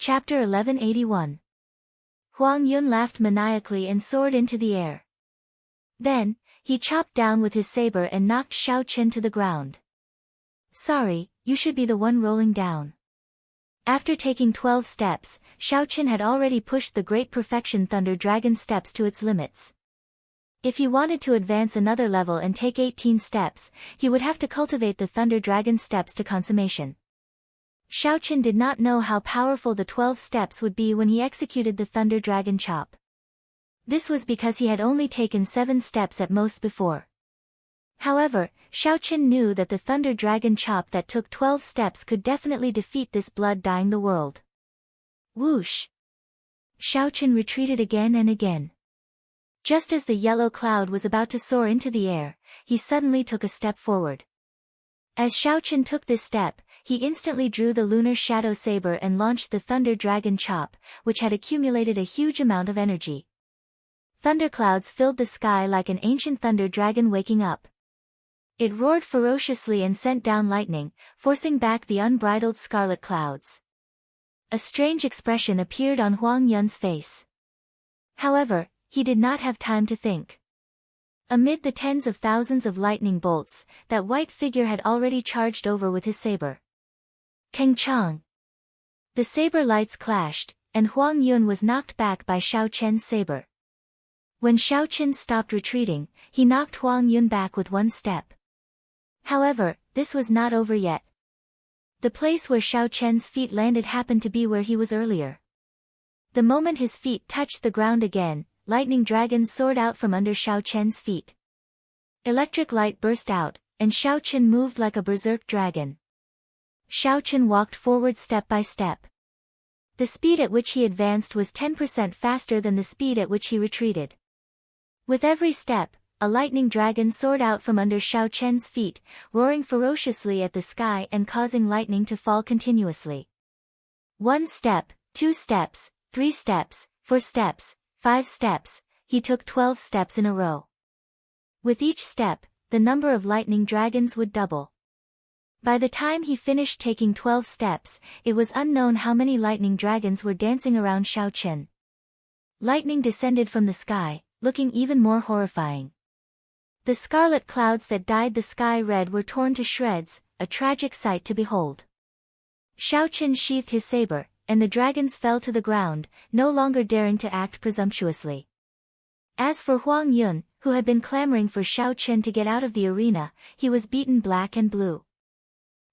Chapter 1181. Huang Yun laughed maniacally and soared into the air. Then, he chopped down with his saber and knocked Xiao Chen to the ground. Sorry, you should be the one rolling down. After taking 12 steps, Xiao Chen had already pushed the Great Perfection Thunder Dragon steps to its limits. If he wanted to advance another level and take 18 steps, he would have to cultivate the Thunder Dragon steps to consummation. Xiao Chen did not know how powerful the 12 steps would be when he executed the Thunder Dragon chop. This was because he had only taken 7 steps at most before. However, Xiao Chen knew that the Thunder Dragon chop that took 12 steps could definitely defeat this blood dyeing the world. Whoosh! Xiao Chen retreated again and again. Just as the yellow cloud was about to soar into the air, he suddenly took a step forward. As Xiao Chen took this step, he instantly drew the lunar shadow saber and launched the Thunder Dragon chop, which had accumulated a huge amount of energy. Thunderclouds filled the sky like an ancient thunder dragon waking up. It roared ferociously and sent down lightning, forcing back the unbridled scarlet clouds. A strange expression appeared on Huang Yun's face. However, he did not have time to think. Amid the tens of thousands of lightning bolts, that white figure had already charged over with his saber. Keng Chang! The saber lights clashed, and Huang Yun was knocked back by Xiao Chen's saber. When Xiao Chen stopped retreating, he knocked Huang Yun back with one step. However, this was not over yet. The place where Xiao Chen's feet landed happened to be where he was earlier. The moment his feet touched the ground again, lightning dragons soared out from under Xiao Chen's feet. Electric light burst out, and Xiao Chen moved like a berserk dragon. Xiao Chen walked forward step by step. The speed at which he advanced was 10% faster than the speed at which he retreated. With every step, a lightning dragon soared out from under Xiao Chen's feet, roaring ferociously at the sky and causing lightning to fall continuously. 1 step, 2 steps, 3 steps, 4 steps, 5 steps, he took 12 steps in a row. With each step, the number of lightning dragons would double. By the time he finished taking 12 steps, it was unknown how many lightning dragons were dancing around Xiao Chen. Lightning descended from the sky, looking even more horrifying. The scarlet clouds that dyed the sky red were torn to shreds, a tragic sight to behold. Xiao Chen sheathed his saber, and the dragons fell to the ground, no longer daring to act presumptuously. As for Huang Yun, who had been clamoring for Xiao Chen to get out of the arena, he was beaten black and blue.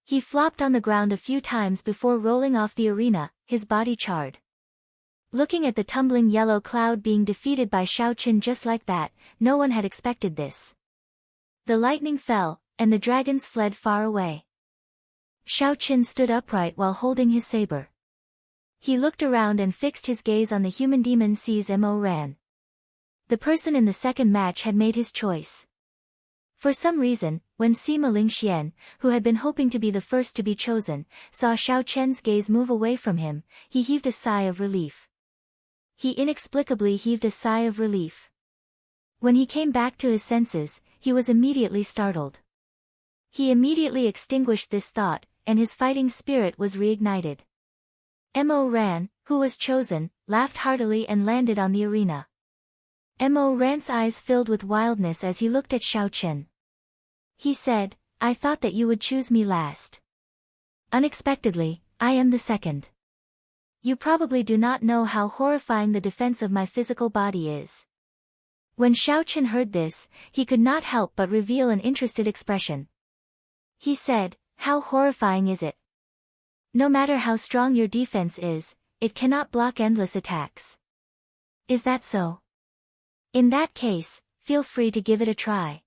He flopped on the ground a few times before rolling off the arena, his body charred. Looking at the tumbling yellow cloud being defeated by Xiao Chen just like that, no one had expected this. The lightning fell, and the dragons fled far away. Xiao Chen stood upright while holding his saber. He looked around and fixed his gaze on the human demon Mo Ran. The person in the second match had made his choice. For some reason, when Sima Lingxian, who had been hoping to be the first to be chosen, saw Xiao Chen's gaze move away from him, he heaved a sigh of relief. He inexplicably heaved a sigh of relief. When he came back to his senses, he was immediately startled. He immediately extinguished this thought, and his fighting spirit was reignited. Mo Ran, who was chosen, laughed heartily and landed on the arena. Mo Ran's eyes filled with wildness as he looked at Xiao Chen. He said, "I thought that you would choose me last. Unexpectedly, I am the second. You probably do not know how horrifying the defense of my physical body is." When Xiao Chen heard this, he could not help but reveal an interested expression. He said, "How horrifying is it? No matter how strong your defense is, it cannot block endless attacks. Is that so? In that case, feel free to give it a try."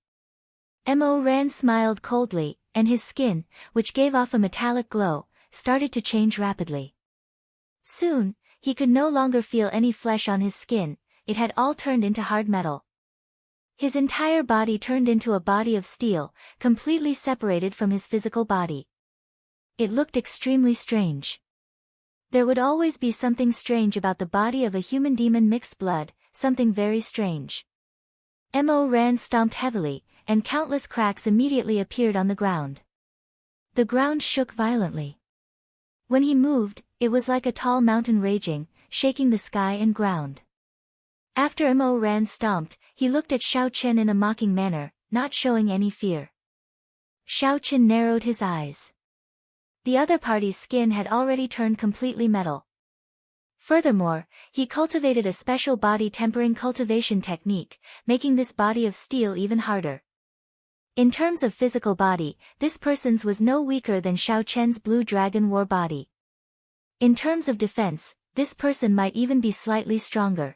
Mo Ran smiled coldly, and his skin, which gave off a metallic glow, started to change rapidly. Soon, he could no longer feel any flesh on his skin, it had all turned into hard metal. His entire body turned into a body of steel, completely separated from his physical body. It looked extremely strange. There would always be something strange about the body of a human demon mixed blood, something very strange. Mo Ran stomped heavily, and countless cracks immediately appeared on the ground. The ground shook violently. When he moved, it was like a tall mountain raging, shaking the sky and ground. After Mo Ran stomped, he looked at Xiao Chen in a mocking manner, not showing any fear. Xiao Chen narrowed his eyes. The other party's skin had already turned completely metal. Furthermore, he cultivated a special body tempering cultivation technique, making this body of steel even harder. In terms of physical body, this person's was no weaker than Xiao Chen's blue dragon war body. In terms of defense, this person might even be slightly stronger.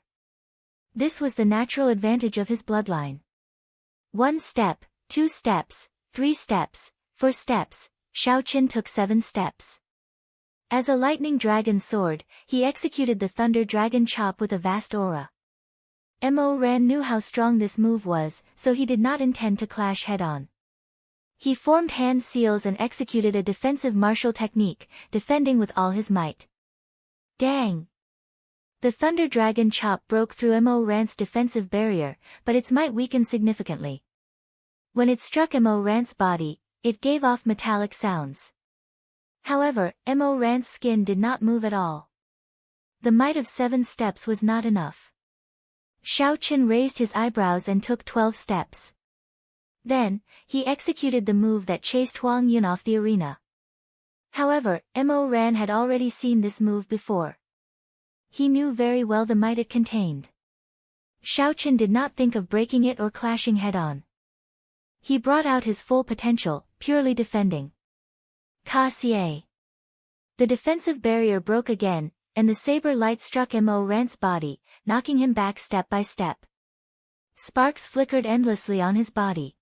This was the natural advantage of his bloodline. 1 step, 2 steps, 3 steps, 4 steps, Xiao Chen took 7 steps. As a lightning dragon sword, he executed the thunder dragon chop with a vast aura. Mo Ran knew how strong this move was, so he did not intend to clash head-on. He formed hand seals and executed a defensive martial technique, defending with all his might. Dang! The thunder dragon chop broke through Mo Ran's defensive barrier, but its might weakened significantly. When it struck Mo Ran's body, it gave off metallic sounds. However, Mo Ran's skin did not move at all. The might of 7 steps was not enough. Xiao Chen raised his eyebrows and took 12 steps. Then, he executed the move that chased Huang Yun off the arena. However, Mo Ran had already seen this move before. He knew very well the might it contained. Xiao Chen did not think of breaking it or clashing head-on. He brought out his full potential, purely defending. Ka-Xie. The defensive barrier broke again, and the saber light struck Mo Ran's body, knocking him back step by step. Sparks flickered endlessly on his body.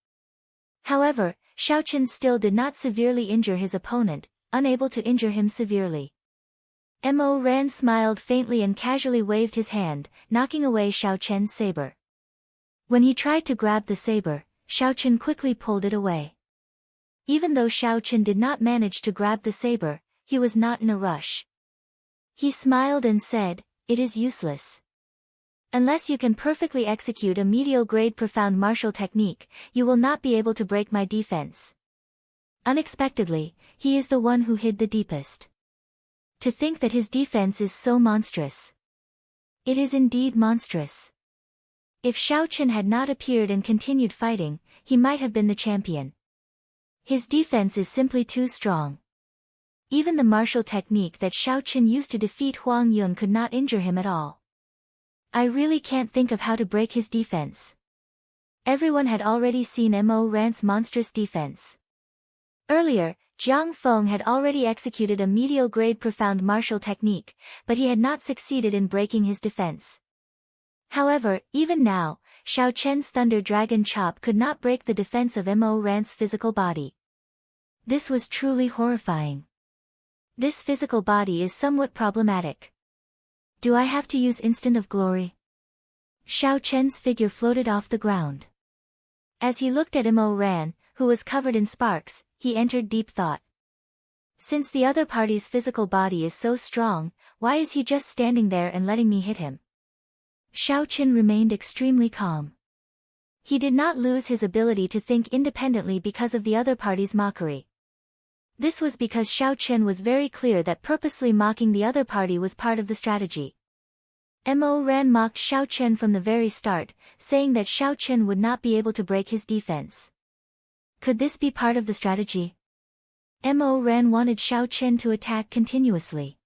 However, Xiao Chen still did not severely injure his opponent, unable to injure him severely. Mo Ran smiled faintly and casually waved his hand, knocking away Xiao Chen's saber. When he tried to grab the saber, Xiao Chen quickly pulled it away. Even though Xiao Chen did not manage to grab the saber, he was not in a rush. He smiled and said, "It is useless. Unless you can perfectly execute a medial-grade profound martial technique, you will not be able to break my defense." Unexpectedly, he is the one who hid the deepest. To think that his defense is so monstrous. It is indeed monstrous. If Xiao Chen had not appeared and continued fighting, he might have been the champion. His defense is simply too strong. Even the martial technique that Xiao Chen used to defeat Huang Yun could not injure him at all. I really can't think of how to break his defense. Everyone had already seen Mo Ran's monstrous defense. Earlier, Jiang Feng had already executed a medial-grade profound martial technique, but he had not succeeded in breaking his defense. However, even now, Xiao Chen's thunder dragon chop could not break the defense of Mo Ran's physical body. This was truly horrifying. This physical body is somewhat problematic. Do I have to use Instant of Glory? Xiao Chen's figure floated off the ground. As he looked at Mo Ran, who was covered in sparks, he entered deep thought. Since the other party's physical body is so strong, why is he just standing there and letting me hit him? Xiao Chen remained extremely calm. He did not lose his ability to think independently because of the other party's mockery. This was because Xiao Chen was very clear that purposely mocking the other party was part of the strategy. Mo Ran mocked Xiao Chen from the very start, saying that Xiao Chen would not be able to break his defense. Could this be part of the strategy? Mo Ran wanted Xiao Chen to attack continuously.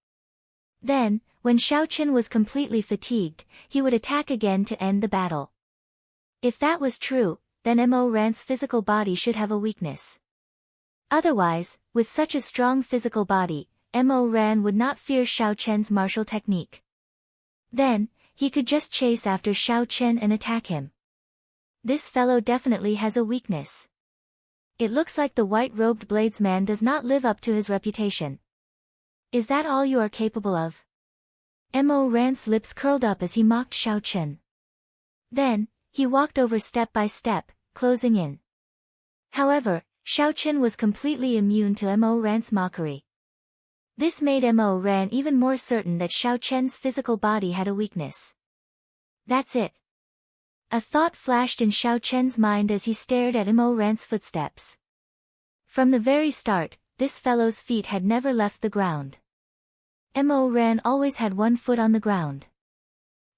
Then, when Xiao Chen was completely fatigued, he would attack again to end the battle. If that was true, then Mo Ran's physical body should have a weakness. Otherwise, with such a strong physical body, Mo Ran would not fear Xiao Chen's martial technique. Then, he could just chase after Xiao Chen and attack him. This fellow definitely has a weakness. It looks like the white-robed bladesman does not live up to his reputation. Is that all you are capable of? Mo Ran's lips curled up as he mocked Xiao Chen. Then, he walked over step by step, closing in. However, Xiao Chen was completely immune to Mo Ran's mockery. This made Mo Ran even more certain that Xiao Chen's physical body had a weakness. That's it. A thought flashed in Xiao Chen's mind as he stared at Mo Ran's footsteps. From the very start, this fellow's feet had never left the ground. Mo Ran always had one foot on the ground.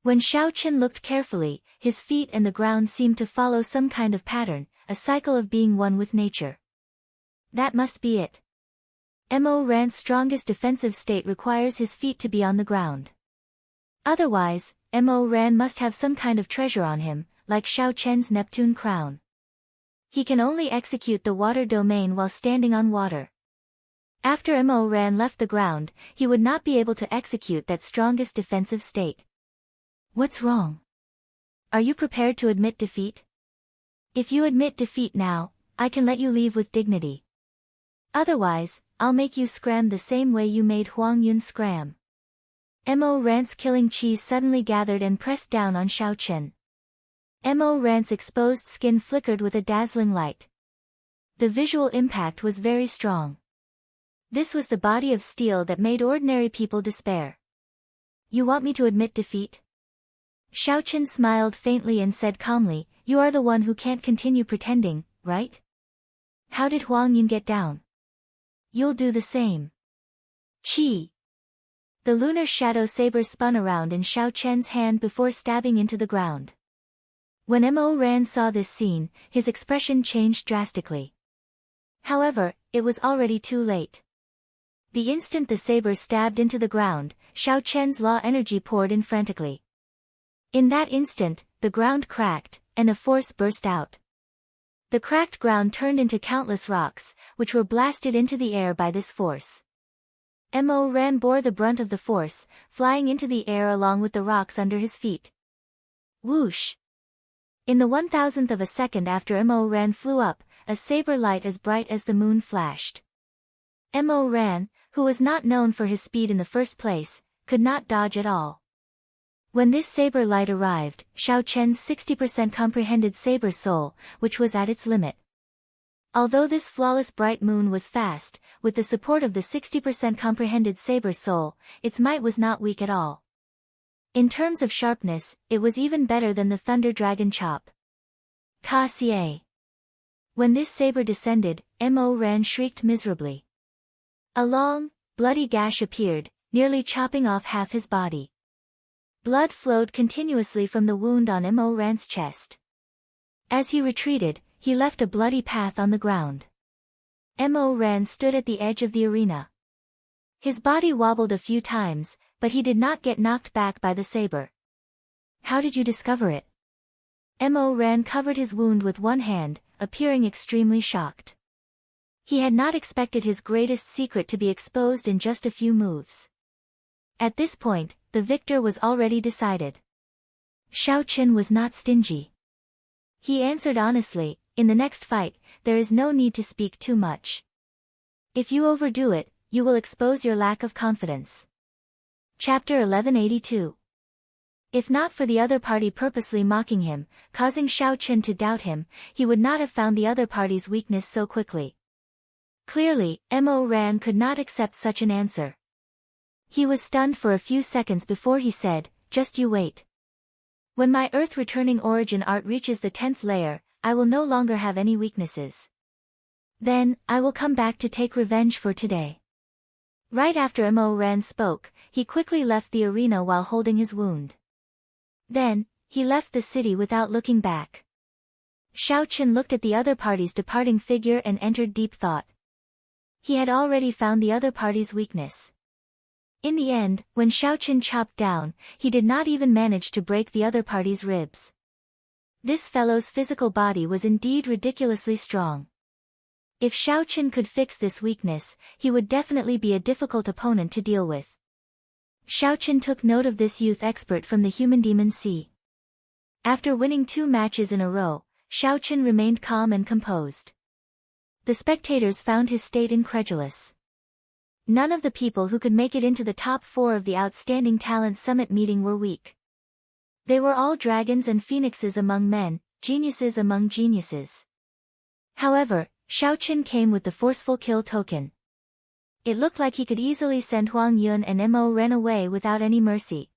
When Xiao Chen looked carefully, his feet and the ground seemed to follow some kind of pattern, a cycle of being one with nature. That must be it. Mo Ran's strongest defensive state requires his feet to be on the ground. Otherwise, Mo Ran must have some kind of treasure on him, like Xiao Chen's Neptune crown. He can only execute the water domain while standing on water. After Mo Ran left the ground, he would not be able to execute that strongest defensive state. What's wrong? Are you prepared to admit defeat? If you admit defeat now, I can let you leave with dignity. Otherwise, I'll make you scram the same way you made Huang Yun scram. Mo Ran's killing chi suddenly gathered and pressed down on Xiao Chen. Mo Ran's exposed skin flickered with a dazzling light. The visual impact was very strong. This was the body of steel that made ordinary people despair. You want me to admit defeat? Xiao Chen smiled faintly and said calmly, you are the one who can't continue pretending, right? How did Huang Yun get down? You'll do the same. Chi. The lunar shadow saber spun around in Xiao Chen's hand before stabbing into the ground. When Mo Ran saw this scene, his expression changed drastically. However, it was already too late. The instant the saber stabbed into the ground, Xiao Chen's law energy poured in frantically. In that instant, the ground cracked, and a force burst out. The cracked ground turned into countless rocks, which were blasted into the air by this force. Mo Ran bore the brunt of the force, flying into the air along with the rocks under his feet. Whoosh! In the 1,000th of a second after Mo Ran flew up, a saber light as bright as the moon flashed. Mo Ran, who was not known for his speed in the first place, could not dodge at all. When this saber light arrived, Xiao Chen's 60% comprehended saber soul, which was at its limit. Although this flawless bright moon was fast, with the support of the 60% comprehended saber soul, its might was not weak at all. In terms of sharpness, it was even better than the Thunder Dragon chop. Ka Xie. When this saber descended, Mo Ran shrieked miserably. A long, bloody gash appeared, nearly chopping off half his body. Blood flowed continuously from the wound on Mo Ran's chest. As he retreated, he left a bloody path on the ground. Mo Ran stood at the edge of the arena. His body wobbled a few times, but he did not get knocked back by the saber. How did you discover it? Mo Ran covered his wound with one hand, appearing extremely shocked. He had not expected his greatest secret to be exposed in just a few moves. At this point, the victor was already decided. Xiao Chen was not stingy. He answered honestly, in the next fight, there is no need to speak too much. If you overdo it, you will expose your lack of confidence. Chapter 1182. If not for the other party purposely mocking him, causing Xiao Chen to doubt him, he would not have found the other party's weakness so quickly. Clearly, Mo Ran could not accept such an answer. He was stunned for a few seconds before he said, just you wait. When my earth-returning origin art reaches the 10th layer, I will no longer have any weaknesses. Then, I will come back to take revenge for today. Right after Mo Ran spoke, he quickly left the arena while holding his wound. Then, he left the city without looking back. Xiao Chen looked at the other party's departing figure and entered deep thought. He had already found the other party's weakness. In the end, when Xiao Chen chopped down, he did not even manage to break the other party's ribs. This fellow's physical body was indeed ridiculously strong. If Xiao Chen could fix this weakness, he would definitely be a difficult opponent to deal with. Xiao Chen took note of this youth expert from the Human Demon Sea. After winning 2 matches in a row, Xiao Chen remained calm and composed. The spectators found his state incredulous. None of the people who could make it into the top 4 of the Outstanding Talent Summit meeting were weak. They were all dragons and phoenixes among men, geniuses among geniuses. However, Xiao Chen came with the forceful kill token. It looked like he could easily send Huang Yun and Mo Ran away without any mercy.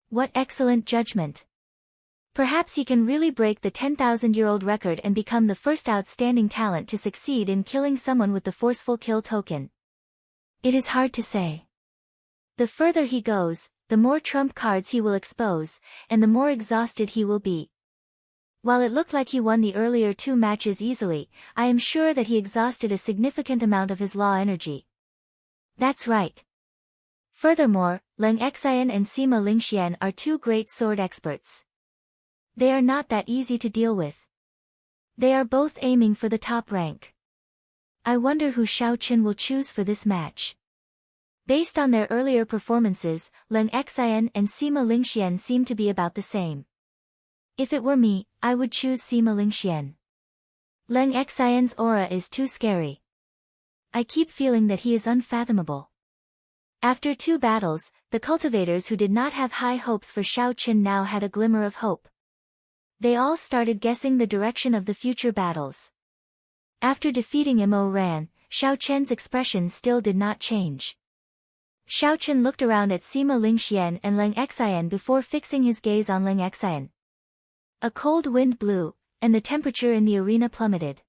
What excellent judgment! Perhaps he can really break the 10,000-year-old record and become the first outstanding talent to succeed in killing someone with the forceful kill token. It is hard to say. The further he goes, the more trump cards he will expose, and the more exhausted he will be. While it looked like he won the earlier 2 matches easily, I am sure that he exhausted a significant amount of his law energy. That's right. Furthermore, Leng Xian and Sima Lingxian are 2 great sword experts. They are not that easy to deal with. They are both aiming for the top rank. I wonder who Xiao Qin will choose for this match. Based on their earlier performances, Leng Xian and Sima Lingxian seem to be about the same. If it were me, I would choose Sima Lingxian. Leng Xian's aura is too scary. I keep feeling that he is unfathomable. After 2 battles, the cultivators who did not have high hopes for Xiao Qin now had a glimmer of hope. They all started guessing the direction of the future battles. After defeating Mo Ran, Xiao Qian's expression still did not change. Xiao Qin looked around at Sima Lingxian and Leng Xian before fixing his gaze on Leng Xian. A cold wind blew, and the temperature in the arena plummeted.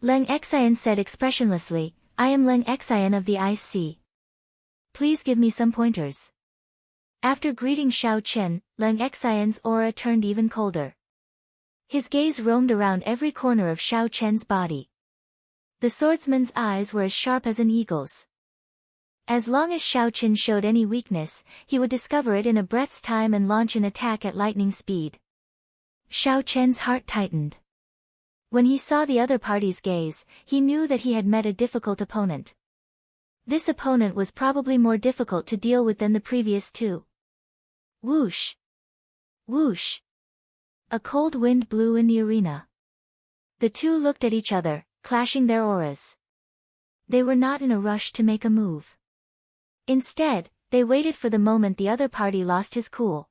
Leng Xian said expressionlessly, "I am Leng Xian of the Ice Sea. Please give me some pointers." After greeting Xiao Qin, Leng Xian's aura turned even colder. His gaze roamed around every corner of Xiao Qin's body. The swordsman's eyes were as sharp as an eagle's. As long as Xiao Qin showed any weakness, he would discover it in a breath's time and launch an attack at lightning speed. Xiao Qin's heart tightened. When he saw the other party's gaze, he knew that he had met a difficult opponent. This opponent was probably more difficult to deal with than the previous 2. Whoosh! Whoosh! A cold wind blew in the arena. The 2 looked at each other, clashing their auras. They were not in a rush to make a move. Instead, they waited for the moment the other party lost his cool.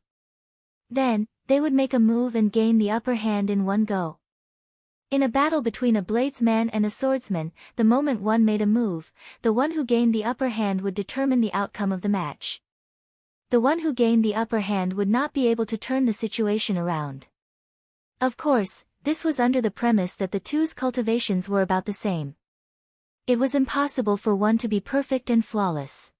Then, they would make a move and gain the upper hand in one go. In a battle between a bladesman and a swordsman, the moment one made a move, the one who gained the upper hand would determine the outcome of the match. The one who gained the upper hand would not be able to turn the situation around. Of course, this was under the premise that the 2's cultivations were about the same. It was impossible for one to be perfect and flawless.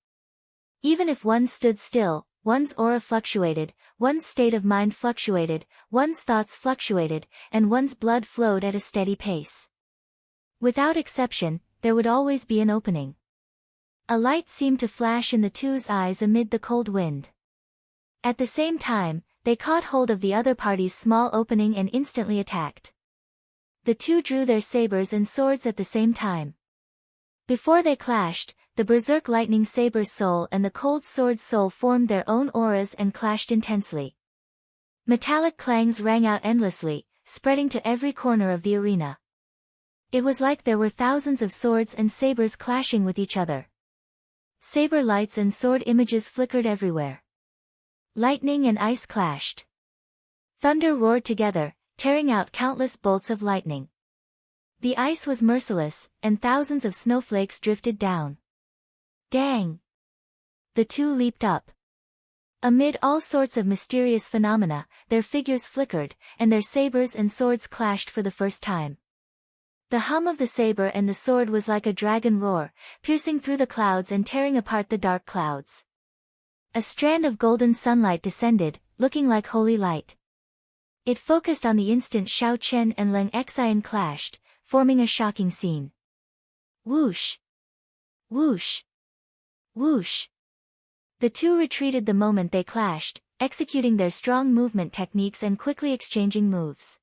Even if one stood still, one's aura fluctuated, one's state of mind fluctuated, one's thoughts fluctuated, and one's blood flowed at a steady pace. Without exception, there would always be an opening. A light seemed to flash in the 2's eyes amid the cold wind. At the same time, they caught hold of the other party's small opening and instantly attacked. The 2 drew their sabers and swords at the same time. Before they clashed, the berserk lightning saber soul and the cold sword soul formed their own auras and clashed intensely. Metallic clangs rang out endlessly, spreading to every corner of the arena. It was like there were thousands of swords and sabers clashing with each other. Saber lights and sword images flickered everywhere. Lightning and ice clashed. Thunder roared together, tearing out countless bolts of lightning. The ice was merciless, and thousands of snowflakes drifted down. Dang! The 2 leaped up. Amid all sorts of mysterious phenomena, their figures flickered, and their sabers and swords clashed for the first time. The hum of the saber and the sword was like a dragon roar, piercing through the clouds and tearing apart the dark clouds. A strand of golden sunlight descended, looking like holy light. It focused on the instant Xiao Qin and Leng Xian clashed, forming a shocking scene. Whoosh! Whoosh! Whoosh! The 2 retreated the moment they clashed, executing their strong movement techniques and quickly exchanging moves.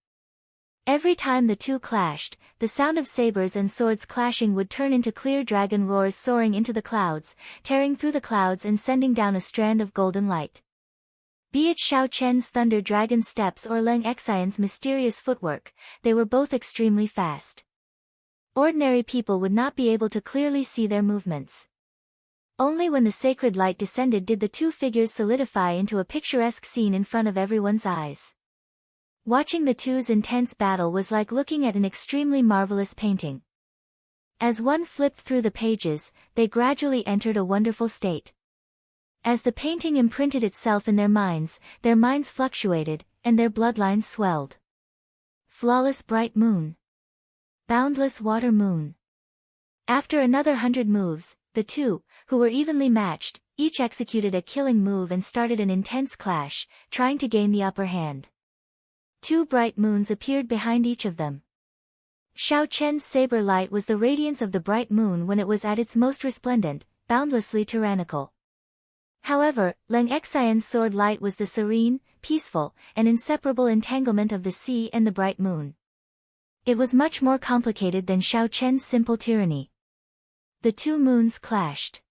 Every time the 2 clashed, the sound of sabers and swords clashing would turn into clear dragon roars soaring into the clouds, tearing through the clouds and sending down a strand of golden light. Be it Xiao Qian's thunder dragon steps or Leng Xian's mysterious footwork, they were both extremely fast. Ordinary people would not be able to clearly see their movements. Only when the sacred light descended did the 2 figures solidify into a picturesque scene in front of everyone's eyes. Watching the 2's intense battle was like looking at an extremely marvelous painting. As one flipped through the pages, they gradually entered a wonderful state. As the painting imprinted itself in their minds fluctuated, and their bloodlines swelled. Flawless bright moon. Boundless water moon. After another 100 moves, the 2, who were evenly matched, each executed a killing move and started an intense clash, trying to gain the upper hand. Two bright moons appeared behind each of them. Xiao Chen's saber light was the radiance of the bright moon when it was at its most resplendent, boundlessly tyrannical. However, Leng Xian's sword light was the serene, peaceful, and inseparable entanglement of the sea and the bright moon. It was much more complicated than Xiao Chen's simple tyranny. The two moons clashed.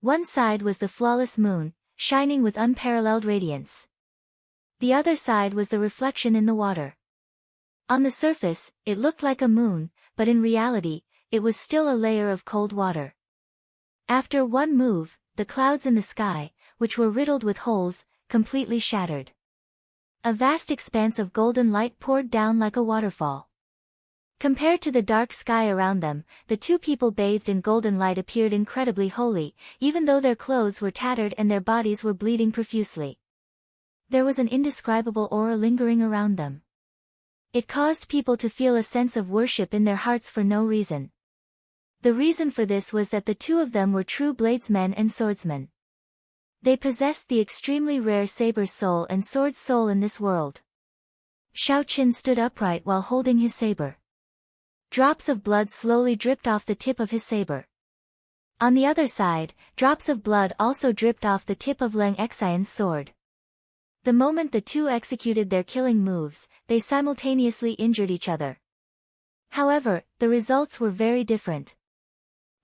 One side was the flawless moon, shining with unparalleled radiance. The other side was the reflection in the water. On the surface, it looked like a moon, but in reality, it was still a layer of cold water. After one move, the clouds in the sky, which were riddled with holes, completely shattered. A vast expanse of golden light poured down like a waterfall. Compared to the dark sky around them, the two people bathed in golden light appeared incredibly holy, even though their clothes were tattered and their bodies were bleeding profusely. There was an indescribable aura lingering around them. It caused people to feel a sense of worship in their hearts for no reason. The reason for this was that the two of them were true bladesmen and swordsmen. They possessed the extremely rare saber soul and sword soul in this world. Xiao Qin stood upright while holding his saber. Drops of blood slowly dripped off the tip of his saber. On the other side, drops of blood also dripped off the tip of Leng Xian's sword. The moment the two executed their killing moves, they simultaneously injured each other. However, the results were very different.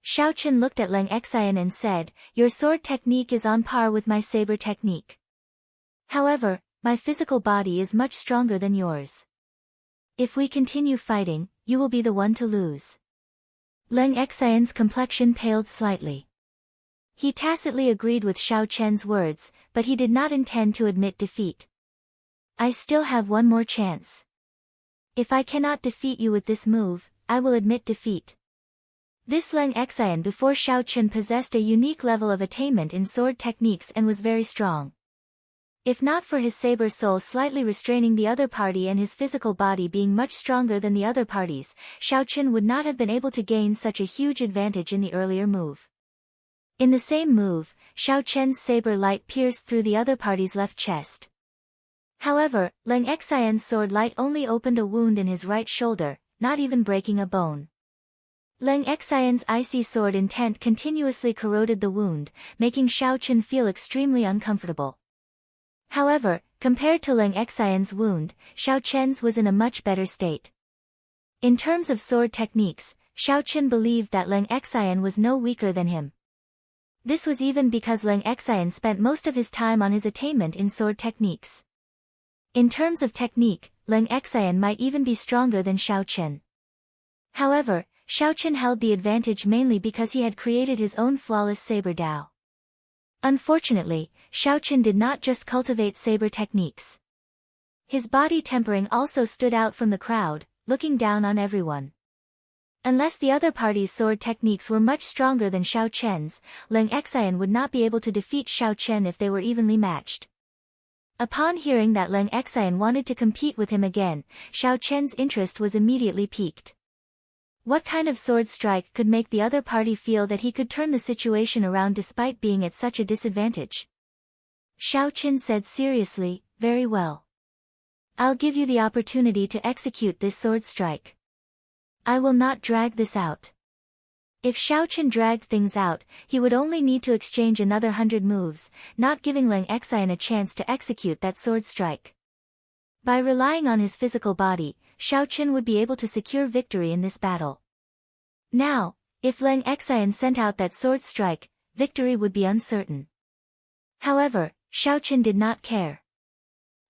Xiao Qin looked at Leng Xian and said, "Your sword technique is on par with my saber technique. However, my physical body is much stronger than yours. If we continue fighting, you will be the one to lose." Leng Xian's complexion paled slightly. He tacitly agreed with Xiao Chen's words, but he did not intend to admit defeat. "I still have one more chance. If I cannot defeat you with this move, I will admit defeat." This Leng Xian before Xiao Chen possessed a unique level of attainment in sword techniques and was very strong. If not for his saber soul slightly restraining the other party and his physical body being much stronger than the other parties, Xiao Chen would not have been able to gain such a huge advantage in the earlier move. In the same move, Xiao Chen's saber light pierced through the other party's left chest. However, Leng Xian's sword light only opened a wound in his right shoulder, not even breaking a bone. Leng Xian's icy sword intent continuously corroded the wound, making Xiao Chen feel extremely uncomfortable. However, compared to Leng Xian's wound, Xiao Chen's was in a much better state. In terms of sword techniques, Xiao Chen believed that Leng Xian was no weaker than him. This was even because Leng Xian spent most of his time on his attainment in sword techniques. In terms of technique, Leng Xian might even be stronger than Xiao Chen. However, Xiao Chen held the advantage mainly because he had created his own flawless saber Dao. Unfortunately, Xiao Chen did not just cultivate saber techniques. His body tempering also stood out from the crowd, looking down on everyone. Unless the other party's sword techniques were much stronger than Xiao Chen's, Leng Xian would not be able to defeat Xiao Chen if they were evenly matched. Upon hearing that Leng Xian wanted to compete with him again, Xiao Chen's interest was immediately piqued. What kind of sword strike could make the other party feel that he could turn the situation around despite being at such a disadvantage? Xiao Chen said seriously, "Very well. I'll give you the opportunity to execute this sword strike. I will not drag this out." If Xiao Chen dragged things out, he would only need to exchange another 100 moves, not giving Leng Xian a chance to execute that sword strike. By relying on his physical body, Xiao Chen would be able to secure victory in this battle. Now, if Leng Xian sent out that sword strike, victory would be uncertain. However, Xiao Chen did not care.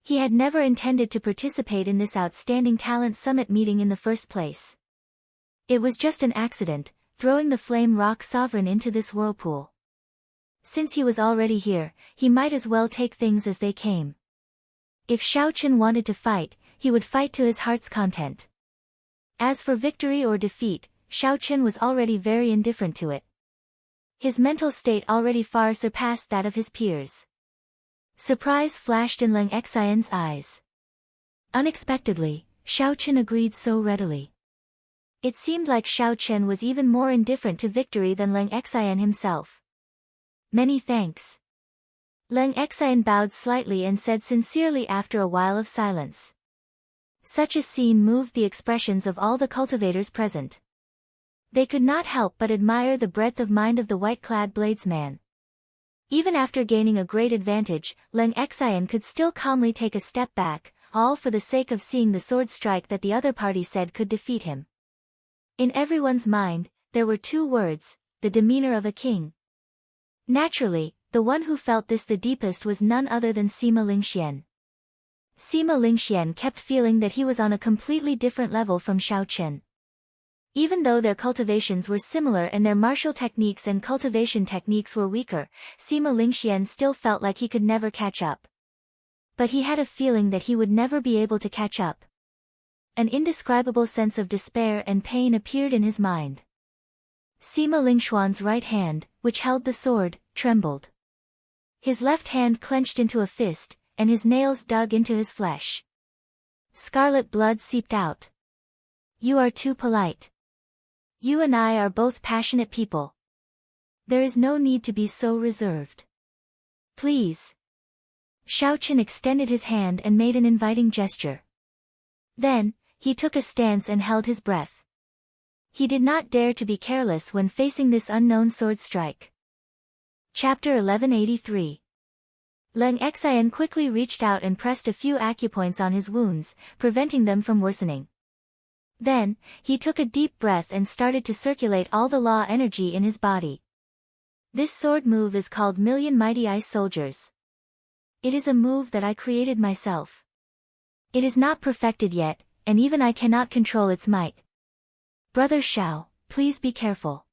He had never intended to participate in this outstanding talent summit meeting in the first place. It was just an accident, throwing the flame rock sovereign into this whirlpool. Since he was already here, he might as well take things as they came. If Xiao Chen wanted to fight, he would fight to his heart's content. As for victory or defeat, Xiao Chen was already very indifferent to it. His mental state already far surpassed that of his peers. Surprise flashed in Leng Xian's eyes. Unexpectedly, Xiao Chen agreed so readily. It seemed like Xiao Chen was even more indifferent to victory than Leng Xian himself. Many thanks. Leng Xian bowed slightly and said sincerely after a while of silence. Such a scene moved the expressions of all the cultivators present. They could not help but admire the breadth of mind of the white-clad bladesman. Even after gaining a great advantage, Leng Xian could still calmly take a step back, all for the sake of seeing the sword strike that the other party said could defeat him. In everyone's mind, there were two words, the demeanor of a king. Naturally, the one who felt this the deepest was none other than Sima Lingxian. Sima Lingxian kept feeling that he was on a completely different level from Xiao Chen. Even though their cultivations were similar and their martial techniques and cultivation techniques were weaker, Sima Lingxian still felt like he could never catch up. But he had a feeling that he would never be able to catch up. An indescribable sense of despair and pain appeared in his mind. Sima Lingshuan's right hand, which held the sword, trembled. His left hand clenched into a fist, and his nails dug into his flesh. Scarlet blood seeped out. You are too polite. You and I are both passionate people. There is no need to be so reserved. Please. Xiao Chen extended his hand and made an inviting gesture. Then, he took a stance and held his breath. He did not dare to be careless when facing this unknown sword strike. Chapter 1183. Leng Xian quickly reached out and pressed a few acupoints on his wounds, preventing them from worsening. Then, he took a deep breath and started to circulate all the law energy in his body. This sword move is called Million Mighty Ice Soldiers. It is a move that I created myself. It is not perfected yet, and even I cannot control its might. Brother Xiao, please be careful.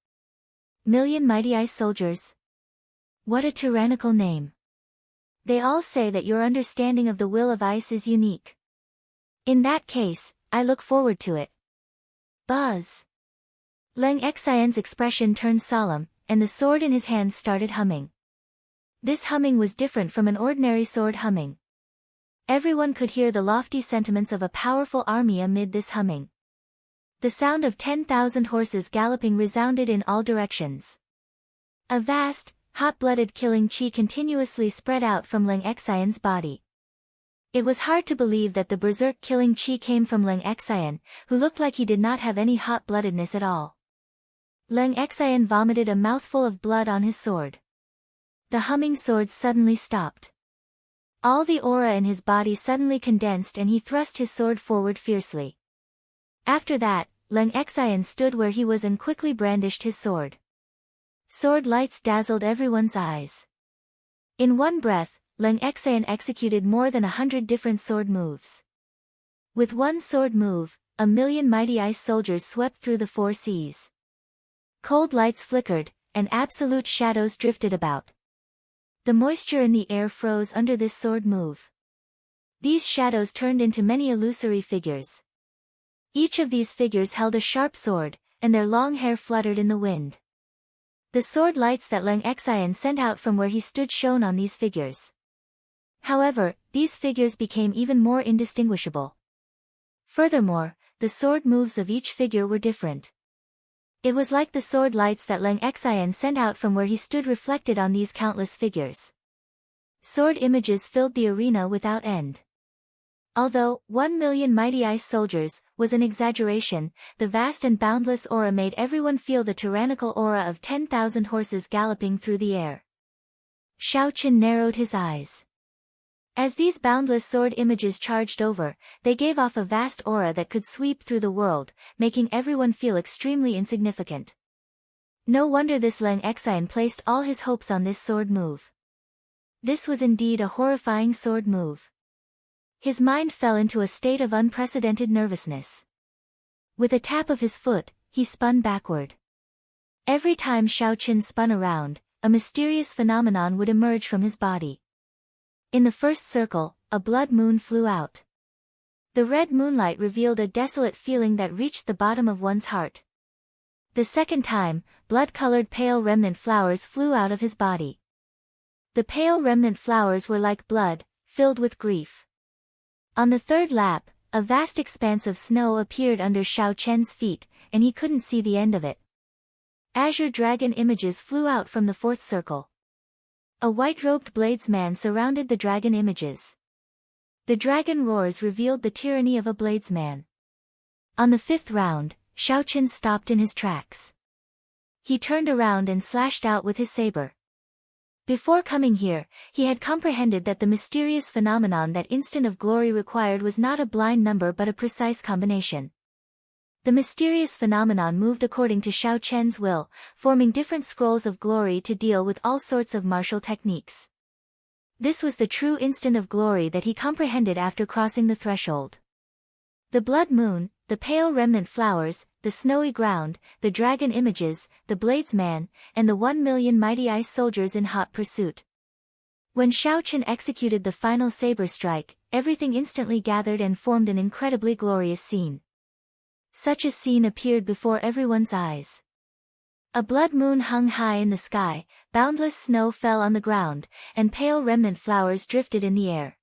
Million Mighty Ice Soldiers? What a tyrannical name. They all say that your understanding of the will of ice is unique. In that case, I look forward to it. Buzz. Leng Xian's expression turned solemn, and the sword in his hands started humming. This humming was different from an ordinary sword humming. Everyone could hear the lofty sentiments of a powerful army amid this humming. The sound of 10,000 horses galloping resounded in all directions. A vast, hot-blooded killing chi continuously spread out from Leng Xian's body. It was hard to believe that the berserk killing chi came from Leng Xian, who looked like he did not have any hot-bloodedness at all. Leng Xian vomited a mouthful of blood on his sword. The humming sword suddenly stopped. All the aura in his body suddenly condensed and he thrust his sword forward fiercely. After that, Leng Xian stood where he was and quickly brandished his sword. Sword lights dazzled everyone's eyes. In one breath, Leng Xian executed more than 100 different sword moves. With one sword move, a million mighty ice soldiers swept through the four seas. Cold lights flickered, and absolute shadows drifted about. The moisture in the air froze under this sword move. These shadows turned into many illusory figures. Each of these figures held a sharp sword, and their long hair fluttered in the wind. The sword lights that Leng Xian sent out from where he stood shone on these figures. However, these figures became even more indistinguishable. Furthermore, the sword moves of each figure were different. It was like the sword lights that Leng Xian sent out from where he stood reflected on these countless figures. Sword images filled the arena without end. Although 1 million mighty ice soldiers was an exaggeration, the vast and boundless aura made everyone feel the tyrannical aura of 10,000 horses galloping through the air. Xiao Chen narrowed his eyes. As these boundless sword images charged over, they gave off a vast aura that could sweep through the world, making everyone feel extremely insignificant. No wonder this Leng Xian placed all his hopes on this sword move. This was indeed a horrifying sword move. His mind fell into a state of unprecedented nervousness. With a tap of his foot, he spun backward. Every time Xiao Chen spun around, a mysterious phenomenon would emerge from his body. In the first circle, a blood moon flew out. The red moonlight revealed a desolate feeling that reached the bottom of one's heart. The second time, blood-colored pale remnant flowers flew out of his body. The pale remnant flowers were like blood, filled with grief. On the third lap, a vast expanse of snow appeared under Xiao Chen's feet, and he couldn't see the end of it. Azure dragon images flew out from the fourth circle. A white-robed bladesman surrounded the dragon images. The dragon roars revealed the tyranny of a bladesman. On the fifth round, Shao Chen stopped in his tracks. He turned around and slashed out with his saber. Before coming here, he had comprehended that the mysterious phenomenon that instant of glory required was not a blind number but a precise combination. The mysterious phenomenon moved according to Shao Chen's will, forming different scrolls of glory to deal with all sorts of martial techniques. This was the true instant of glory that he comprehended after crossing the threshold. The blood moon, the pale remnant flowers, the snowy ground, the dragon images, the bladesman, and the 1,000,000 mighty ice soldiers in hot pursuit. When Shao Chen executed the final saber strike, everything instantly gathered and formed an incredibly glorious scene. Such a scene appeared before everyone's eyes. A blood moon hung high in the sky, boundless snow fell on the ground, and pale remnant flowers drifted in the air.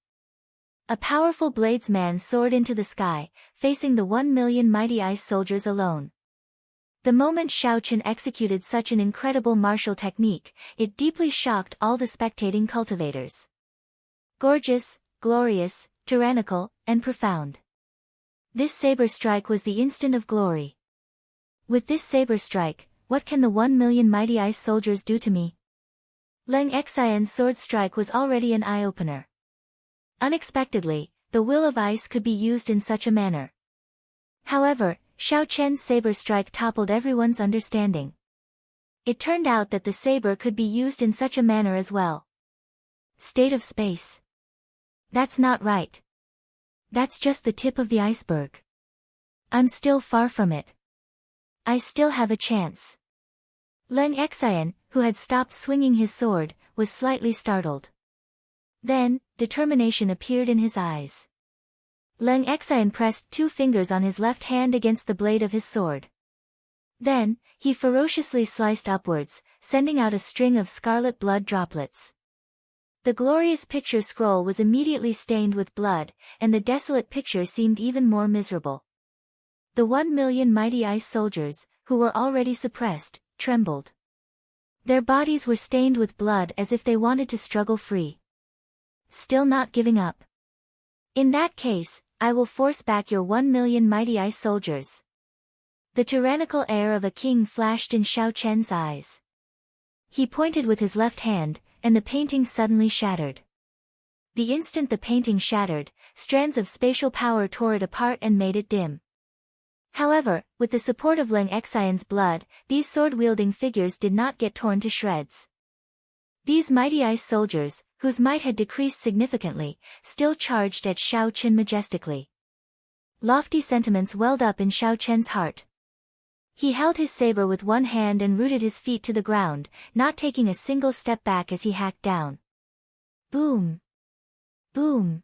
A powerful bladesman soared into the sky, facing the 1,000,000 mighty ice soldiers alone. The moment Shao Chen executed such an incredible martial technique, it deeply shocked all the spectating cultivators. Gorgeous, glorious, tyrannical, and profound. This saber strike was the instant of glory. With this saber strike, what can the 1,000,000 mighty ice soldiers do to me? Leng Xian's sword strike was already an eye-opener. Unexpectedly, the will of ice could be used in such a manner. However, Shao Chen's saber strike toppled everyone's understanding. It turned out that the saber could be used in such a manner as well. State of space. That's not right. That's just the tip of the iceberg. I'm still far from it. I still have a chance. Leng Xian, who had stopped swinging his sword, was slightly startled. Then, determination appeared in his eyes. Leng Xian pressed 2 fingers on his left hand against the blade of his sword. Then, he ferociously sliced upwards, sending out a string of scarlet blood droplets. The glorious picture scroll was immediately stained with blood, and the desolate picture seemed even more miserable. The 1,000,000 mighty ice soldiers, who were already suppressed, trembled. Their bodies were stained with blood as if they wanted to struggle free. Still not giving up. In that case, I will force back your 1,000,000 mighty ice soldiers. The tyrannical air of a king flashed in Shao Chen's eyes. He pointed with his left hand, and the painting suddenly shattered. The instant the painting shattered, strands of spatial power tore it apart and made it dim. However, with the support of Leng Xian's blood, these sword-wielding figures did not get torn to shreds. These mighty ice soldiers, whose might had decreased significantly, still charged at Shao Chen majestically. Lofty sentiments welled up in Shao Chen's heart. He held his saber with one hand and rooted his feet to the ground, not taking a single step back as he hacked down. Boom! Boom!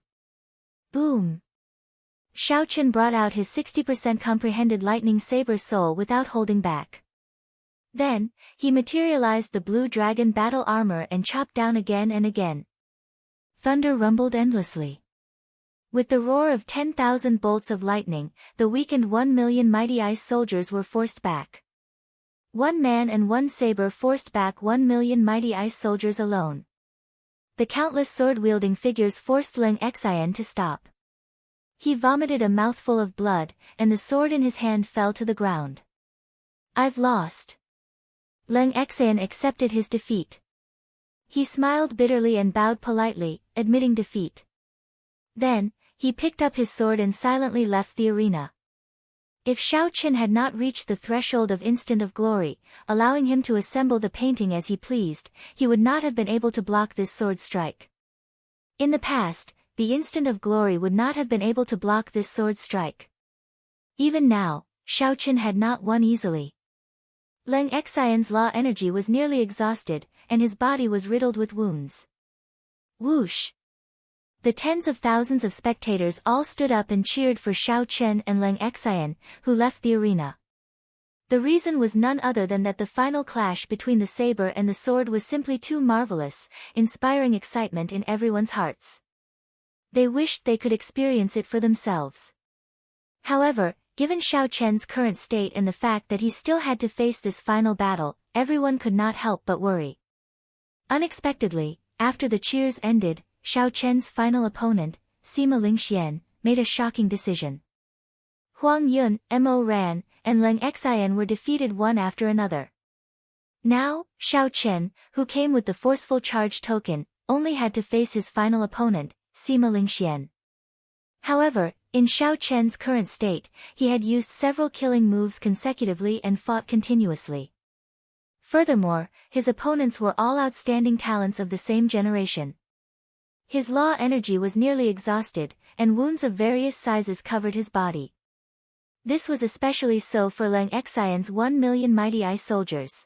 Boom! Shao Chen brought out his 60% comprehended lightning saber soul without holding back. Then, he materialized the blue dragon battle armor and chopped down again and again. Thunder rumbled endlessly. With the roar of 10,000 bolts of lightning, the weakened 1,000,000 mighty ice soldiers were forced back. One man and one saber forced back 1,000,000 mighty ice soldiers alone. The countless sword-wielding figures forced Leng Xian to stop. He vomited a mouthful of blood, and the sword in his hand fell to the ground. I've lost. Leng Xian accepted his defeat. He smiled bitterly and bowed politely, admitting defeat. Then, he picked up his sword and silently left the arena. If Shao Chen had not reached the threshold of instant of glory, allowing him to assemble the painting as he pleased, he would not have been able to block this sword strike. In the past, the instant of glory would not have been able to block this sword strike. Even now, Shao Chen had not won easily. Leng Xian's law energy was nearly exhausted, and his body was riddled with wounds. Whoosh! The tens of thousands of spectators all stood up and cheered for Shao Chen and Leng Xian, who left the arena. The reason was none other than that the final clash between the saber and the sword was simply too marvelous, inspiring excitement in everyone's hearts. They wished they could experience it for themselves. However, given Shao Chen's current state and the fact that he still had to face this final battle, everyone could not help but worry. Unexpectedly, after the cheers ended, Xiao Chen's final opponent, Sima Lingxian, made a shocking decision. Huang Yun, Mo Ran, and Leng Xian were defeated one after another. Now, Xiao Chen, who came with the forceful charge token, only had to face his final opponent, Sima Lingxian. However, in Xiao Chen's current state, he had used several killing moves consecutively and fought continuously. Furthermore, his opponents were all outstanding talents of the same generation. His law energy was nearly exhausted, and wounds of various sizes covered his body. This was especially so for Leng Xian's 1,000,000 mighty ice soldiers.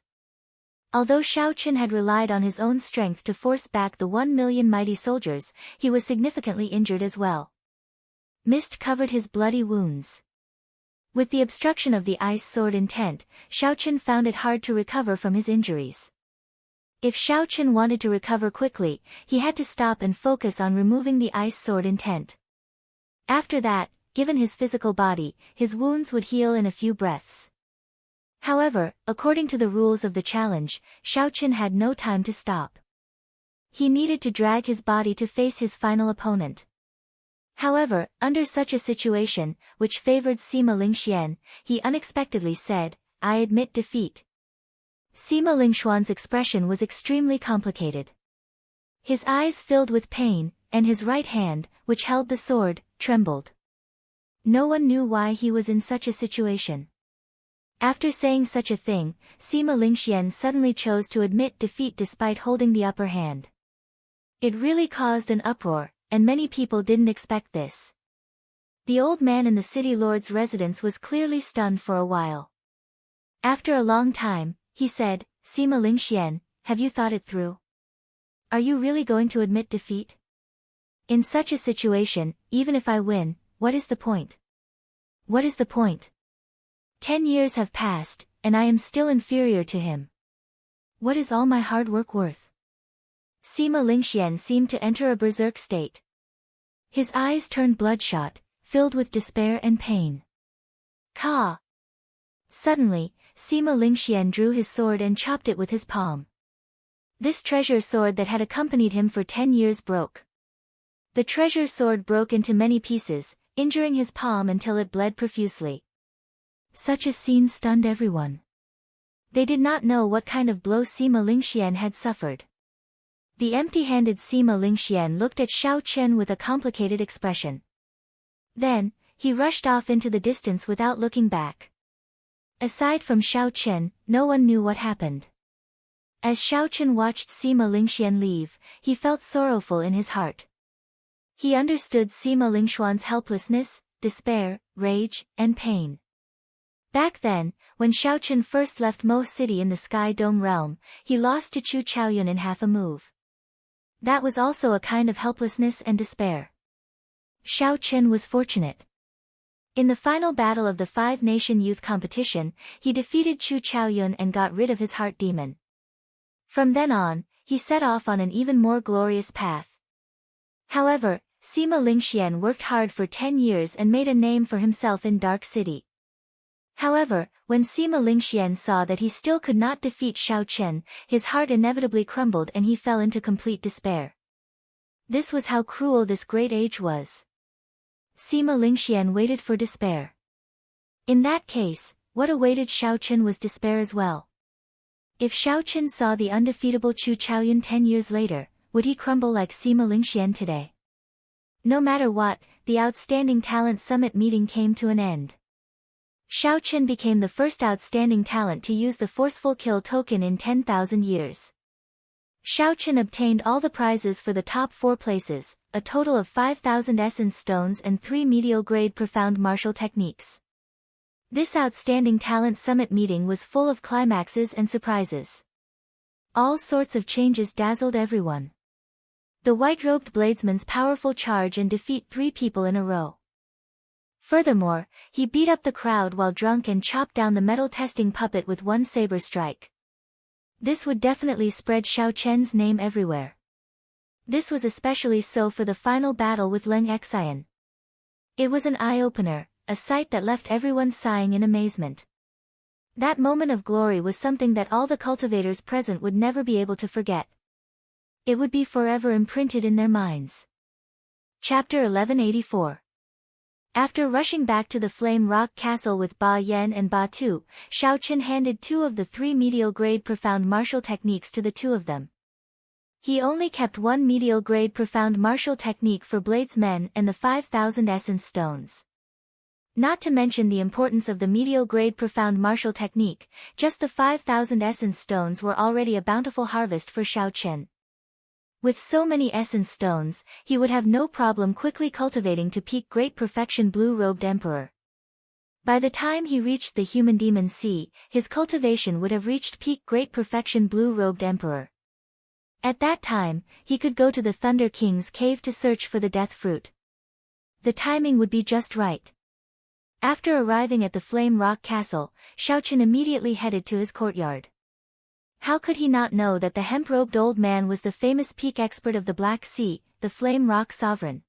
Although Xiao Chen had relied on his own strength to force back the 1,000,000 mighty soldiers, he was significantly injured as well. Mist covered his bloody wounds. With the obstruction of the ice sword intent, Xiao Chen found it hard to recover from his injuries. If Xiao Chen wanted to recover quickly, he had to stop and focus on removing the ice sword intent. After that, given his physical body, his wounds would heal in a few breaths. However, according to the rules of the challenge, Xiao Chen had no time to stop. He needed to drag his body to face his final opponent. However, under such a situation, which favored Sima Lingxian, he unexpectedly said, "I admit defeat." Sima Lingxuan's expression was extremely complicated. His eyes filled with pain, and his right hand, which held the sword, trembled. No one knew why he was in such a situation. After saying such a thing, Sima Lingxian suddenly chose to admit defeat despite holding the upper hand. It really caused an uproar, and many people didn't expect this. The old man in the city lord's residence was clearly stunned for a while. After a long time, he said, "Sima Lingxian, have you thought it through? Are you really going to admit defeat? In such a situation, even if I win, what is the point? What is the point? 10 years have passed, and I am still inferior to him. What is all my hard work worth?" Sima Lingxian seemed to enter a berserk state. His eyes turned bloodshot, filled with despair and pain. Ka! Suddenly, Sima Lingxian drew his sword and chopped it with his palm. This treasure sword that had accompanied him for 10 years broke. The treasure sword broke into many pieces, injuring his palm until it bled profusely. Such a scene stunned everyone. They did not know what kind of blow Sima Lingxian had suffered. The empty-handed Sima Lingxian looked at Xiao Chen with a complicated expression. Then, he rushed off into the distance without looking back. Aside from Xiao Chen, no one knew what happened. As Xiao Chen watched Sima Lingxian leave, he felt sorrowful in his heart. He understood Sima Lingxuan's helplessness, despair, rage, and pain. Back then, when Xiao Chen first left Mo City in the Sky Dome realm, he lost to Chu Chaoyun in half a move. That was also a kind of helplessness and despair. Xiao Chen was fortunate. In the final battle of the Five-Nation Youth Competition, he defeated Chu Chaoyun and got rid of his heart demon. From then on, he set off on an even more glorious path. However, Sima Lingxian worked hard for 10 years and made a name for himself in Dark City. However, when Sima Lingxian saw that he still could not defeat Xiao Chen, his heart inevitably crumbled and he fell into complete despair. This was how cruel this great age was. Sima Lingxian waited for despair. In that case, what awaited Xiao Chen was despair as well. If Xiao Chen saw the undefeatable Chu Chaoyun 10 years later, would he crumble like Sima Lingxian today? No matter what, the Outstanding Talent Summit meeting came to an end. Xiao Chen became the first outstanding talent to use the forceful kill token in 10,000 years. Xiao Chen obtained all the prizes for the top 4 places, a total of 5,000 essence stones and 3 medial-grade profound martial techniques. This outstanding talent summit meeting was full of climaxes and surprises. All sorts of changes dazzled everyone. The white-robed bladesman's powerful charge and defeat 3 people in a row. Furthermore, he beat up the crowd while drunk and chopped down the metal testing puppet with one saber strike. This would definitely spread Xiao Chen's name everywhere. This was especially so for the final battle with Leng Xian. It was an eye-opener, a sight that left everyone sighing in amazement. That moment of glory was something that all the cultivators present would never be able to forget. It would be forever imprinted in their minds. Chapter 1184. After rushing back to the Flame Rock Castle with Ba Yan and Ba Tu, Shao Qian handed 2 of the 3 medial-grade profound martial techniques to the 2 of them. He only kept 1 medial-grade profound martial technique for bladesmen and the 5,000 essence stones. Not to mention the importance of the medial-grade profound martial technique, just the 5,000 essence stones were already a bountiful harvest for Shao Qian. With so many essence stones, he would have no problem quickly cultivating to peak great perfection blue-robed emperor. By the time he reached the human demon sea, his cultivation would have reached peak great perfection blue-robed emperor. At that time, he could go to the Thunder King's cave to search for the death fruit. The timing would be just right. After arriving at the Flame Rock Castle, Shao Qian immediately headed to his courtyard. How could he not know that the hemp-robed old man was the famous peak expert of the Black Sea, the Flame Rock Sovereign?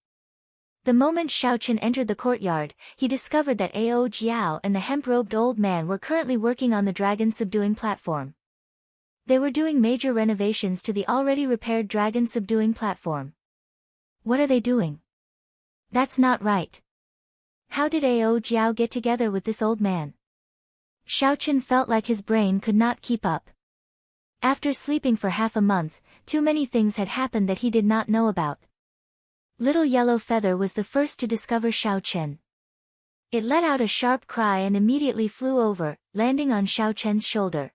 The moment Shao Qian entered the courtyard, he discovered that Ao Jiao and the hemp-robed old man were currently working on the dragon-subduing platform. They were doing major renovations to the already repaired dragon-subduing platform. What are they doing? That's not right. How did Ao Jiao get together with this old man? Shao Qian felt like his brain could not keep up. After sleeping for half a month, too many things had happened that he did not know about. Little Yellow Feather was the first to discover Shao Qian. It let out a sharp cry and immediately flew over, landing on Shao Qian's shoulder.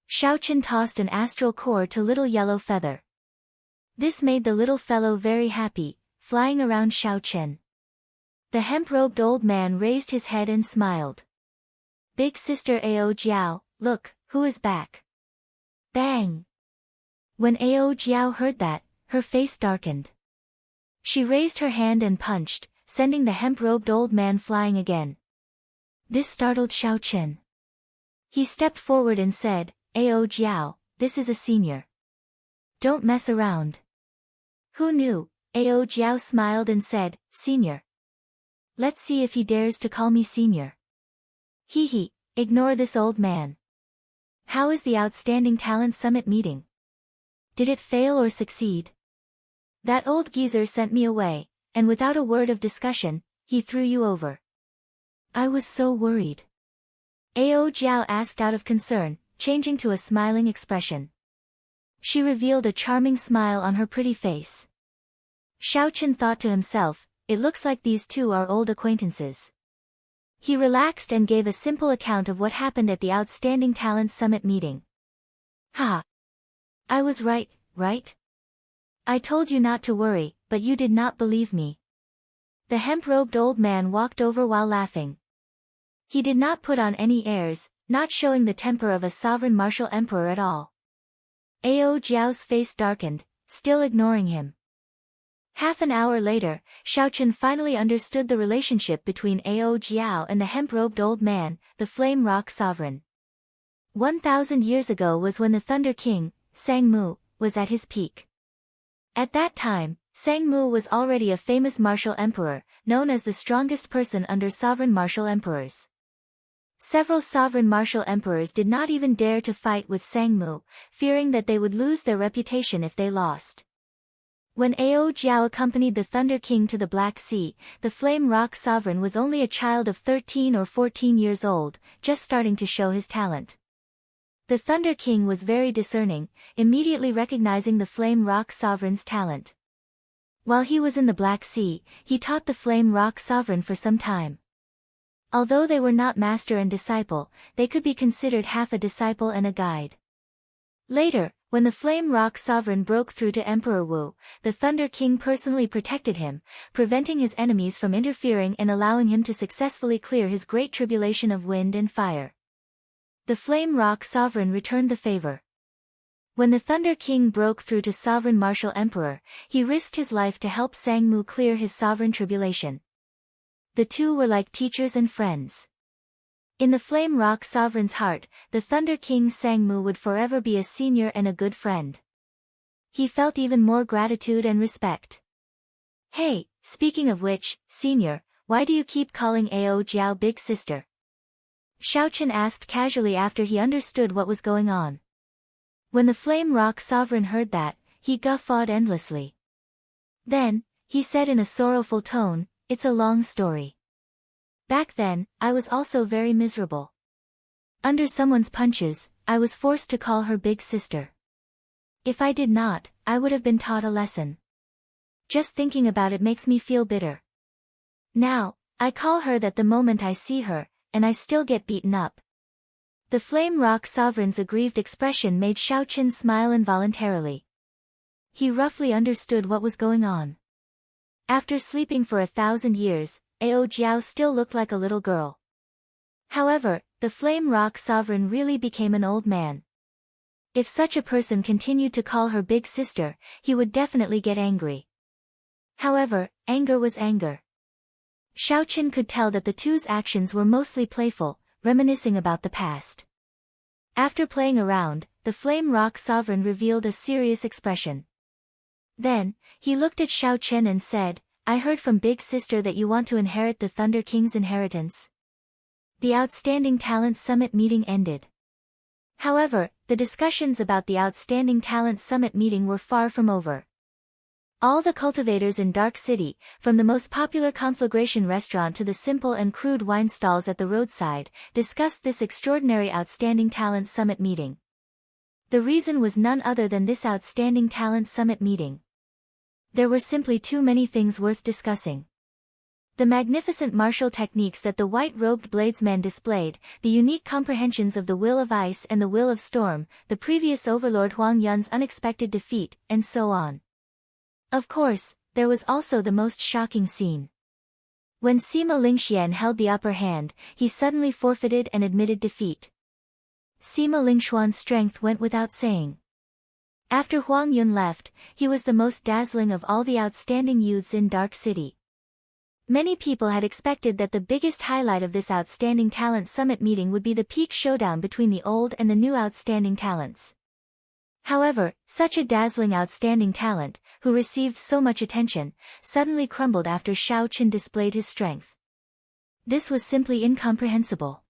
Shao Qian tossed an astral core to Little Yellow Feather. This made the little fellow very happy, flying around Shao Qian. The hemp-robed old man raised his head and smiled. Big sister Ao Jiao, look, who is back? Bang! When Ao Jiao heard that, her face darkened. She raised her hand and punched, sending the hemp-robed old man flying again. This startled Shao Qian. He stepped forward and said, Ao Jiao, this is a senior. Don't mess around. Who knew? Ao Jiao smiled and said, Senior. Let's see if he dares to call me senior. Hee, ignore this old man. How is the Outstanding Talent Summit meeting? Did it fail or succeed? That old geezer sent me away, and without a word of discussion, he threw you over. I was so worried. Ao Jiao asked out of concern, changing to a smiling expression. She revealed a charming smile on her pretty face. Shao Qian thought to himself, it looks like these 2 are old acquaintances. He relaxed and gave a simple account of what happened at the Outstanding Talent Summit meeting. Ha! I was right? I told you not to worry, but you did not believe me. The hemp-robed old man walked over while laughing. He did not put on any airs, not showing the temper of a sovereign martial emperor at all. Ao Jiao's face darkened, still ignoring him. Half an hour later, Shao Qian finally understood the relationship between Ao Jiao and the hemp-robed old man, the Flame Rock Sovereign. 1,000 years ago was when the Thunder King, Sang Mu, was at his peak. At that time, Sang Mu was already a famous martial emperor, known as the strongest person under sovereign martial emperors. Several sovereign martial emperors did not even dare to fight with Sang Mu, fearing that they would lose their reputation if they lost. When Ao Jiao accompanied the Thunder King to the Black Sea, the Flame Rock Sovereign was only a child of 13 or 14 years old, just starting to show his talent. The Thunder King was very discerning, immediately recognizing the Flame Rock Sovereign's talent. While he was in the Black Sea, he taught the Flame Rock Sovereign for some time. Although they were not master and disciple, they could be considered half a disciple and a guide. Later, when the Flame Rock Sovereign broke through to Emperor Wu, the Thunder King personally protected him, preventing his enemies from interfering and allowing him to successfully clear his great tribulation of wind and fire. The Flame Rock Sovereign returned the favor. When the Thunder King broke through to Sovereign Martial Emperor, he risked his life to help Sang Mu clear his sovereign tribulation. The 2 were like teachers and friends. In the Flame Rock Sovereign's heart, the Thunder King Sang Mu would forever be a senior and a good friend. He felt even more gratitude and respect. Hey, speaking of which, senior, why do you keep calling Ao Jiao big sister? Shao Qian asked casually after he understood what was going on. When the Flame Rock Sovereign heard that, he guffawed endlessly. Then, he said in a sorrowful tone, "It's a long story. Back then, I was also very miserable. Under someone's punches, I was forced to call her big sister. If I did not, I would have been taught a lesson. Just thinking about it makes me feel bitter. Now, I call her that the moment I see her, and I still get beaten up." The Flame Rock Sovereign's aggrieved expression made Xiaoqin smile involuntarily. He roughly understood what was going on. After sleeping for 1,000 years, Ao Jiao still looked like a little girl. However, the Flame Rock Sovereign really became an old man. If such a person continued to call her big sister, he would definitely get angry. However, anger was anger. Xiaoqin could tell that the two's actions were mostly playful, reminiscing about the past. After playing around, the Flame Rock Sovereign revealed a serious expression. Then, he looked at Xiaoqin and said, "I heard from Big Sister that you want to inherit the Thunder King's inheritance." The Outstanding Talent Summit meeting ended. However, the discussions about the Outstanding Talent Summit meeting were far from over. All the cultivators in Dark City, from the most popular conflagration restaurant to the simple and crude wine stalls at the roadside, discussed this extraordinary Outstanding Talent Summit meeting. The reason was none other than this Outstanding Talent Summit meeting. There were simply too many things worth discussing. The magnificent martial techniques that the white-robed bladesmen displayed, the unique comprehensions of the Will of Ice and the Will of Storm, the previous Overlord Huang Yun's unexpected defeat, and so on. Of course, there was also the most shocking scene. When Sima Lingxian held the upper hand, he suddenly forfeited and admitted defeat. Sima Lingshuan's strength went without saying. After Huang Yun left, he was the most dazzling of all the outstanding youths in Dark City. Many people had expected that the biggest highlight of this Outstanding Talent Summit meeting would be the peak showdown between the old and the new outstanding talents. However, such a dazzling outstanding talent, who received so much attention, suddenly crumbled after Xiaoqin displayed his strength. This was simply incomprehensible.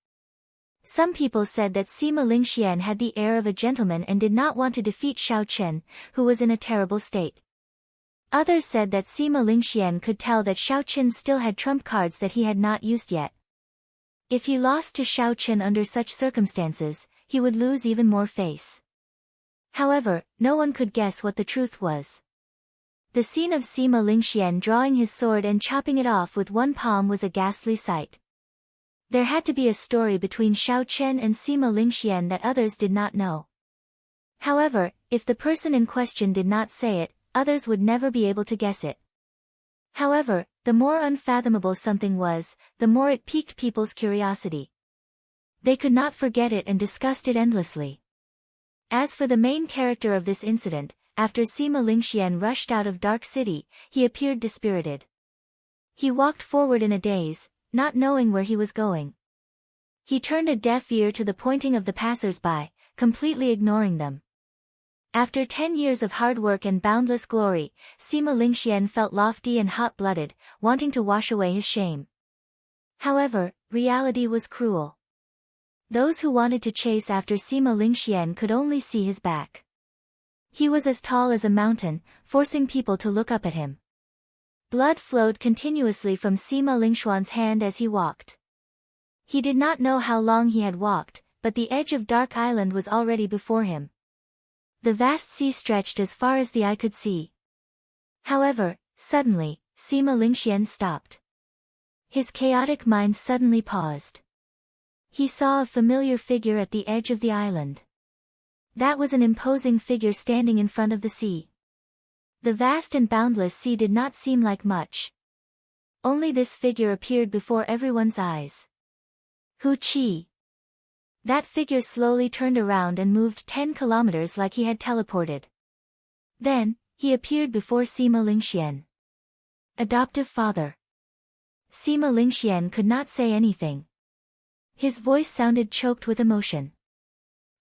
Some people said that Sima Lingxian had the air of a gentleman and did not want to defeat Xiaoqin, who was in a terrible state. Others said that Sima Lingxian could tell that Xiaoqin still had trump cards that he had not used yet. If he lost to Xiaoqin under such circumstances, he would lose even more face. However, no one could guess what the truth was. The scene of Sima Lingxian drawing his sword and chopping it off with one palm was a ghastly sight. There had to be a story between Xiaoqin and Sima Lingxian that others did not know. However, if the person in question did not say it, others would never be able to guess it. However, the more unfathomable something was, the more it piqued people's curiosity. They could not forget it and discussed it endlessly. As for the main character of this incident, after Sima Lingxian rushed out of Dark City, he appeared dispirited. He walked forward in a daze, not knowing where he was going. He turned a deaf ear to the pointing of the passers-by, completely ignoring them. After 10 years of hard work and boundless glory, Sima Lingxian felt lofty and hot-blooded, wanting to wash away his shame. However, reality was cruel. Those who wanted to chase after Sima Lingxian could only see his back. He was as tall as a mountain, forcing people to look up at him. Blood flowed continuously from Sima Lingshuan's hand as he walked. He did not know how long he had walked, but the edge of Dark Island was already before him. The vast sea stretched as far as the eye could see. However, suddenly, Sima Lingxian stopped. His chaotic mind suddenly paused. He saw a familiar figure at the edge of the island. That was an imposing figure standing in front of the sea. The vast and boundless sea did not seem like much. Only this figure appeared before everyone's eyes. Hu Qi. That figure slowly turned around and moved 10 kilometers like he had teleported. Then, he appeared before Sima Lingxian. Adoptive father. Sima Lingxian could not say anything. His voice sounded choked with emotion.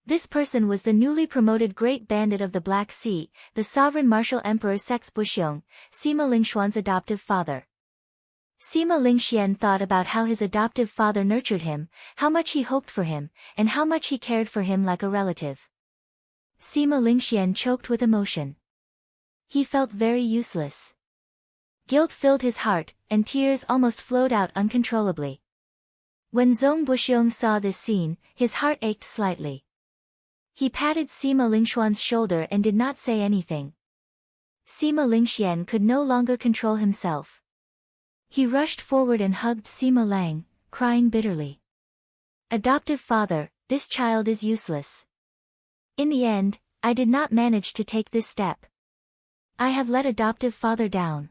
This person was the newly promoted Great Bandit of the Black Sea, the Sovereign Martial Emperor Sex Buxiong, Sima Lingshuan's adoptive father. Sima Lingxian thought about how his adoptive father nurtured him, how much he hoped for him, and how much he cared for him like a relative. Sima Lingxian choked with emotion. He felt very useless. Guilt filled his heart, and tears almost flowed out uncontrollably. When Zhong Buxiong saw this scene, his heart ached slightly. He patted Sima Lingxuan's shoulder and did not say anything. Sima Lingxian could no longer control himself. He rushed forward and hugged Sima Lang, crying bitterly. Adoptive father, this child is useless. In the end, I did not manage to take this step. I have let adoptive father down.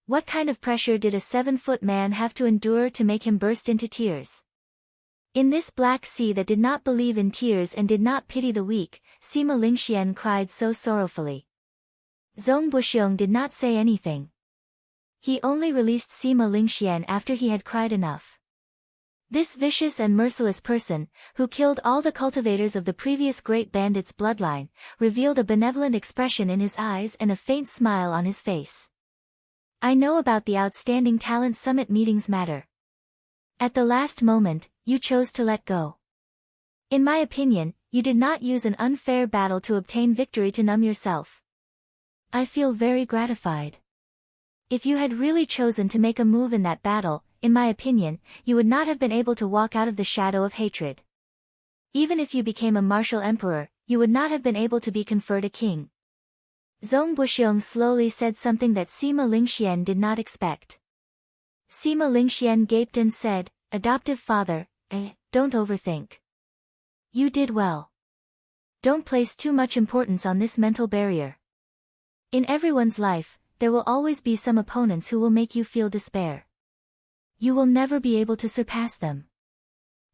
What kind of pressure did a 7-foot man have to endure to make him burst into tears? In this black sea that did not believe in tears and did not pity the weak, Sima Lingxian cried so sorrowfully. Zhong Buxiong did not say anything. He only released Sima Lingxian after he had cried enough. This vicious and merciless person, who killed all the cultivators of the previous great bandit's bloodline, revealed a benevolent expression in his eyes and a faint smile on his face. I know about the Outstanding Talent Summit meetings matter. At the last moment, you chose to let go. In my opinion, you did not use an unfair battle to obtain victory to numb yourself. I feel very gratified. If you had really chosen to make a move in that battle, in my opinion, you would not have been able to walk out of the shadow of hatred. Even if you became a martial emperor, you would not have been able to be conferred a king. Zhong Buxiong slowly said something that Sima Lingxian did not expect. Sima Lingxian gaped and said, Adoptive father, don't overthink. You did well. Don't place too much importance on this mental barrier. In everyone's life, there will always be some opponents who will make you feel despair. You will never be able to surpass them.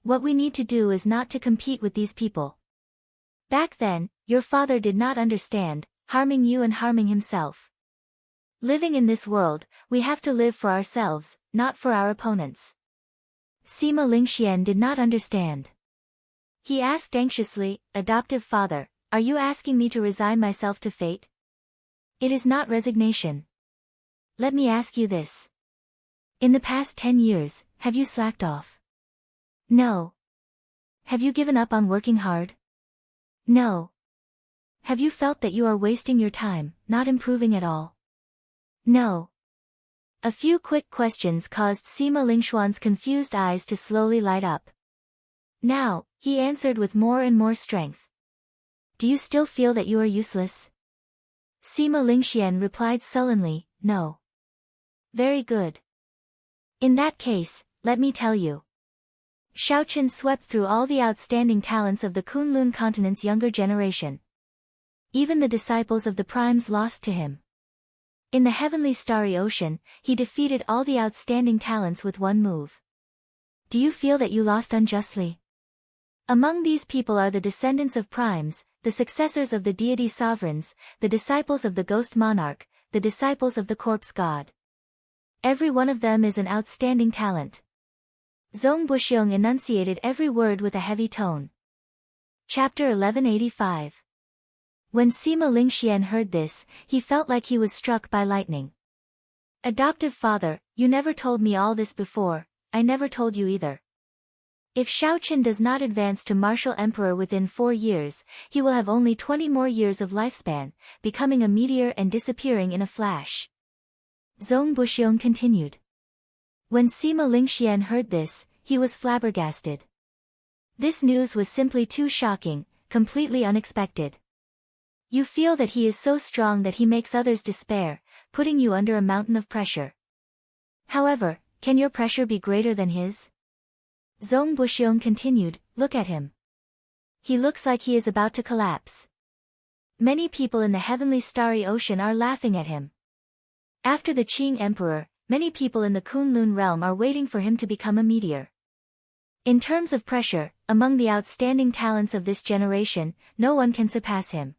What we need to do is not to compete with these people. Back then, your father did not understand, harming you and harming himself. Living in this world, we have to live for ourselves, not for our opponents. Sima Lingxian did not understand. He asked anxiously, Adoptive father, are you asking me to resign myself to fate? It is not resignation. Let me ask you this. In the past 10 years, have you slacked off? No. Have you given up on working hard? No. Have you felt that you are wasting your time, not improving at all? No. A few quick questions caused Sima Lingxuan's confused eyes to slowly light up. Now, he answered with more and more strength. Do you still feel that you are useless? Sima Lingxian replied sullenly, No. Very good. In that case, let me tell you. Shaoqin swept through all the outstanding talents of the Kunlun continent's younger generation. Even the disciples of the primes lost to him. In the heavenly starry ocean, he defeated all the outstanding talents with one move. Do you feel that you lost unjustly? Among these people are the descendants of primes, the successors of the deity sovereigns, the disciples of the ghost monarch, the disciples of the corpse god. Every one of them is an outstanding talent. Zhong Buxiong enunciated every word with a heavy tone. Chapter 1185. When Sima Lingxian heard this, he felt like he was struck by lightning. Adoptive father, you never told me all this before, I never told you either. If Shaoqin does not advance to martial emperor within 4 years, he will have only 20 more years of lifespan, becoming a meteor and disappearing in a flash. Zhong Buxiong continued. When Sima Lingxian heard this, he was flabbergasted. This news was simply too shocking, completely unexpected. You feel that he is so strong that he makes others despair, putting you under a mountain of pressure. However, can your pressure be greater than his? Zhong Buxiong continued, Look at him. He looks like he is about to collapse. Many people in the heavenly starry ocean are laughing at him. After the Qing emperor, many people in the Kunlun realm are waiting for him to become a meteor. In terms of pressure, among the outstanding talents of this generation, no one can surpass him.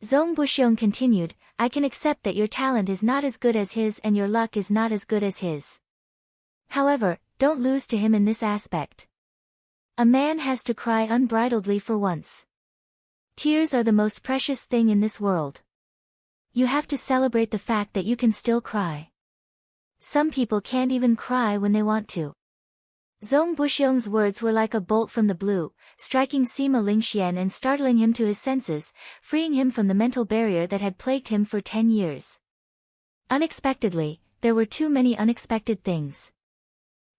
Zhong Buxiong continued, I can accept that your talent is not as good as his and your luck is not as good as his. However, don't lose to him in this aspect. A man has to cry unbridledly for once. Tears are the most precious thing in this world. You have to celebrate the fact that you can still cry. Some people can't even cry when they want to. Zhong Buxiong's words were like a bolt from the blue, striking Sima Lingxian and startling him to his senses, freeing him from the mental barrier that had plagued him for 10 years. Unexpectedly, there were too many unexpected things.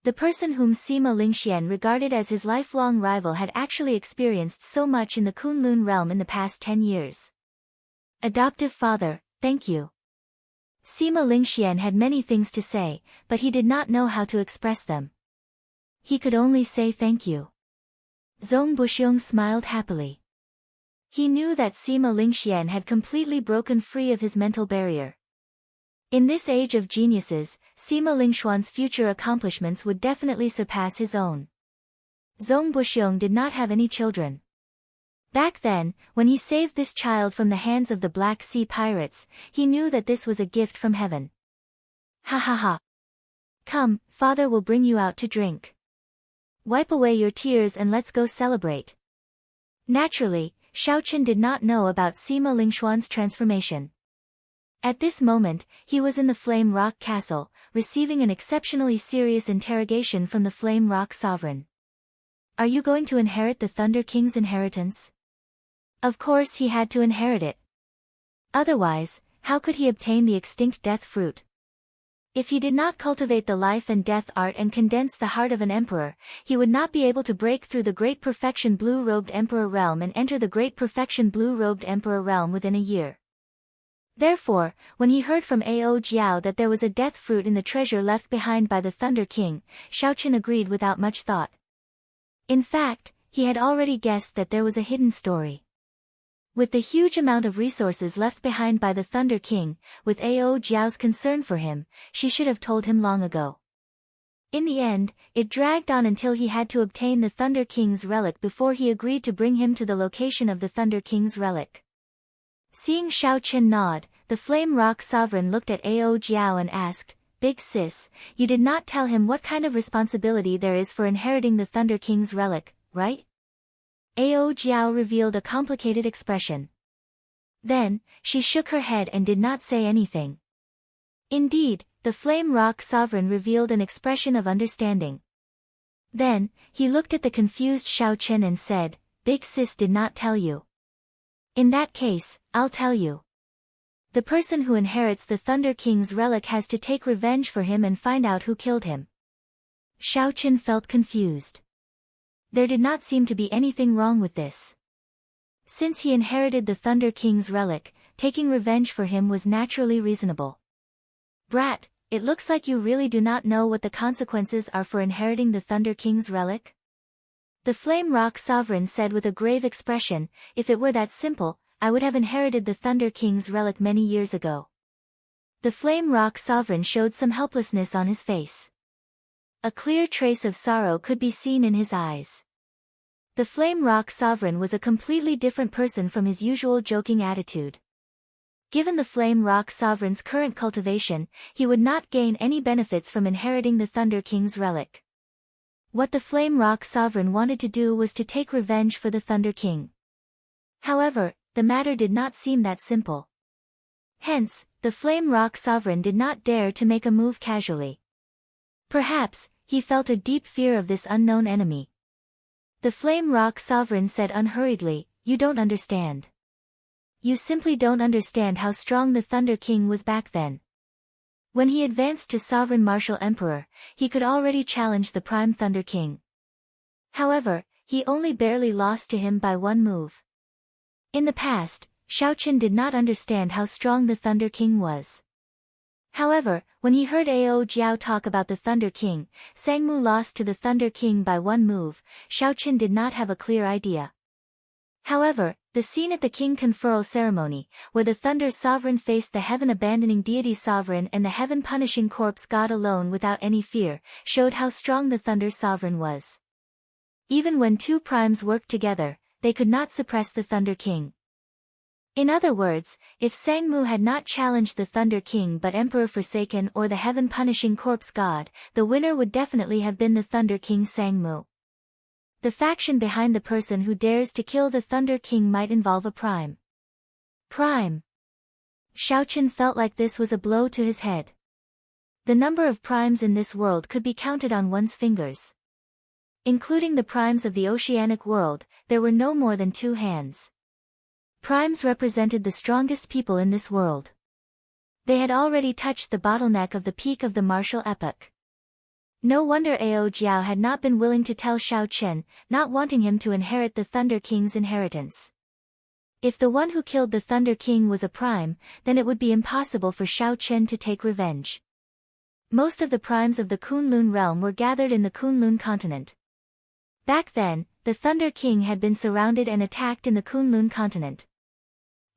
The person whom Sima Lingxian regarded as his lifelong rival had actually experienced so much in the Kunlun realm in the past 10 years. Adoptive father, thank you. Sima Lingxian had many things to say, but he did not know how to express them. He could only say thank you. Zhong Buxiong smiled happily. He knew that Sima Lingxian had completely broken free of his mental barrier. In this age of geniuses, Sima Lingxuan's future accomplishments would definitely surpass his own. Zhong Buxiong did not have any children. Back then, when he saved this child from the hands of the Black Sea pirates, he knew that this was a gift from heaven. Ha ha ha. Come, father will bring you out to drink. Wipe away your tears and let's go celebrate. Naturally, Xiaochen did not know about Sima Lingxuan's transformation. At this moment, he was in the Flame Rock Castle, receiving an exceptionally serious interrogation from the Flame Rock Sovereign. Are you going to inherit the Thunder King's inheritance? Of course he had to inherit it. Otherwise, how could he obtain the extinct death fruit? If he did not cultivate the life and death art and condense the heart of an emperor, he would not be able to break through the Great Perfection Blue-Robed Emperor realm and enter the Great Perfection Blue-Robed Emperor realm within a year. Therefore, when he heard from Ao Jiao that there was a death fruit in the treasure left behind by the Thunder King, Xiaochen agreed without much thought. In fact, he had already guessed that there was a hidden story. With the huge amount of resources left behind by the Thunder King, with Ao Jiao's concern for him, she should have told him long ago. In the end, it dragged on until he had to obtain the Thunder King's relic before he agreed to bring him to the location of the Thunder King's relic. Seeing Xiaochen nod, the Flame Rock Sovereign looked at Ao Jiao and asked, Big sis, you did not tell him what kind of responsibility there is for inheriting the Thunder King's relic, right? Ao Jiao revealed a complicated expression. Then, she shook her head and did not say anything. Indeed, the Flame Rock Sovereign revealed an expression of understanding. Then, he looked at the confused Xiaochen and said, Big sis did not tell you. In that case, I'll tell you. The person who inherits the Thunder King's relic has to take revenge for him and find out who killed him. Xiaochen felt confused. There did not seem to be anything wrong with this. Since he inherited the Thunder King's relic, taking revenge for him was naturally reasonable. Brat, it looks like you really do not know what the consequences are for inheriting the Thunder King's relic? The Flame Rock Sovereign said with a grave expression, if it were that simple, I would have inherited the Thunder King's relic many years ago. The Flame Rock Sovereign showed some helplessness on his face. A clear trace of sorrow could be seen in his eyes. The Flame Rock Sovereign was a completely different person from his usual joking attitude. Given the Flame Rock Sovereign's current cultivation, he would not gain any benefits from inheriting the Thunder King's relic. What the Flame Rock Sovereign wanted to do was to take revenge for the Thunder King. However, the matter did not seem that simple. Hence, the Flame Rock Sovereign did not dare to make a move casually. Perhaps, he felt a deep fear of this unknown enemy. The Flame Rock Sovereign said unhurriedly, You don't understand. You simply don't understand how strong the Thunder King was back then. When he advanced to Sovereign Martial Emperor, he could already challenge the Prime Thunder King. However, he only barely lost to him by one move. In the past, Xiaochen did not understand how strong the Thunder King was. However, when he heard Ao Jiao talk about the Thunder King, Sangmu lost to the Thunder King by one move, Xiaochen did not have a clear idea. However, the scene at the King Conferral ceremony, where the Thunder Sovereign faced the Heaven-abandoning Deity Sovereign and the Heaven-punishing Corpse God alone without any fear, showed how strong the Thunder Sovereign was. Even when two primes worked together, they could not suppress the Thunder King. In other words, if Sangmu had not challenged the Thunder King but Emperor Forsaken or the Heaven-punishing Corpse God, the winner would definitely have been the Thunder King Sangmu. The faction behind the person who dares to kill the Thunder King might involve a prime. Prime. Xiaochen felt like this was a blow to his head. The number of primes in this world could be counted on one's fingers. Including the primes of the oceanic world, there were no more than 2 hands. Primes represented the strongest people in this world. They had already touched the bottleneck of the peak of the martial epoch. No wonder Ao Jiao had not been willing to tell Shao Chen, not wanting him to inherit the Thunder King's inheritance. If the one who killed the Thunder King was a prime, then it would be impossible for Shao Chen to take revenge. Most of the primes of the Kunlun realm were gathered in the Kunlun continent. Back then, the Thunder King had been surrounded and attacked in the Kunlun continent.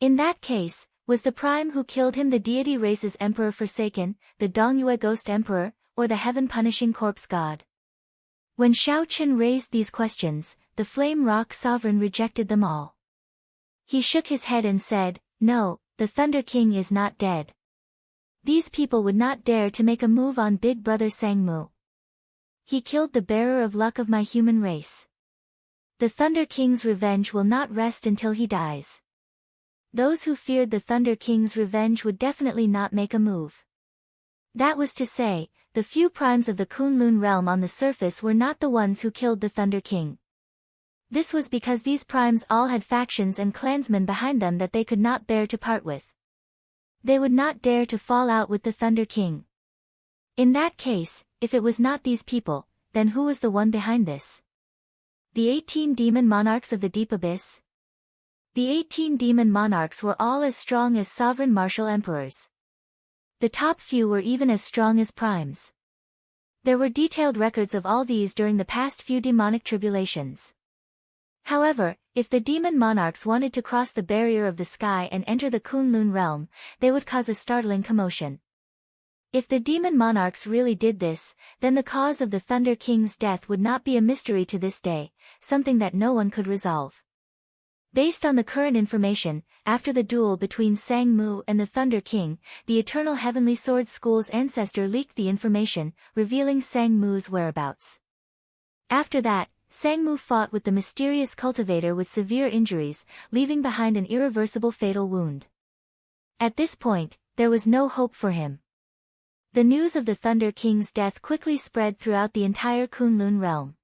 In that case, was the prime who killed him the deity race's emperor Forsaken, the Dongyue Ghost Emperor, or the heaven-punishing corpse god? When Shao Chen raised these questions, the Flame Rock Sovereign rejected them all. He shook his head and said, "No, the Thunder King is not dead. These people would not dare to make a move on Big Brother Sangmu. He killed the bearer of luck of my human race. The Thunder King's revenge will not rest until he dies." Those who feared the Thunder King's revenge would definitely not make a move. That was to say, the few primes of the Kunlun realm on the surface were not the ones who killed the Thunder King. This was because these primes all had factions and clansmen behind them that they could not bear to part with. They would not dare to fall out with the Thunder King. In that case, if it was not these people, then who was the one behind this? The 18 demon monarchs of the deep abyss? The 18 demon monarchs were all as strong as sovereign martial emperors. The top few were even as strong as primes. There were detailed records of all these during the past few demonic tribulations. However, if the demon monarchs wanted to cross the barrier of the sky and enter the Kunlun realm, they would cause a startling commotion. If the demon monarchs really did this, then the cause of the Thunder King's death would not be a mystery to this day, something that no one could resolve. Based on the current information, after the duel between Sang Mu and the Thunder King, the Eternal Heavenly Sword School's ancestor leaked the information, revealing Sang Mu's whereabouts. After that, Sang Mu fought with the mysterious cultivator with severe injuries, leaving behind an irreversible fatal wound. At this point, there was no hope for him. The news of the Thunder King's death quickly spread throughout the entire Kunlun realm.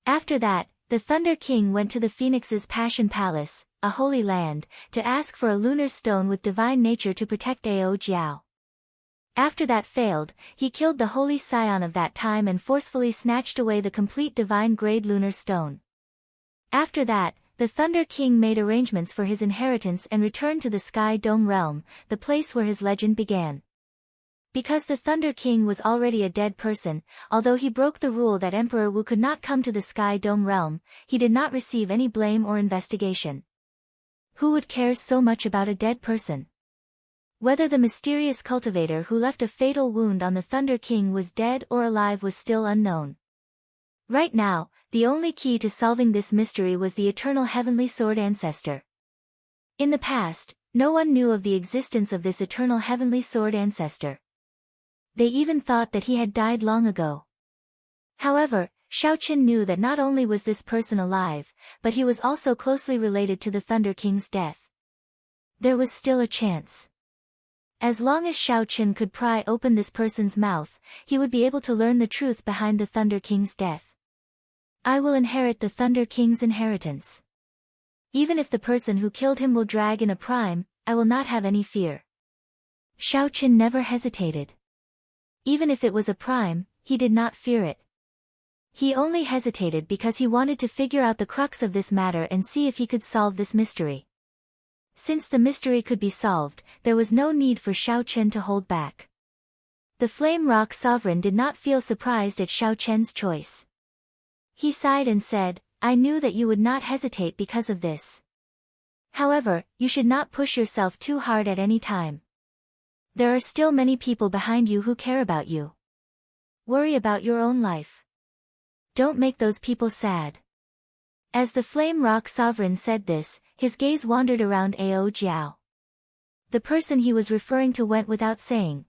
After that, the Thunder King went to the Phoenix's Passion Palace, a holy land, to ask for a lunar stone with divine nature to protect Ao Jiao. After that failed, he killed the holy scion of that time and forcefully snatched away the complete divine grade lunar stone. After that, the Thunder King made arrangements for his inheritance and returned to the Sky Dome realm, the place where his legend began. Because the Thunder King was already a dead person, although he broke the rule that Emperor Wu could not come to the Sky Dome realm, he did not receive any blame or investigation. Who would care so much about a dead person? Whether the mysterious cultivator who left a fatal wound on the Thunder King was dead or alive was still unknown. Right now, the only key to solving this mystery was the Eternal Heavenly Sword ancestor. In the past, no one knew of the existence of this Eternal Heavenly Sword ancestor. They even thought that he had died long ago. However, Shao Chen knew that not only was this person alive, but he was also closely related to the Thunder King's death. There was still a chance. As long as Shao Chen could pry open this person's mouth, he would be able to learn the truth behind the Thunder King's death. I will inherit the Thunder King's inheritance. Even if the person who killed him will drag in a prime, I will not have any fear. Shao Chen never hesitated. Even if it was a prime, he did not fear it. He only hesitated because he wanted to figure out the crux of this matter and see if he could solve this mystery. Since the mystery could be solved, there was no need for Shao Chen to hold back. The Flame Rock Sovereign did not feel surprised at Shao Chen's choice. He sighed and said, "I knew that you would not hesitate because of this. However, you should not push yourself too hard at any time. There are still many people behind you who care about you. Worry about your own life. Don't make those people sad." As the Flame Rock Sovereign said this, his gaze wandered around Ao Jiao. The person he was referring to went without saying.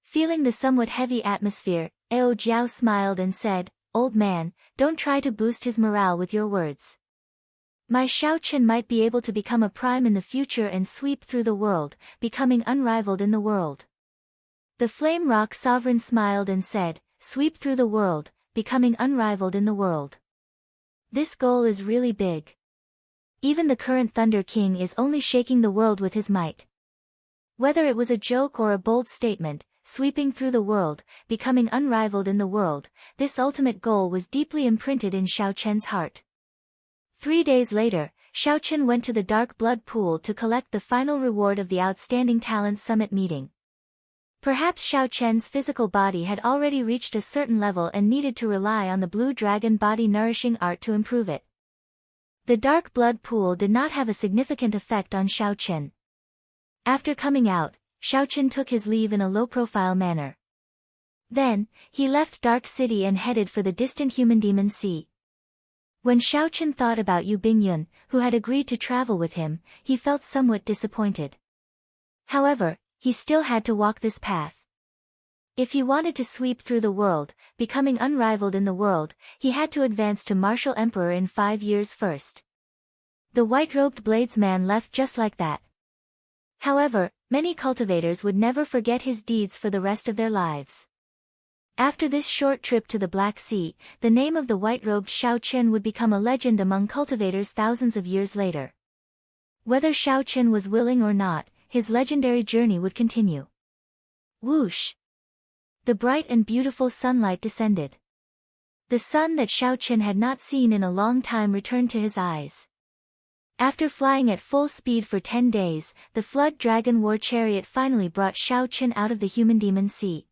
Feeling the somewhat heavy atmosphere, Ao Jiao smiled and said, "Old man, don't try to boost his morale with your words. My Shao Chen might be able to become a prime in the future and sweep through the world, becoming unrivaled in the world." The Flame Rock Sovereign smiled and said, "Sweep through the world, becoming unrivaled in the world. This goal is really big. Even the current Thunder King is only shaking the world with his might. Whether it was a joke or a bold statement, sweeping through the world, becoming unrivaled in the world, this ultimate goal was deeply imprinted in Xiao Chen's heart. 3 days later, Xiao Chen went to the Dark Blood Pool to collect the final reward of the Outstanding Talent Summit meeting. Perhaps Xiao Chen's physical body had already reached a certain level and needed to rely on the Blue Dragon body nourishing art to improve it. The Dark Blood Pool did not have a significant effect on Xiao Chen. After coming out, Xiao Chen took his leave in a low-profile manner. Then, he left Dark City and headed for the distant Human Demon Sea. When Xiao Chen thought about Yu Bingyun, who had agreed to travel with him, he felt somewhat disappointed. However, he still had to walk this path. If he wanted to sweep through the world, becoming unrivaled in the world, he had to advance to Martial Emperor in 5 years first. The white-robed bladesman left just like that. However, many cultivators would never forget his deeds for the rest of their lives. After this short trip to the Black Sea, the name of the white-robed Xiao Chen would become a legend among cultivators thousands of years later. Whether Xiao Chen was willing or not, his legendary journey would continue. Whoosh! The bright and beautiful sunlight descended. The sun that Xiao Chen had not seen in a long time returned to his eyes. After flying at full speed for 10 days, the Flood Dragon War Chariot finally brought Xiao Chen out of the Human Demon Sea.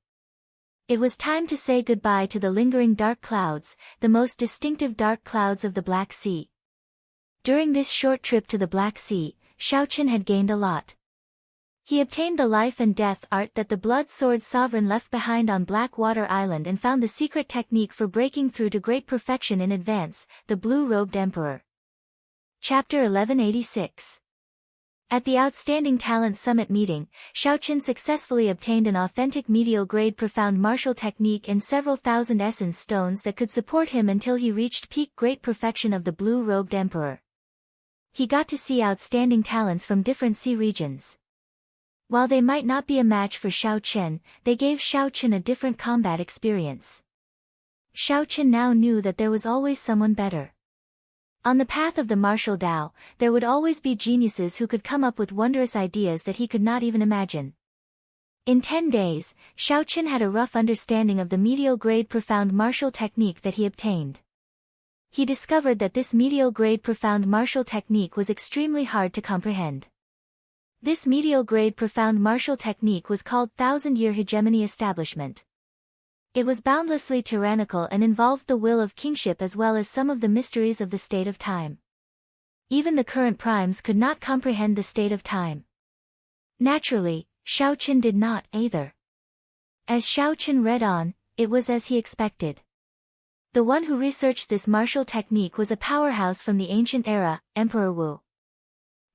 It was time to say goodbye to the lingering dark clouds, the most distinctive dark clouds of the Black Sea. During this short trip to the Black Sea, Xiao Chen had gained a lot. He obtained the life and death art that the Blood Sword Sovereign left behind on Blackwater Island and found the secret technique for breaking through to great perfection in advance, the Blue-Robed Emperor. Chapter 1186. At the Outstanding Talent Summit meeting, Xiao Chen successfully obtained an authentic medial-grade profound martial technique and several thousand essence stones that could support him until he reached peak great perfection of the Blue-Robed Emperor. He got to see outstanding talents from different sea regions. While they might not be a match for Xiao Chen, they gave Xiao Chen a different combat experience. Xiao Chen now knew that there was always someone better. On the path of the martial Tao, there would always be geniuses who could come up with wondrous ideas that he could not even imagine. In 10 days, Xiao Chen had a rough understanding of the medial-grade profound martial technique that he obtained. He discovered that this medial-grade profound martial technique was extremely hard to comprehend. This medial-grade profound martial technique was called Thousand-Year Hegemony Establishment. It was boundlessly tyrannical and involved the will of kingship as well as some of the mysteries of the state of time. Even the current primes could not comprehend the state of time. Naturally, Xiao Chen did not either. As Xiao Chen read on, it was as he expected. The one who researched this martial technique was a powerhouse from the ancient era, Emperor Wu.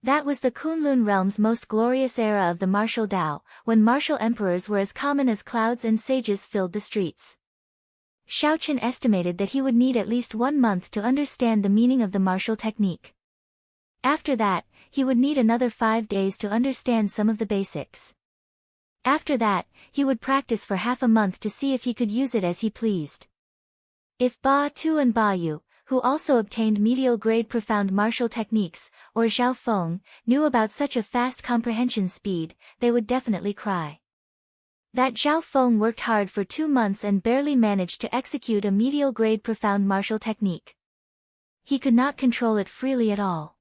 That was the Kunlun realm's most glorious era of the martial Tao, when martial emperors were as common as clouds and sages filled the streets. Xiao Chen estimated that he would need at least 1 month to understand the meaning of the martial technique. After that, he would need another 5 days to understand some of the basics. After that, he would practice for half a month to see if he could use it as he pleased. If Ba Tu and Ba Yu, who also obtained medial-grade profound martial techniques, or Zhao Feng, knew about such a fast comprehension speed, they would definitely cry. That Zhao Feng worked hard for 2 months and barely managed to execute a medial-grade profound martial technique. He could not control it freely at all.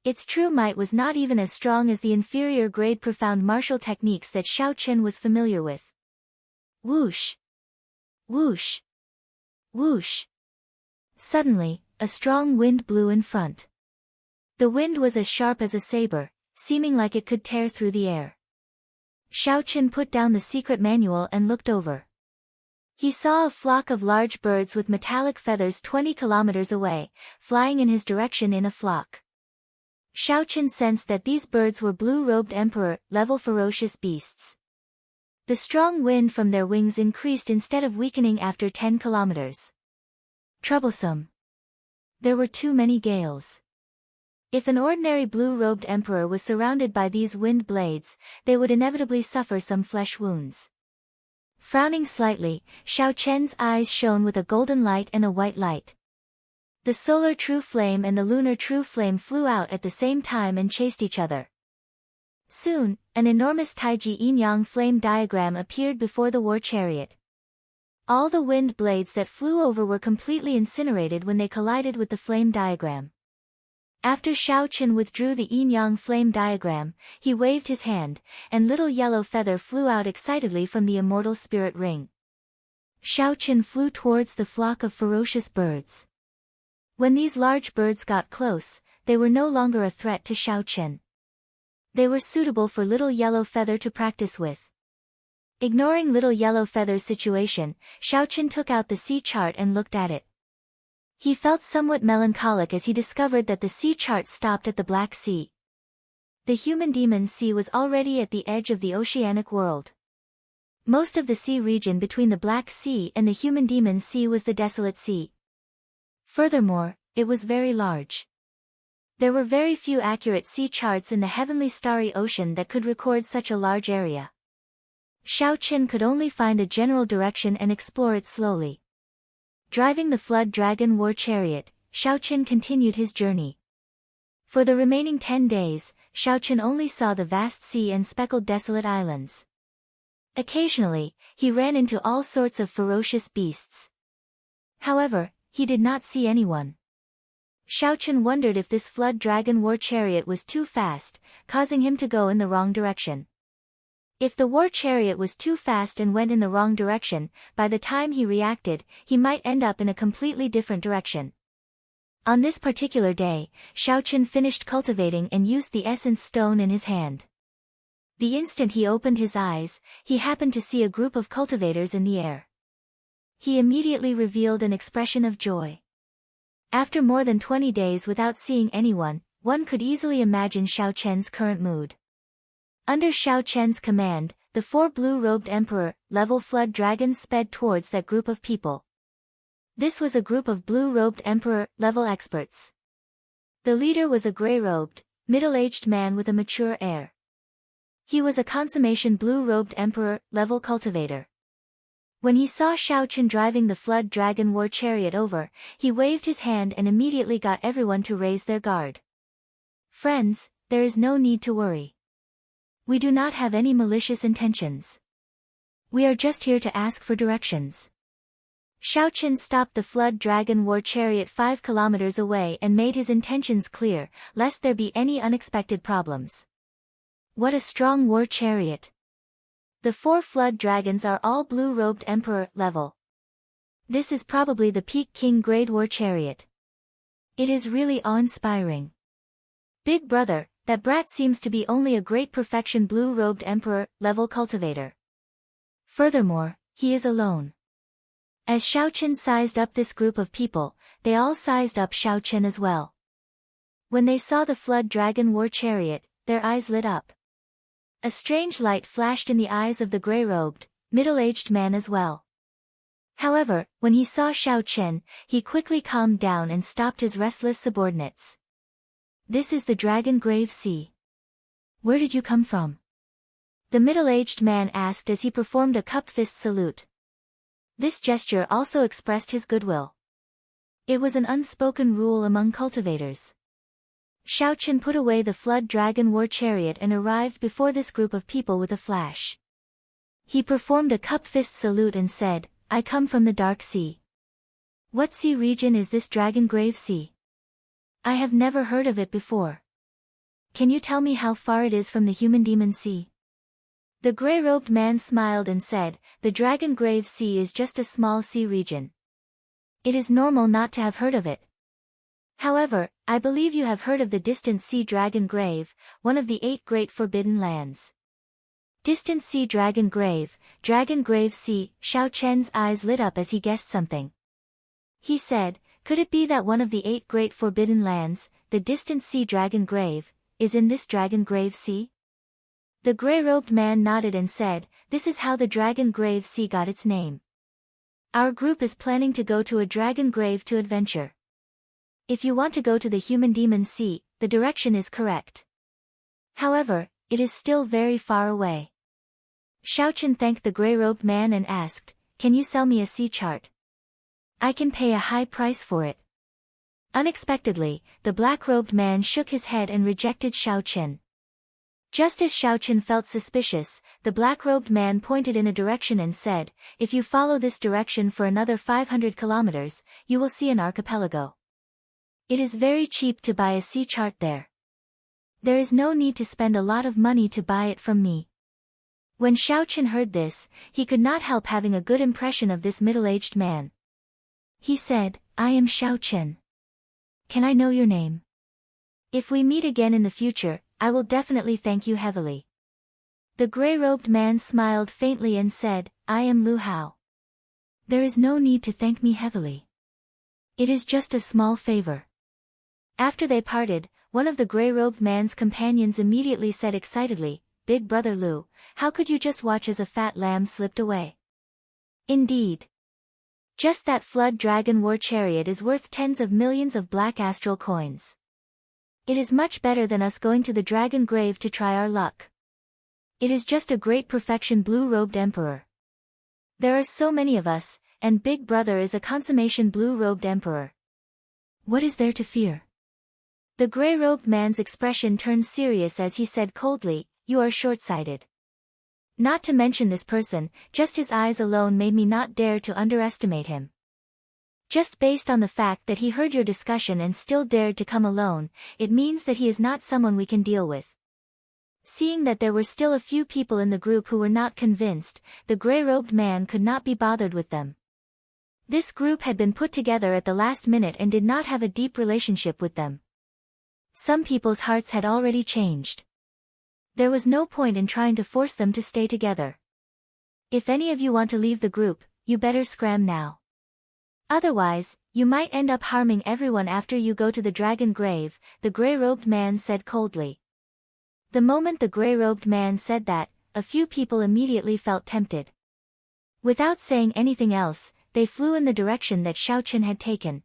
Its true might was not even as strong as the inferior-grade profound martial techniques that Xiao Chen was familiar with. Whoosh! Whoosh! Whoosh! Suddenly, a strong wind blew in front. The wind was as sharp as a saber, seeming like it could tear through the air. Xiao Chen put down the secret manual and looked over. He saw a flock of large birds with metallic feathers 20 kilometers away, flying in his direction in a flock. Xiao Chen sensed that these birds were blue-robed emperor-level ferocious beasts. The strong wind from their wings increased instead of weakening after 10 kilometers. Troublesome. There were too many gales. If an ordinary blue-robed emperor was surrounded by these wind blades, they would inevitably suffer some flesh wounds. Frowning slightly, Xiao Chen's eyes shone with a golden light and a white light. The solar true flame and the lunar true flame flew out at the same time and chased each other. Soon, an enormous Taiji yin-yang flame diagram appeared before the war chariot. All the wind blades that flew over were completely incinerated when they collided with the flame diagram. After Xiao Chen withdrew the yin-yang flame diagram, he waved his hand, and little yellow feather flew out excitedly from the immortal spirit ring. Xiao Chen flew towards the flock of ferocious birds. When these large birds got close, they were no longer a threat to Xiao Chen. They were suitable for little yellow feather to practice with. Ignoring little yellow feather's situation, Xiao Chen took out the sea chart and looked at it. He felt somewhat melancholic as he discovered that the sea chart stopped at the Black Sea. The human demon sea was already at the edge of the oceanic world. Most of the sea region between the Black Sea and the human demon sea was the desolate sea. Furthermore, it was very large. There were very few accurate sea charts in the heavenly starry ocean that could record such a large area. Xiao Chen could only find a general direction and explore it slowly. Driving the Flood Dragon War Chariot, Xiao Chen continued his journey. For the remaining 10 days, Xiao Chen only saw the vast sea and speckled desolate islands. Occasionally, he ran into all sorts of ferocious beasts. However, he did not see anyone. Xiao Chen wondered if this Flood Dragon War Chariot was too fast, causing him to go in the wrong direction. If the war chariot was too fast and went in the wrong direction, by the time he reacted, he might end up in a completely different direction. On this particular day, Xiao Chen finished cultivating and used the essence stone in his hand. The instant he opened his eyes, he happened to see a group of cultivators in the air. He immediately revealed an expression of joy. After more than 20 days without seeing anyone, one could easily imagine Xiao Chen's current mood. Under Xiao Chen's command, the 4 blue-robed emperor-level flood dragons sped towards that group of people. This was a group of blue-robed emperor-level experts. The leader was a gray-robed, middle-aged man with a mature air. He was a consummation blue-robed emperor-level cultivator. When he saw Xiao Chen driving the Flood Dragon War Chariot over, he waved his hand and immediately got everyone to raise their guard. Friends, there is no need to worry. We do not have any malicious intentions. We are just here to ask for directions. Xiao Chen stopped the Flood Dragon War Chariot 5 kilometers away and made his intentions clear, lest there be any unexpected problems. What a strong war chariot! The 4 flood dragons are all blue-robed emperor level. This is probably the peak king grade war chariot. It is really awe-inspiring. Big brother, that brat seems to be only a great perfection blue-robed emperor-level cultivator. Furthermore, he is alone. As Xiao Chen sized up this group of people, they all sized up Xiao Chen as well. When they saw the Flood Dragon War Chariot, their eyes lit up. A strange light flashed in the eyes of the gray-robed, middle-aged man as well. However, when he saw Xiao Chen, he quickly calmed down and stopped his restless subordinates. This is the Dragon Grave Sea. Where did you come from? The middle-aged man asked as he performed a cup fist salute. This gesture also expressed his goodwill. It was an unspoken rule among cultivators. Xiao Chen put away the Flood Dragon War Chariot and arrived before this group of people with a flash. He performed a cup fist salute and said, I come from the Dark Sea. What sea region is this Dragon Grave Sea? I have never heard of it before. Can you tell me how far it is from the Human Demon Sea? The gray-robed man smiled and said, the Dragon Grave Sea is just a small sea region. It is normal not to have heard of it. However, I believe you have heard of the distant sea Dragon Grave, one of the 8 great forbidden lands. Distant sea Dragon Grave Sea. Xiao Chen's eyes lit up as he guessed something. He said, could it be that one of the 8 great forbidden lands, the distant sea Dragon Grave, is in this Dragon Grave Sea? The gray-robed man nodded and said, this is how the Dragon Grave Sea got its name. Our group is planning to go to a Dragon Grave to adventure. If you want to go to the Human Demon Sea, the direction is correct. However, it is still very far away. Xiaochen thanked the gray-robed man and asked, "Can you sell me a sea chart? I can pay a high price for it." Unexpectedly, the black-robed man shook his head and rejected Xiaochen. Just as Xiaochen felt suspicious, the black-robed man pointed in a direction and said, "If you follow this direction for another 500 kilometers, you will see an archipelago. It is very cheap to buy a sea chart there. There is no need to spend a lot of money to buy it from me." When Xiaochen heard this, he could not help having a good impression of this middle-aged man. He said, "I am Xiaochen. Can I know your name? If we meet again in the future, I will definitely thank you heavily." The gray-robed man smiled faintly and said, "I am Lu Hao. There is no need to thank me heavily. It is just a small favor." After they parted, one of the gray-robed man's companions immediately said excitedly, "Big brother Lu, how could you just watch as a fat lamb slipped away?" Indeed. Just that flood dragon war chariot is worth tens of millions of black astral coins. It is much better than us going to the dragon grave to try our luck. It is just a great perfection, blue-robed emperor. There are so many of us, and Big Brother is a consummation blue-robed emperor. What is there to fear? The gray-robed man's expression turned serious as he said coldly, "You are short-sighted. Not to mention this person, just his eyes alone made me not dare to underestimate him. Just based on the fact that he heard your discussion and still dared to come alone, it means that he is not someone we can deal with." Seeing that there were still a few people in the group who were not convinced, the gray-robed man could not be bothered with them. This group had been put together at the last minute and did not have a deep relationship with them. Some people's hearts had already changed. There was no point in trying to force them to stay together. If any of you want to leave the group, you better scram now. Otherwise, you might end up harming everyone after you go to the dragon grave, the gray-robed man said coldly. The moment the gray-robed man said that, a few people immediately felt tempted. Without saying anything else, they flew in the direction that Xiaochen had taken.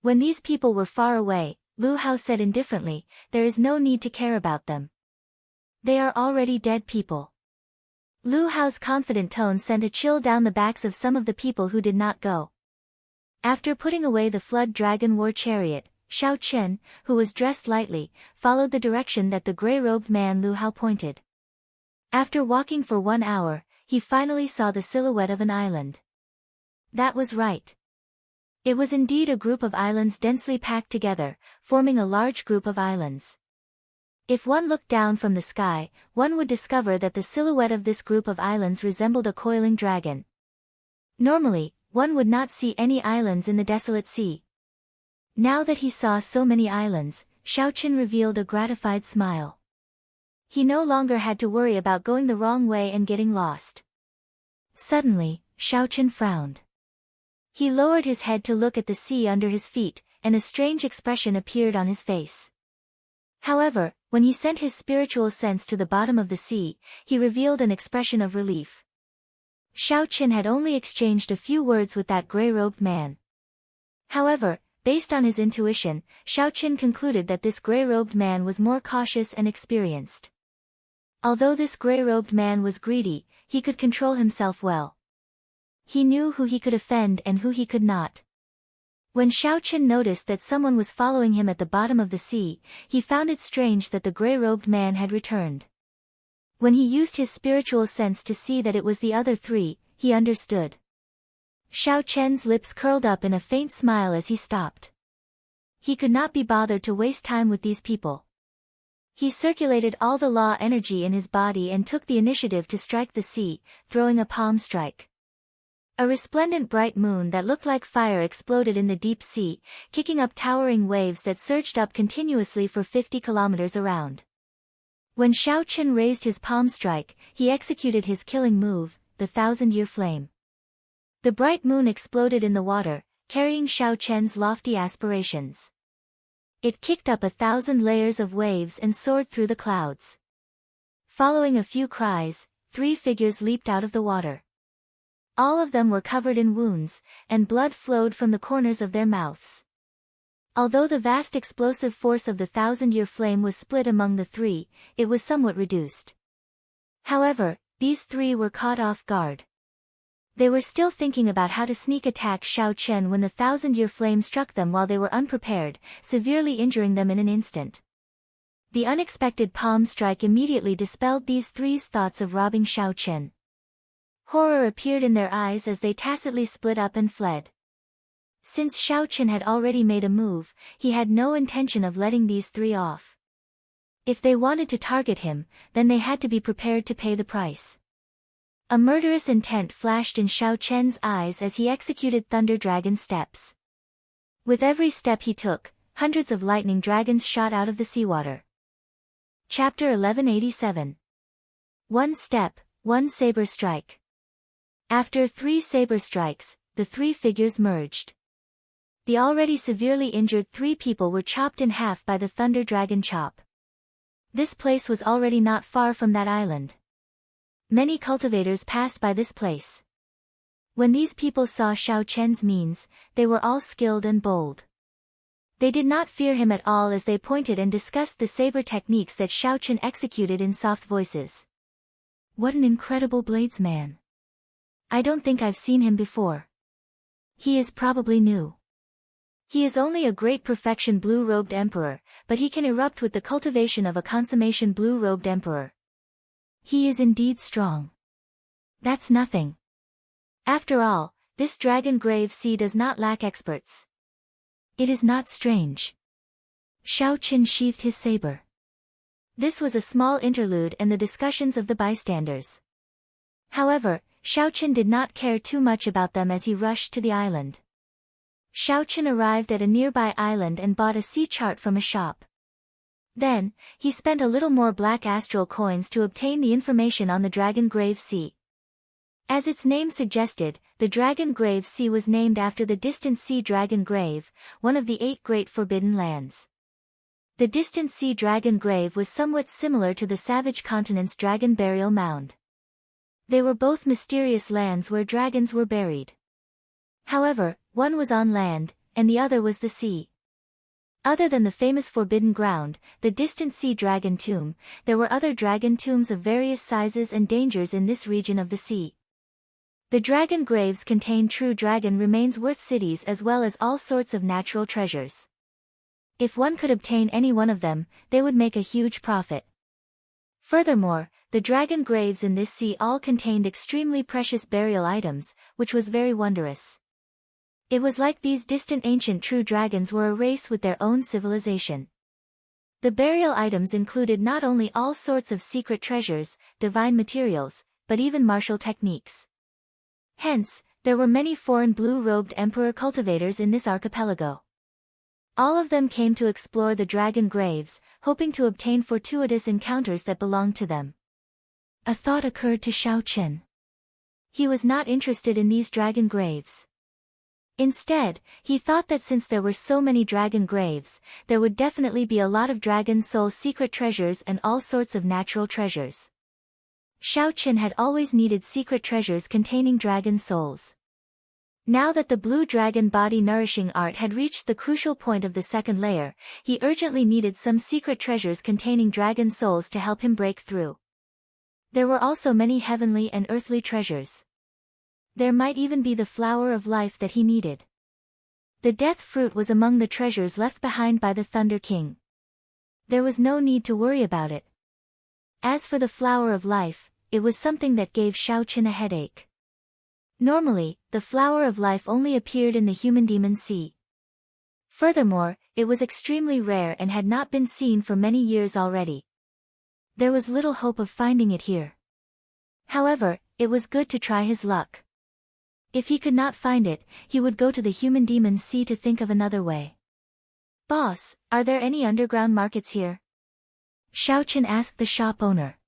When these people were far away, Lu Hao said indifferently, "There is no need to care about them. They are already dead people." Lu Hao's confident tone sent a chill down the backs of some of the people who did not go. After putting away the flood dragon war chariot, Xiaochen, who was dressed lightly, followed the direction that the gray-robed man Lu Hao pointed. After walking for 1 hour, he finally saw the silhouette of an island. That was right. It was indeed a group of islands densely packed together, forming a large group of islands. If one looked down from the sky, one would discover that the silhouette of this group of islands resembled a coiling dragon. Normally, one would not see any islands in the desolate sea. Now that he saw so many islands, Xiaochen revealed a gratified smile. He no longer had to worry about going the wrong way and getting lost. Suddenly, Xiaochen frowned. He lowered his head to look at the sea under his feet, and a strange expression appeared on his face. However, when he sent his spiritual sense to the bottom of the sea, he revealed an expression of relief. Xiaochen had only exchanged a few words with that gray-robed man. However, based on his intuition, Xiaochen concluded that this gray-robed man was more cautious and experienced. Although this gray-robed man was greedy, he could control himself well. He knew who he could offend and who he could not. When Xiaochen noticed that someone was following him at the bottom of the sea, he found it strange that the gray-robed man had returned. When he used his spiritual sense to see that it was the other three, he understood. Xiaochen's lips curled up in a faint smile as he stopped. He could not be bothered to waste time with these people. He circulated all the law energy in his body and took the initiative to strike the sea, throwing a palm strike. A resplendent bright moon that looked like fire exploded in the deep sea, kicking up towering waves that surged up continuously for 50 kilometers around. When Xiaochen raised his palm strike, he executed his killing move, the 1,000-year flame. The bright moon exploded in the water, carrying Xiaochen's lofty aspirations. It kicked up 1,000 layers of waves and soared through the clouds. Following a few cries, 3 figures leaped out of the water. All of them were covered in wounds, and blood flowed from the corners of their mouths. Although the vast explosive force of the 1,000-year flame was split among the 3, it was somewhat reduced. However, these three were caught off guard. They were still thinking about how to sneak attack Xiao Chen when the 1,000-year flame struck them while they were unprepared, severely injuring them in an instant. The unexpected palm strike immediately dispelled these three's thoughts of robbing Xiao Chen. Horror appeared in their eyes as they tacitly split up and fled. Since Xiao Chen had already made a move, he had no intention of letting these three off. If they wanted to target him, then they had to be prepared to pay the price. A murderous intent flashed in Xiao Chen's eyes as he executed Thunder Dragon steps. With every step he took, hundreds of lightning dragons shot out of the seawater. Chapter 1187. One step, one saber strike. After 3 saber strikes, the 3 figures merged. The already severely injured 3 people were chopped in half by the Thunder Dragon chop. This place was already not far from that island. Many cultivators passed by this place. When these people saw Xiao Chen's means, they were all skilled and bold. They did not fear him at all as they pointed and discussed the saber techniques that Xiao Chen executed in soft voices. What an incredible bladesman. I don't think I've seen him before. He is probably new. He is only a great perfection blue-robed emperor, but he can erupt with the cultivation of a consummation blue-robed emperor. He is indeed strong. That's nothing. After all, this dragon grave sea does not lack experts. It is not strange. Xiao Chen sheathed his saber. This was a small interlude in the discussions of the bystanders. However, Xiao Chen did not care too much about them as he rushed to the island. Xiao Chen arrived at a nearby island and bought a sea chart from a shop. Then, he spent a little more black astral coins to obtain the information on the Dragon Grave Sea. As its name suggested, the Dragon Grave Sea was named after the distant sea Dragon Grave, one of the 8 great forbidden lands. The distant sea Dragon Grave was somewhat similar to the savage continent's Dragon Burial Mound. They were both mysterious lands where dragons were buried. However, one was on land, and the other was the sea. Other than the famous Forbidden Ground, the distant sea dragon tomb, there were other dragon tombs of various sizes and dangers in this region of the sea. The dragon graves contain true dragon remains worth cities as well as all sorts of natural treasures. If one could obtain any one of them, they would make a huge profit. Furthermore, the dragon graves in this sea all contained extremely precious burial items, which was very wondrous. It was like these distant ancient true dragons were a race with their own civilization. The burial items included not only all sorts of secret treasures, divine materials, but even martial techniques. Hence, there were many foreign blue-robed emperor cultivators in this archipelago. All of them came to explore the dragon graves, hoping to obtain fortuitous encounters that belonged to them. A thought occurred to Xiao Chen. He was not interested in these dragon graves. Instead, he thought that since there were so many dragon graves, there would definitely be a lot of dragon soul secret treasures and all sorts of natural treasures. Xiao Chen had always needed secret treasures containing dragon souls. Now that the blue dragon body nourishing art had reached the crucial point of the second layer, he urgently needed some secret treasures containing dragon souls to help him break through. There were also many heavenly and earthly treasures. There might even be the flower of life that he needed. The death fruit was among the treasures left behind by the Thunder King. There was no need to worry about it. As for the flower of life, it was something that gave Xiao Chen a headache. Normally, the flower of life only appeared in the human demon sea. Furthermore, it was extremely rare and had not been seen for many years already. There was little hope of finding it here. However, it was good to try his luck. If he could not find it, he would go to the human demon sea to think of another way. "Boss, are there any underground markets here?" Xiao Chen asked the shop owner.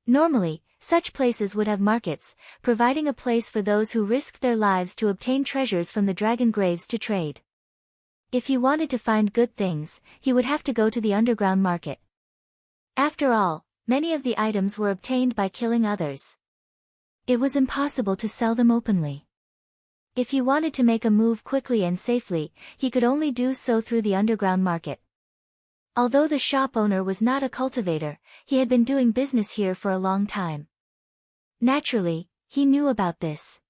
Normally, such places would have markets, providing a place for those who risked their lives to obtain treasures from the dragon graves to trade. If he wanted to find good things, he would have to go to the underground market. After all, many of the items were obtained by killing others. It was impossible to sell them openly. If he wanted to make a move quickly and safely, he could only do so through the underground market. Although the shop owner was not a cultivator, he had been doing business here for a long time. Naturally, he knew about this.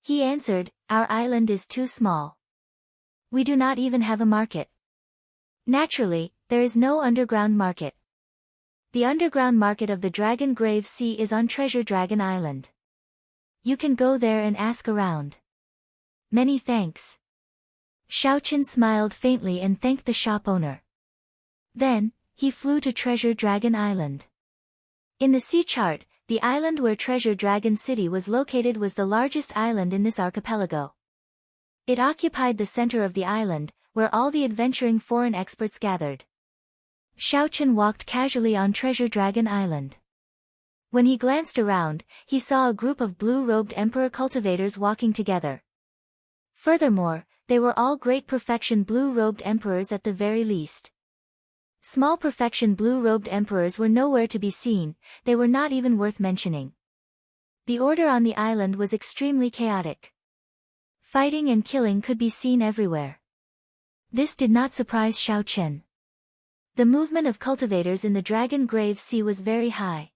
He answered, "Our island is too small. We do not even have a market. Naturally, there is no underground market. The underground market of the Dragon Grave Sea is on Treasure Dragon Island. You can go there and ask around." "Many thanks." Xiao Chen smiled faintly and thanked the shop owner. Then, he flew to Treasure Dragon Island. In the sea chart, the island where Treasure Dragon City was located was the largest island in this archipelago. It occupied the center of the island, where all the adventuring foreign experts gathered. Xiao Chen walked casually on Treasure Dragon Island. When he glanced around, he saw a group of blue-robed emperor cultivators walking together. Furthermore, they were all great perfection blue-robed emperors at the very least. Small perfection blue-robed emperors were nowhere to be seen, they were not even worth mentioning. The order on the island was extremely chaotic. Fighting and killing could be seen everywhere. This did not surprise Xiao Chen. The movement of cultivators in the Dragon Grave Sea was very high.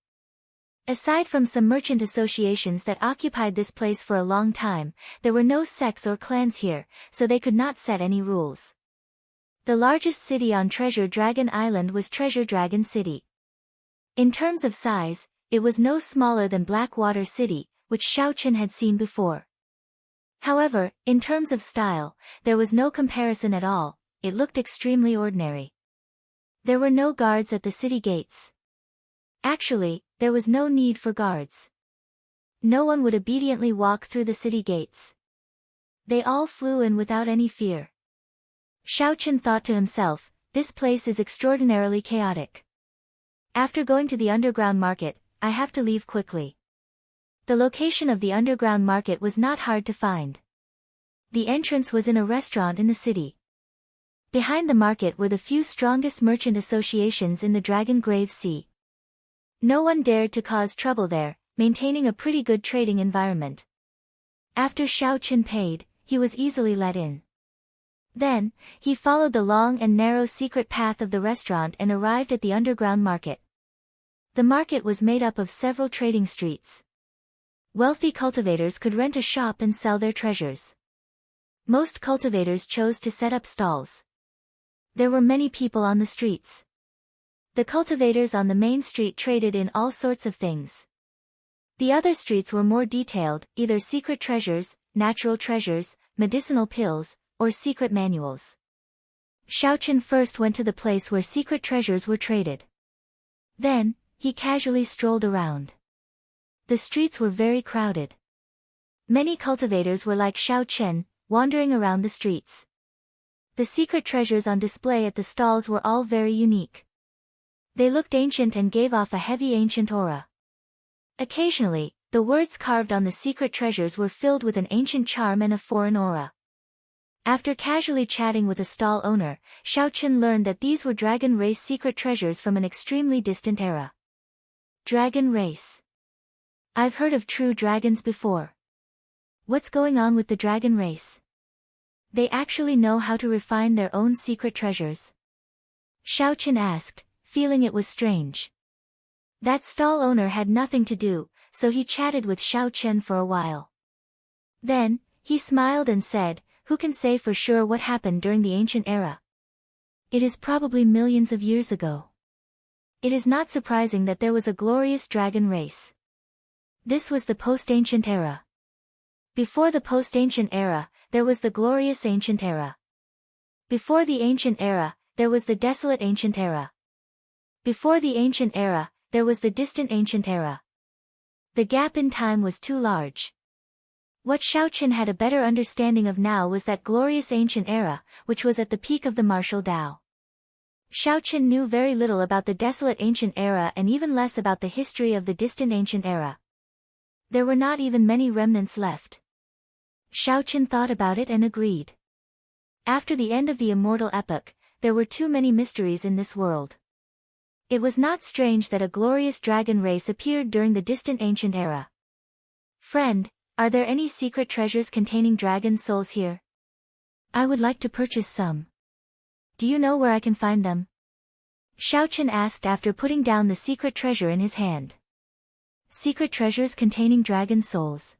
Aside from some merchant associations that occupied this place for a long time, there were no sects or clans here, so they could not set any rules. The largest city on Treasure Dragon Island was Treasure Dragon City. In terms of size, it was no smaller than Blackwater City, which Xiao Chen had seen before. However, in terms of style, there was no comparison at all, it looked extremely ordinary. There were no guards at the city gates. Actually, there was no need for guards. No one would obediently walk through the city gates. They all flew in without any fear. Xiao Chen thought to himself, this place is extraordinarily chaotic. After going to the underground market, I have to leave quickly. The location of the underground market was not hard to find. The entrance was in a restaurant in the city. Behind the market were the few strongest merchant associations in the Dragon Grave Sea. No one dared to cause trouble there, maintaining a pretty good trading environment. After Xiao Chen paid, he was easily let in. Then, he followed the long and narrow secret path of the restaurant and arrived at the underground market. The market was made up of several trading streets. Wealthy cultivators could rent a shop and sell their treasures. Most cultivators chose to set up stalls. There were many people on the streets. The cultivators on the main street traded in all sorts of things. The other streets were more detailed, either secret treasures, natural treasures, medicinal pills, or secret manuals. Xiao Chen first went to the place where secret treasures were traded. Then, he casually strolled around. The streets were very crowded. Many cultivators were like Xiao Chen, wandering around the streets. The secret treasures on display at the stalls were all very unique. They looked ancient and gave off a heavy ancient aura. Occasionally, the words carved on the secret treasures were filled with an ancient charm and a foreign aura. After casually chatting with a stall owner, Xiao Chen learned that these were dragon race secret treasures from an extremely distant era. Dragon race. I've heard of true dragons before. What's going on with the dragon race? They actually know how to refine their own secret treasures? Xiao Chen asked, feeling it was strange. That stall owner had nothing to do, so he chatted with Xiao Chen for a while. Then, he smiled and said, who can say for sure what happened during the ancient era? It is probably millions of years ago. It is not surprising that there was a glorious dragon race. This was the post-ancient era. Before the post-ancient era, there was the glorious ancient era. Before the ancient era, there was the desolate ancient era. Before the ancient era, there was the distant ancient era. The gap in time was too large. What Xiao Chen had a better understanding of now was that glorious ancient era, which was at the peak of the martial Dao. Xiao Chen knew very little about the desolate ancient era and even less about the history of the distant ancient era. There were not even many remnants left. Xiao Chen thought about it and agreed. After the end of the immortal epoch, there were too many mysteries in this world. It was not strange that a glorious dragon race appeared during the distant ancient era. Friend, are there any secret treasures containing dragon souls here? I would like to purchase some. Do you know where I can find them? Xiao Chen asked after putting down the secret treasure in his hand. Secret treasures containing dragon souls.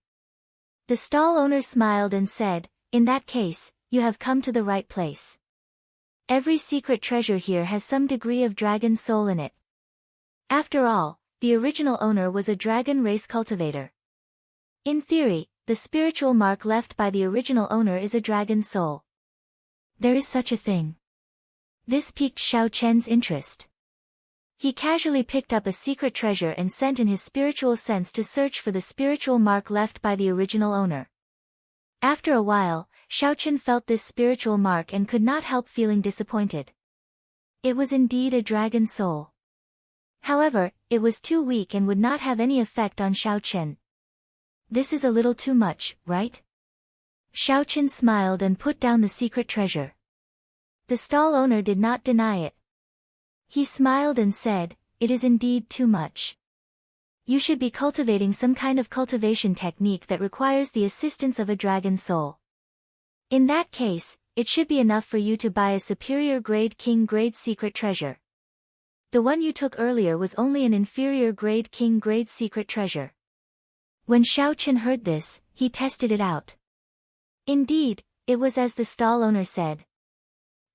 The stall owner smiled and said, "In that case, you have come to the right place. Every secret treasure here has some degree of dragon soul in it." After all, the original owner was a dragon race cultivator. In theory, the spiritual mark left by the original owner is a dragon soul. There is such a thing. This piqued Xiao Chen's interest. He casually picked up a secret treasure and sent in his spiritual sense to search for the spiritual mark left by the original owner. After a while, Xiao Chen felt this spiritual mark and could not help feeling disappointed. It was indeed a dragon soul. However, it was too weak and would not have any effect on Xiao Chen. This is a little too much, right? Xiao Chen smiled and put down the secret treasure. The stall owner did not deny it. He smiled and said, "It is indeed too much. You should be cultivating some kind of cultivation technique that requires the assistance of a dragon soul. In that case, it should be enough for you to buy a superior grade king grade secret treasure. The one you took earlier was only an inferior grade king grade secret treasure." When Xiao Chen heard this, he tested it out. Indeed, it was as the stall owner said.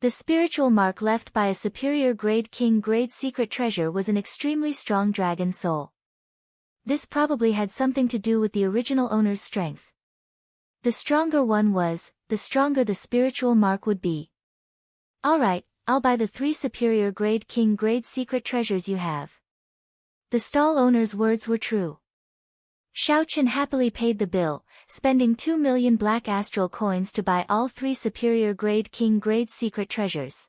The spiritual mark left by a superior grade king grade secret treasure was an extremely strong dragon soul. This probably had something to do with the original owner's strength. The stronger one was, the stronger the spiritual mark would be. "Alright, I'll buy the 3 superior grade king grade secret treasures you have." The stall owner's words were true. Xiao Chen happily paid the bill, spending 2 million black astral coins to buy all 3 superior grade king grade secret treasures.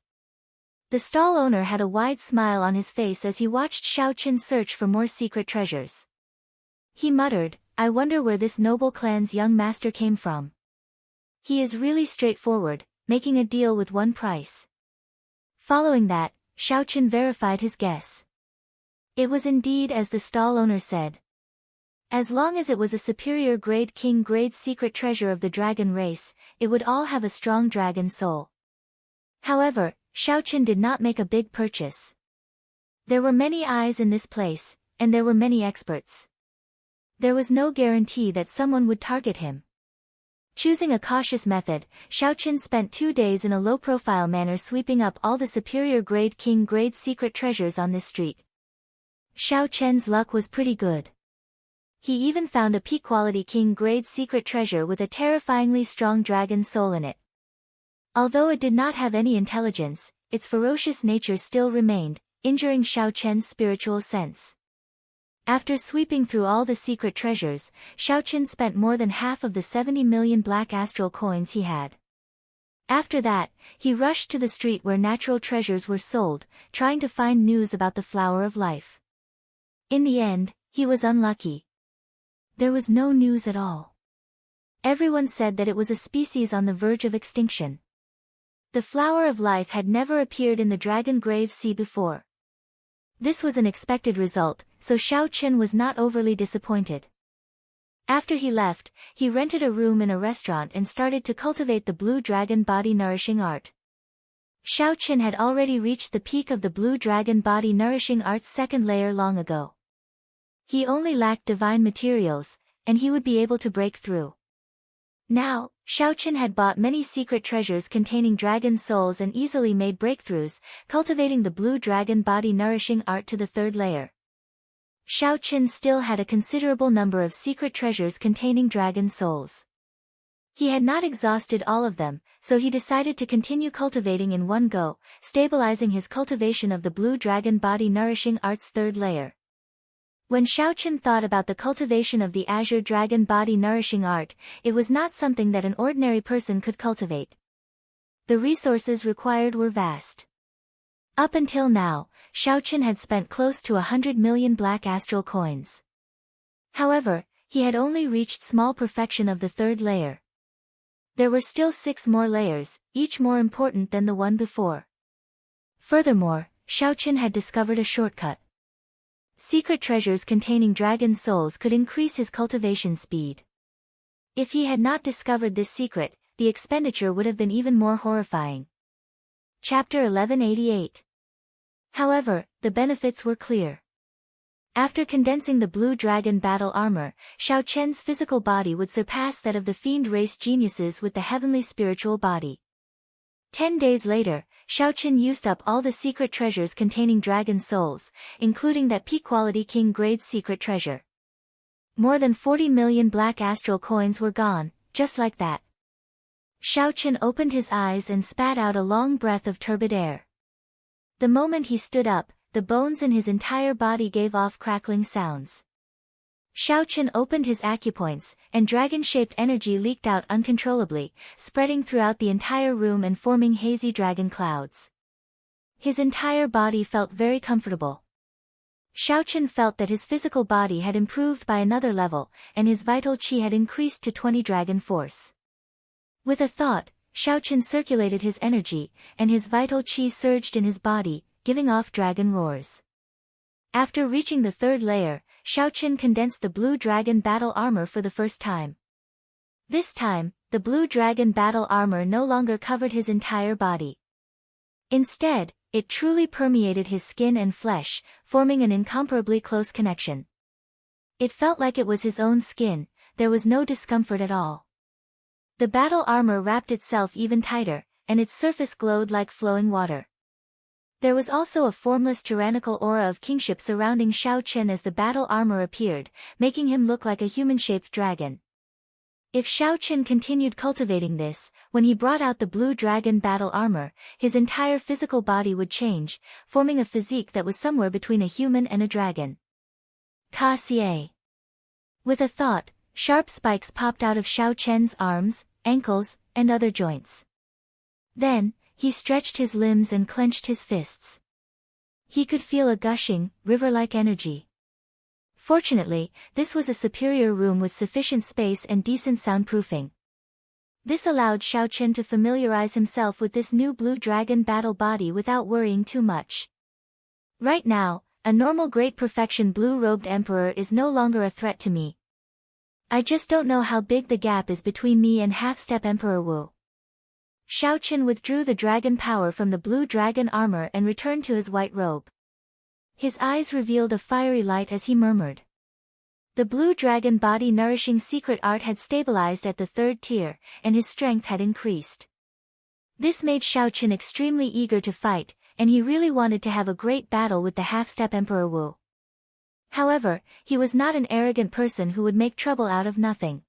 The stall owner had a wide smile on his face as he watched Xiao Chen search for more secret treasures. He muttered, "I wonder where this noble clan's young master came from. He is really straightforward, making a deal with one price." Following that, Xiao Chen verified his guess. It was indeed as the stall owner said. As long as it was a superior grade king grade secret treasure of the dragon race, it would all have a strong dragon soul. However, Xiao Chen did not make a big purchase. There were many eyes in this place, and there were many experts. There was no guarantee that someone would target him. Choosing a cautious method, Xiao Chen spent 2 days in a low-profile manner sweeping up all the superior grade king grade secret treasures on this street. Xiao Chen's luck was pretty good. He even found a peak-quality king grade secret treasure with a terrifyingly strong dragon soul in it. Although it did not have any intelligence, its ferocious nature still remained, injuring Xiao Chen's spiritual sense. After sweeping through all the secret treasures, Xiao Chen spent more than half of the 70 million black astral coins he had. After that, he rushed to the street where natural treasures were sold, trying to find news about the flower of life. In the end, he was unlucky. There was no news at all. Everyone said that it was a species on the verge of extinction. The flower of life had never appeared in the Dragon Grave Sea before. This was an expected result, so Xiao Chen was not overly disappointed. After he left, he rented a room in a restaurant and started to cultivate the blue dragon body nourishing art. Xiao Chen had already reached the peak of the blue dragon body nourishing art's 2nd layer long ago. He only lacked divine materials, and he would be able to break through. Now, Xiao Chen had bought many secret treasures containing dragon souls and easily made breakthroughs, cultivating the blue dragon body nourishing art to the 3rd layer. Xiao Chen still had a considerable number of secret treasures containing dragon souls. He had not exhausted all of them, so he decided to continue cultivating in one go, stabilizing his cultivation of the blue dragon body nourishing art's 3rd layer. When Xiao Chen thought about the cultivation of the azure dragon body nourishing art, it was not something that an ordinary person could cultivate. The resources required were vast. Up until now, Xiao Chen had spent close to 100 million black astral coins. However, he had only reached small perfection of the 3rd layer. There were still 6 more layers, each more important than the one before. Furthermore, Xiao Chen had discovered a shortcut. Secret treasures containing dragon souls could increase his cultivation speed. If he had not discovered this secret, the expenditure would have been even more horrifying. Chapter 1188. However, the benefits were clear. After condensing the blue dragon battle armor, Xiao Chen's physical body would surpass that of the fiend race geniuses with the heavenly spiritual body. 10 days later, Xiao Chen used up all the secret treasures containing dragon souls, including that peak-quality king-grade secret treasure. More than 40 million black astral coins were gone, just like that. Xiao Chen opened his eyes and spat out a long breath of turbid air. The moment he stood up, the bones in his entire body gave off crackling sounds. Xiao Chen opened his acupoints, and dragon-shaped energy leaked out uncontrollably, spreading throughout the entire room and forming hazy dragon clouds. His entire body felt very comfortable. Xiao Chen felt that his physical body had improved by another level, and his vital qi had increased to 20 dragon force. With a thought, Xiao Chen circulated his energy, and his vital qi surged in his body, giving off dragon roars. After reaching the third layer, Xiao Chen condensed the blue dragon battle armor for the first time. This time, the blue dragon battle armor no longer covered his entire body. Instead, it truly permeated his skin and flesh, forming an incomparably close connection. It felt like it was his own skin, there was no discomfort at all. The battle armor wrapped itself even tighter, and its surface glowed like flowing water. There was also a formless tyrannical aura of kingship surrounding Xiao Chen as the battle armor appeared, making him look like a human-shaped dragon. If Xiao Chen continued cultivating this, when he brought out the blue dragon battle armor, his entire physical body would change, forming a physique that was somewhere between a human and a dragon. Ka Xie. With a thought, sharp spikes popped out of Xiao Chen's arms, ankles, and other joints. Then, he stretched his limbs and clenched his fists. He could feel a gushing, river-like energy. Fortunately, this was a superior room with sufficient space and decent soundproofing. This allowed Xiao Chen to familiarize himself with this new blue dragon battle body without worrying too much. Right now, a normal great perfection blue-robed emperor is no longer a threat to me. I just don't know how big the gap is between me and half-step Emperor Wu. Xiao Chen withdrew the dragon power from the blue dragon armor and returned to his white robe. His eyes revealed a fiery light as he murmured. The blue dragon body nourishing secret art had stabilized at the third tier, and his strength had increased. This made Xiao Chen extremely eager to fight, and he really wanted to have a great battle with the half-step Emperor Wu. However, he was not an arrogant person who would make trouble out of nothing.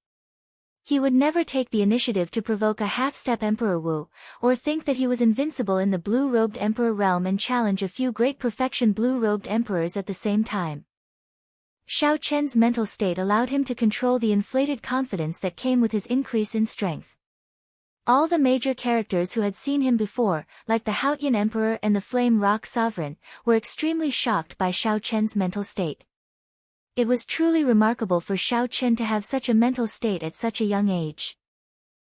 He would never take the initiative to provoke a half-step Emperor Wu, or think that he was invincible in the blue-robed emperor realm and challenge a few great perfection blue-robed emperors at the same time. Xiao Chen's mental state allowed him to control the inflated confidence that came with his increase in strength. All the major characters who had seen him before, like the Haotian Emperor and the Flame Rock Sovereign, were extremely shocked by Xiao Chen's mental state. It was truly remarkable for Xiao Chen to have such a mental state at such a young age.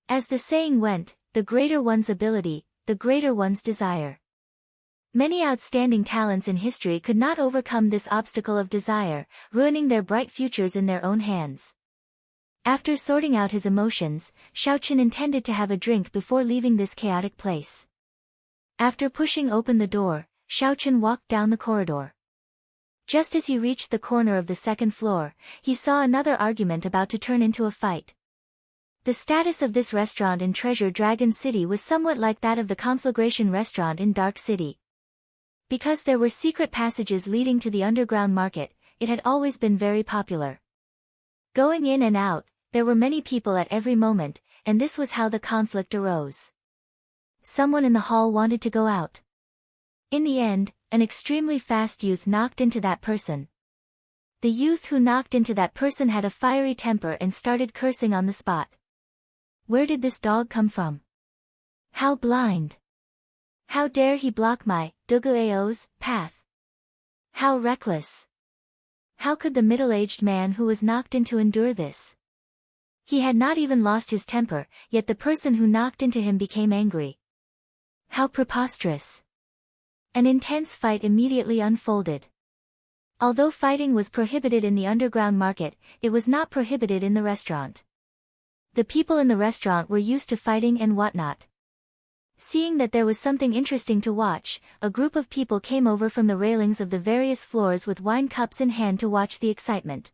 As the saying went, the greater one's ability, the greater one's desire. Many outstanding talents in history could not overcome this obstacle of desire, ruining their bright futures in their own hands. After sorting out his emotions, Xiao Chen intended to have a drink before leaving this chaotic place. After pushing open the door, Xiao Chen walked down the corridor. Just as he reached the corner of the second floor, he saw another argument about to turn into a fight. The status of this restaurant in Treasure Dragon City was somewhat like that of the Conflagration restaurant in Dark City. Because there were secret passages leading to the underground market, it had always been very popular. Going in and out, there were many people at every moment, and this was how the conflict arose. Someone in the hall wanted to go out. In the end, an extremely fast youth knocked into that person. The youth who knocked into that person had a fiery temper and started cursing on the spot. Where did this dog come from? How blind! How dare he block my, Duguao's, path? How reckless! How could the middle-aged man who was knocked into endure this? He had not even lost his temper, yet the person who knocked into him became angry. How preposterous! An intense fight immediately unfolded. Although fighting was prohibited in the underground market, it was not prohibited in the restaurant. The people in the restaurant were used to fighting and whatnot. Seeing that there was something interesting to watch, a group of people came over from the railings of the various floors with wine cups in hand to watch the excitement.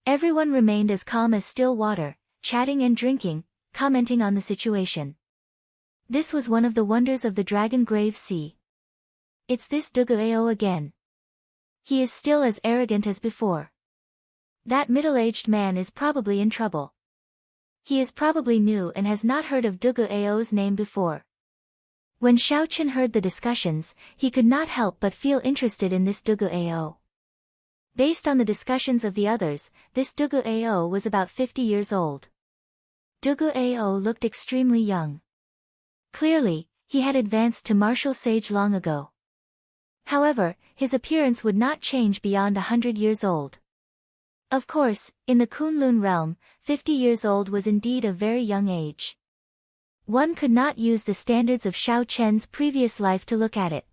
Everyone remained as calm as still water, chatting and drinking, commenting on the situation. This was one of the wonders of the Dragon Grave Sea. It's this Duguao again. He is still as arrogant as before. That middle-aged man is probably in trouble. He is probably new and has not heard of Duguao's name before. When Xiaochen heard the discussions, he could not help but feel interested in this Duguao. Based on the discussions of the others, this Duguao was about 50 years old. Duguao looked extremely young. Clearly, he had advanced to martial sage long ago. However, his appearance would not change beyond 100 years old. Of course, in the Kunlun realm, 50 years old was indeed a very young age. One could not use the standards of Xiaochen's previous life to look at it.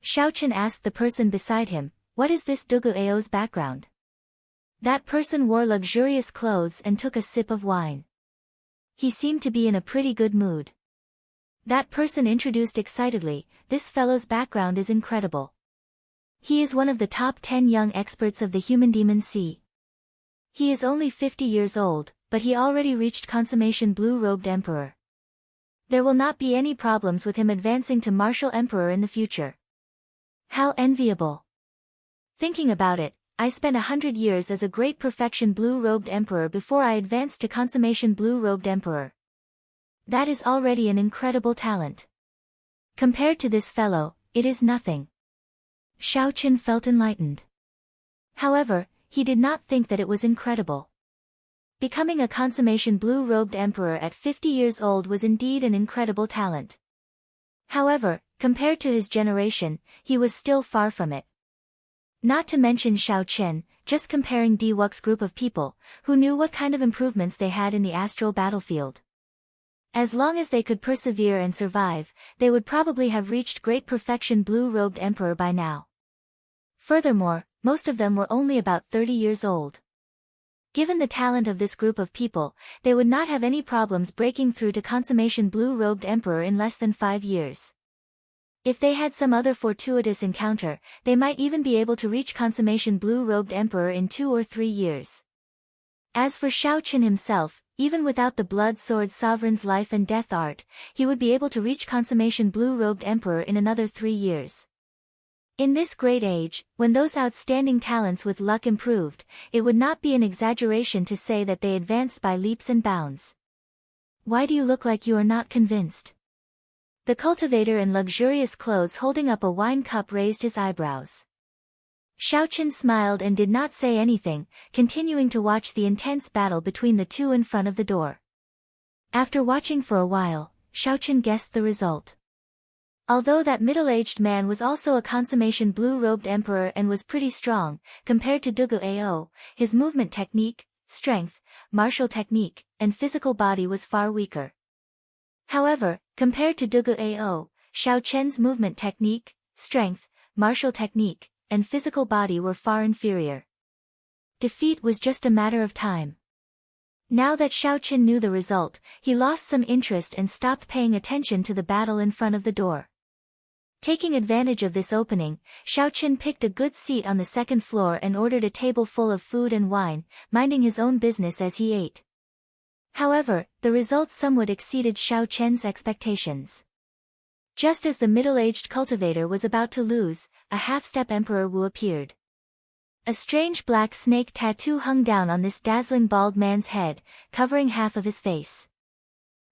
Xiaochen asked the person beside him, "What is this Duguao's background?" That person wore luxurious clothes and took a sip of wine. He seemed to be in a pretty good mood. That person introduced excitedly, "This fellow's background is incredible. He is one of the top 10 young experts of the Human Demon Sea. He is only 50 years old, but he already reached consummation blue-robed emperor. There will not be any problems with him advancing to martial emperor in the future. How enviable. Thinking about it, I spent 100 years as a great perfection blue-robed emperor before I advanced to consummation blue-robed emperor. That is already an incredible talent. Compared to this fellow, it is nothing." Xiaochen felt enlightened. However, he did not think that it was incredible. Becoming a consummation blue-robed emperor at 50 years old was indeed an incredible talent. However, compared to his generation, he was still far from it. Not to mention Xiaochen, just comparing Diwuk's group of people, who knew what kind of improvements they had in the astral battlefield. As long as they could persevere and survive, they would probably have reached great perfection blue-robed emperor by now. Furthermore, most of them were only about 30 years old. Given the talent of this group of people, they would not have any problems breaking through to consummation blue-robed emperor in less than 5 years. If they had some other fortuitous encounter, they might even be able to reach consummation blue-robed emperor in 2 or 3 years. As for Xiaochen himself, even without the blood sword sovereign's life and death art, he would be able to reach consummation blue-robed emperor in another 3 years. In this great age, when those outstanding talents with luck improved, it would not be an exaggeration to say that they advanced by leaps and bounds. Why do you look like you are not convinced? The cultivator in luxurious clothes holding up a wine cup raised his eyebrows. Xiaochen smiled and did not say anything, continuing to watch the intense battle between the two in front of the door. After watching for a while, Xiaochen guessed the result. Although that middle-aged man was also a consummation blue-robed emperor and was pretty strong, compared to Duguao, his movement technique, strength, martial technique, and physical body was far weaker. However, compared to Duguao, Xiaochen's movement technique, strength, martial technique, and physical body were far inferior. Defeat was just a matter of time. Now that Xiaochen knew the result, he lost some interest and stopped paying attention to the battle in front of the door. Taking advantage of this opening, Xiaochen picked a good seat on the second floor and ordered a table full of food and wine, minding his own business as he ate. However, the results somewhat exceeded Xiaochen's expectations. Just as the middle-aged cultivator was about to lose, a half-step Emperor Wu appeared. A strange black snake tattoo hung down on this dazzling bald man's head, covering half of his face.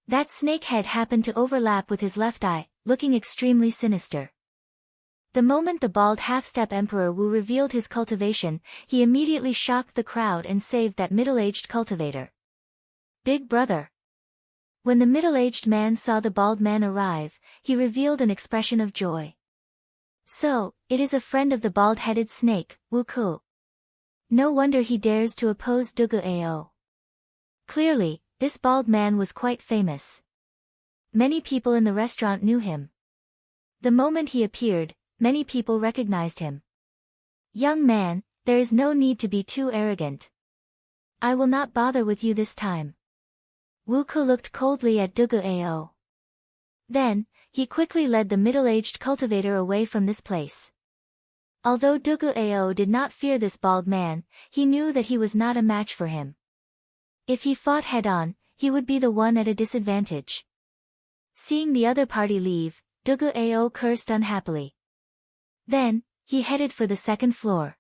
That snake head happened to overlap with his left eye, looking extremely sinister. The moment the bald half-step Emperor Wu revealed his cultivation, he immediately shocked the crowd and saved that middle-aged cultivator. Big brother. When the middle-aged man saw the bald man arrive, he revealed an expression of joy. So, it is a friend of the bald-headed snake, Wu Ku. No wonder he dares to oppose Duguao. Clearly, this bald man was quite famous. Many people in the restaurant knew him. The moment he appeared, many people recognized him. Young man, there is no need to be too arrogant. I will not bother with you this time. Wu Ku looked coldly at Duguao. Then, he quickly led the middle-aged cultivator away from this place. Although Dugu Ao did not fear this bald man, he knew that he was not a match for him. If he fought head-on, he would be the one at a disadvantage. Seeing the other party leave, Dugu Ao cursed unhappily. Then, he headed for the second floor.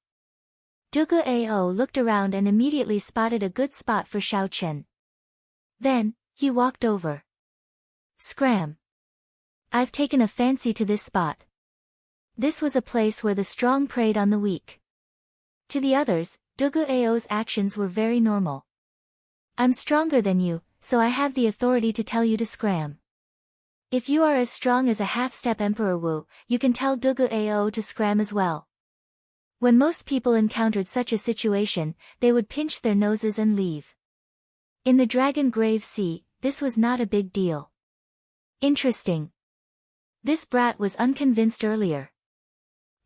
Dugu Ao looked around and immediately spotted a good spot for Xiao Chen. Then, he walked over. Scram! I've taken a fancy to this spot. This was a place where the strong preyed on the weak. To the others, Dugu Ao's actions were very normal. I'm stronger than you, so I have the authority to tell you to scram. If you are as strong as a half-step Emperor Wu, you can tell Dugu Ao to scram as well. When most people encountered such a situation, they would pinch their noses and leave. In the Dragon Grave Sea, this was not a big deal. Interesting. This brat was unconvinced earlier.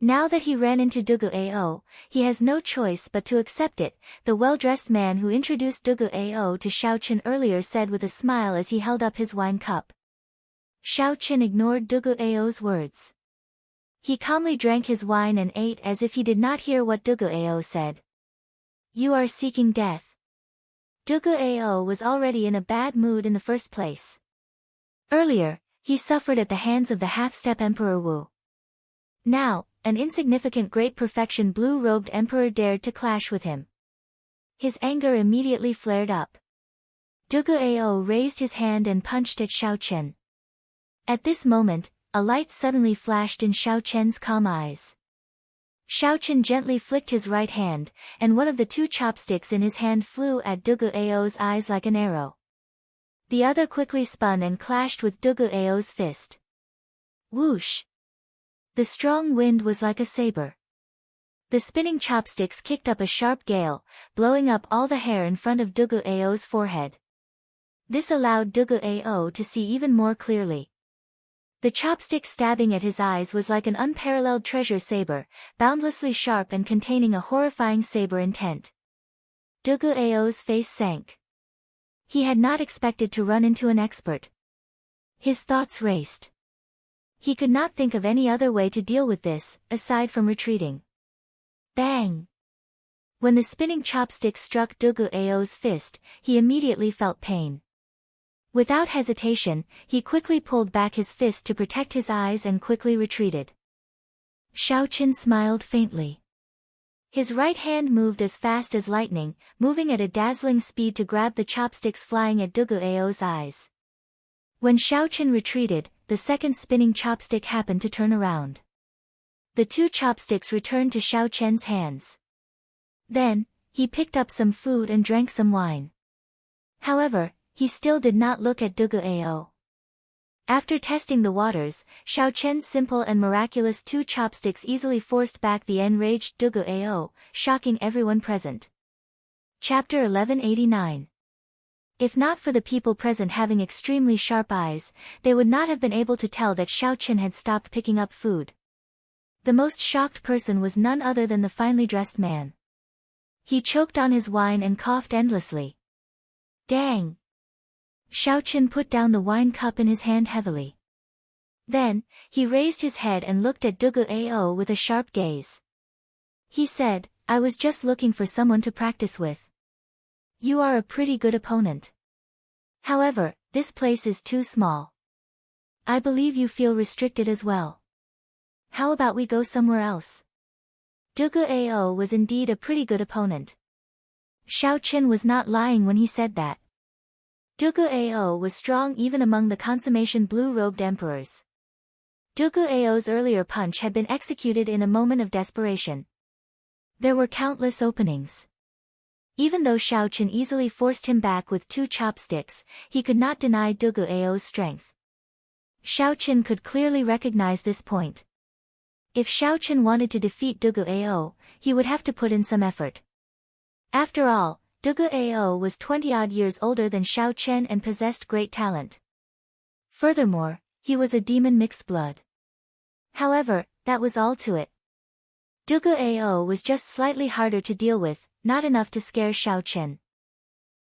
Now that he ran into Dugu Ao, he has no choice but to accept it, the well-dressed man who introduced Dugu Ao to Xiao Chen earlier said with a smile as he held up his wine cup. Xiao Chen ignored Dugu Ao's words. He calmly drank his wine and ate as if he did not hear what Dugu Ao said. You are seeking death. Dugu Ao was already in a bad mood in the first place. Earlier, he suffered at the hands of the half-step Emperor Wu. Now, an insignificant great perfection blue-robed emperor dared to clash with him. His anger immediately flared up. Dugu Ao raised his hand and punched at Xiao Chen. At this moment, a light suddenly flashed in Xiao Chen's calm eyes. Xiao Chen gently flicked his right hand, and one of the two chopsticks in his hand flew at Dugu Ao's eyes like an arrow. The other quickly spun and clashed with Dugu Ao's fist. Whoosh! The strong wind was like a saber. The spinning chopsticks kicked up a sharp gale, blowing up all the hair in front of Dugu Ao's forehead. This allowed Dugu Ao to see even more clearly. The chopstick stabbing at his eyes was like an unparalleled treasure saber, boundlessly sharp and containing a horrifying saber intent. Dugu Ao's face sank. He had not expected to run into an expert. His thoughts raced. He could not think of any other way to deal with this, aside from retreating. Bang! When the spinning chopstick struck Dugu Ao's fist, he immediately felt pain. Without hesitation, he quickly pulled back his fist to protect his eyes and quickly retreated. Xiao Chen smiled faintly. His right hand moved as fast as lightning, moving at a dazzling speed to grab the chopsticks flying at Dugu Ao's eyes. When Xiao Chen retreated, the second spinning chopstick happened to turn around. The two chopsticks returned to Xiao Chen's hands. Then, he picked up some food and drank some wine. However, he still did not look at Dugu Ao. After testing the waters, Xiao Chen's simple and miraculous two chopsticks easily forced back the enraged Dugu Ao, shocking everyone present. Chapter 1189. If not for the people present having extremely sharp eyes, they would not have been able to tell that Xiao Chen had stopped picking up food. The most shocked person was none other than the finely dressed man. He choked on his wine and coughed endlessly. Dang! Xiao Chen put down the wine cup in his hand heavily. Then, he raised his head and looked at Dugu Ao with a sharp gaze. He said, I was just looking for someone to practice with. You are a pretty good opponent. However, this place is too small. I believe you feel restricted as well. How about we go somewhere else? Dugu Ao was indeed a pretty good opponent. Xiao Chen was not lying when he said that. Dugu Ao was strong even among the consummation blue-robed emperors. Dugu Ao's earlier punch had been executed in a moment of desperation. There were countless openings. Even though Xiao Chen easily forced him back with two chopsticks, he could not deny Dugu Ao's strength. Xiao Chen could clearly recognize this point. If Xiao Chen wanted to defeat Dugu Ao, he would have to put in some effort. After all, Dugu Ao was 20-odd years older than Xiao Chen and possessed great talent. Furthermore, he was a demon mixed blood. However, that was all to it. Dugu Ao was just slightly harder to deal with, not enough to scare Xiao Chen.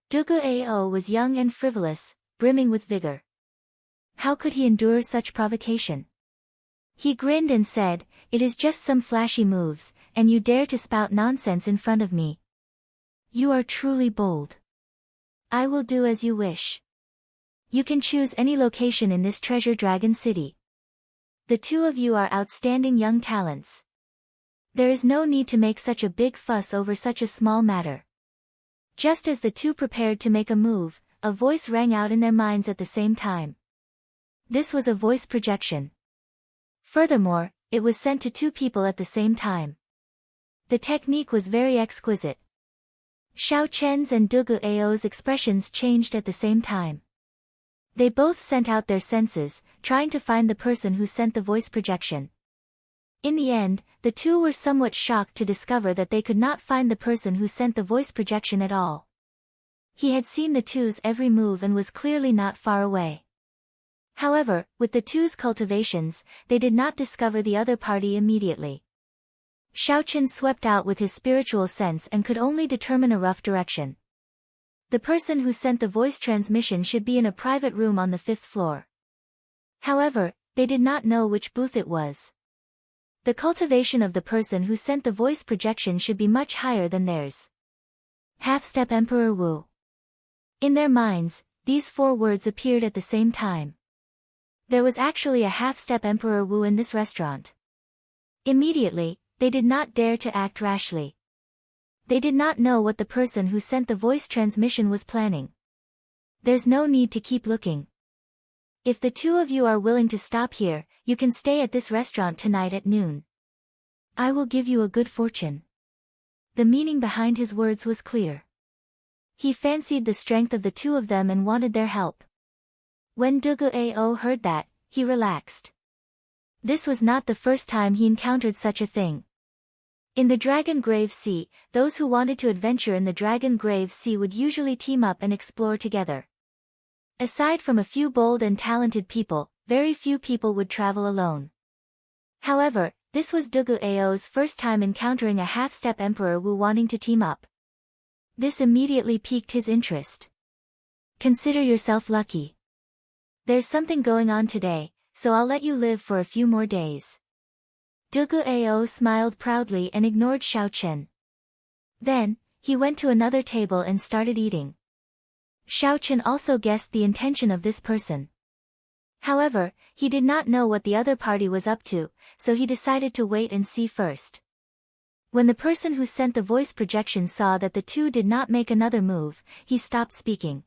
Dugu Ao was young and frivolous, brimming with vigor. How could he endure such provocation? He grinned and said, "It is just some flashy moves, and you dare to spout nonsense in front of me. You are truly bold. I will do as you wish. You can choose any location in this treasure dragon city. The two of you are outstanding young talents. There is no need to make such a big fuss over such a small matter." Just as the two prepared to make a move, a voice rang out in their minds at the same time. This was a voice projection. Furthermore, it was sent to two people at the same time. The technique was very exquisite. Xiao Chen's and Dugu Ao's expressions changed at the same time. They both sent out their senses, trying to find the person who sent the voice projection. In the end, the two were somewhat shocked to discover that they could not find the person who sent the voice projection at all. He had seen the two's every move and was clearly not far away. However, with the two's cultivations, they did not discover the other party immediately. Xiaochen swept out with his spiritual sense and could only determine a rough direction. The person who sent the voice transmission should be in a private room on the 5th floor. However, they did not know which booth it was. The cultivation of the person who sent the voice projection should be much higher than theirs. Half-step Emperor Wu. In their minds, these 4 words appeared at the same time. There was actually a half-step Emperor Wu in this restaurant. Immediately, they did not dare to act rashly. They did not know what the person who sent the voice transmission was planning. There's no need to keep looking. If the two of you are willing to stop here, you can stay at this restaurant tonight at noon. I will give you a good fortune. The meaning behind his words was clear. He fancied the strength of the two of them and wanted their help. When Dugu Ao heard that, he relaxed. This was not the first time he encountered such a thing. In the Dragon Grave Sea, those who wanted to adventure in the Dragon Grave Sea would usually team up and explore together. Aside from a few bold and talented people, very few people would travel alone. However, this was Dugu Ao's first time encountering a half-step Emperor Wu wanting to team up. This immediately piqued his interest. Consider yourself lucky. There's something going on today, so I'll let you live for a few more days. Dugu Ao smiled proudly and ignored Xiao Chen. Then, he went to another table and started eating. Xiao Chen also guessed the intention of this person. However, he did not know what the other party was up to, so he decided to wait and see first. When the person who sent the voice projection saw that the two did not make another move, he stopped speaking.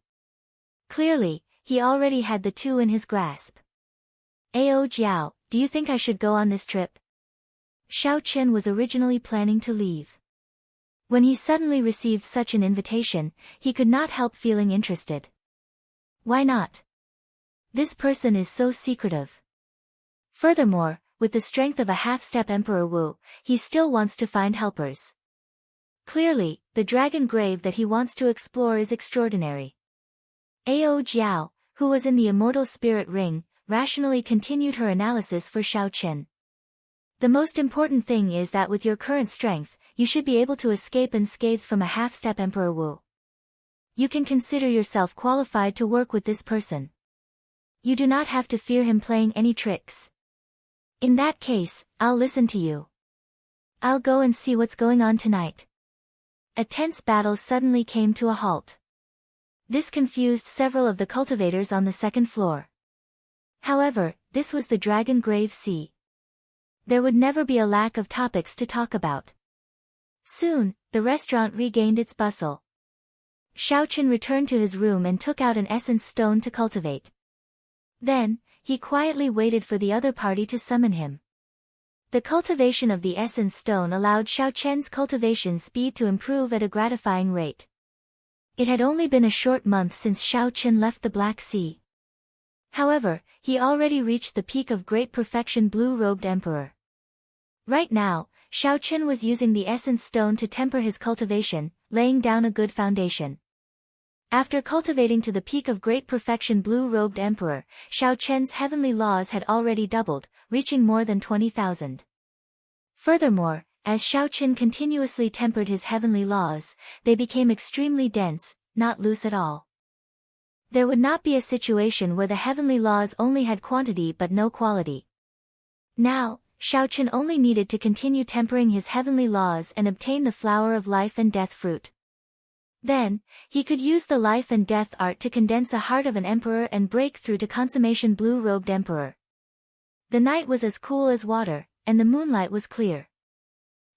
Clearly, he already had the two in his grasp. Ao Jiao, do you think I should go on this trip? Xiao Chen was originally planning to leave. When he suddenly received such an invitation, he could not help feeling interested. Why not? This person is so secretive. Furthermore, with the strength of a half-step Emperor Wu, he still wants to find helpers. Clearly, the dragon grave that he wants to explore is extraordinary. Ao Jiao, who was in the immortal spirit ring, rationally continued her analysis for Xiao Chen. The most important thing is that with your current strength, you should be able to escape unscathed from a half-step Emperor Wu. You can consider yourself qualified to work with this person. You do not have to fear him playing any tricks. In that case, I'll listen to you. I'll go and see what's going on tonight. A tense battle suddenly came to a halt. This confused several of the cultivators on the 2nd floor. However, this was the Dragon Grave Sea. There would never be a lack of topics to talk about. Soon, the restaurant regained its bustle. Xiao Chen returned to his room and took out an essence stone to cultivate. Then, he quietly waited for the other party to summon him. The cultivation of the essence stone allowed Xiao Chen's cultivation speed to improve at a gratifying rate. It had only been a short month since Xiao Chen left the Black Sea. However, he already reached the peak of great perfection blue-robed emperor. Right now, Xiao Chen was using the essence stone to temper his cultivation, laying down a good foundation. After cultivating to the peak of great perfection blue-robed emperor, Xiao Chen's heavenly laws had already doubled, reaching more than 20,000. Furthermore, as Xiao Chen continuously tempered his heavenly laws, they became extremely dense, not loose at all. There would not be a situation where the heavenly laws only had quantity but no quality. Now, Xiaochen only needed to continue tempering his heavenly laws and obtain the flower of life and death fruit. Then, he could use the life and death art to condense a heart of an emperor and break through to consummation blue-robed emperor. The night was as cool as water, and the moonlight was clear.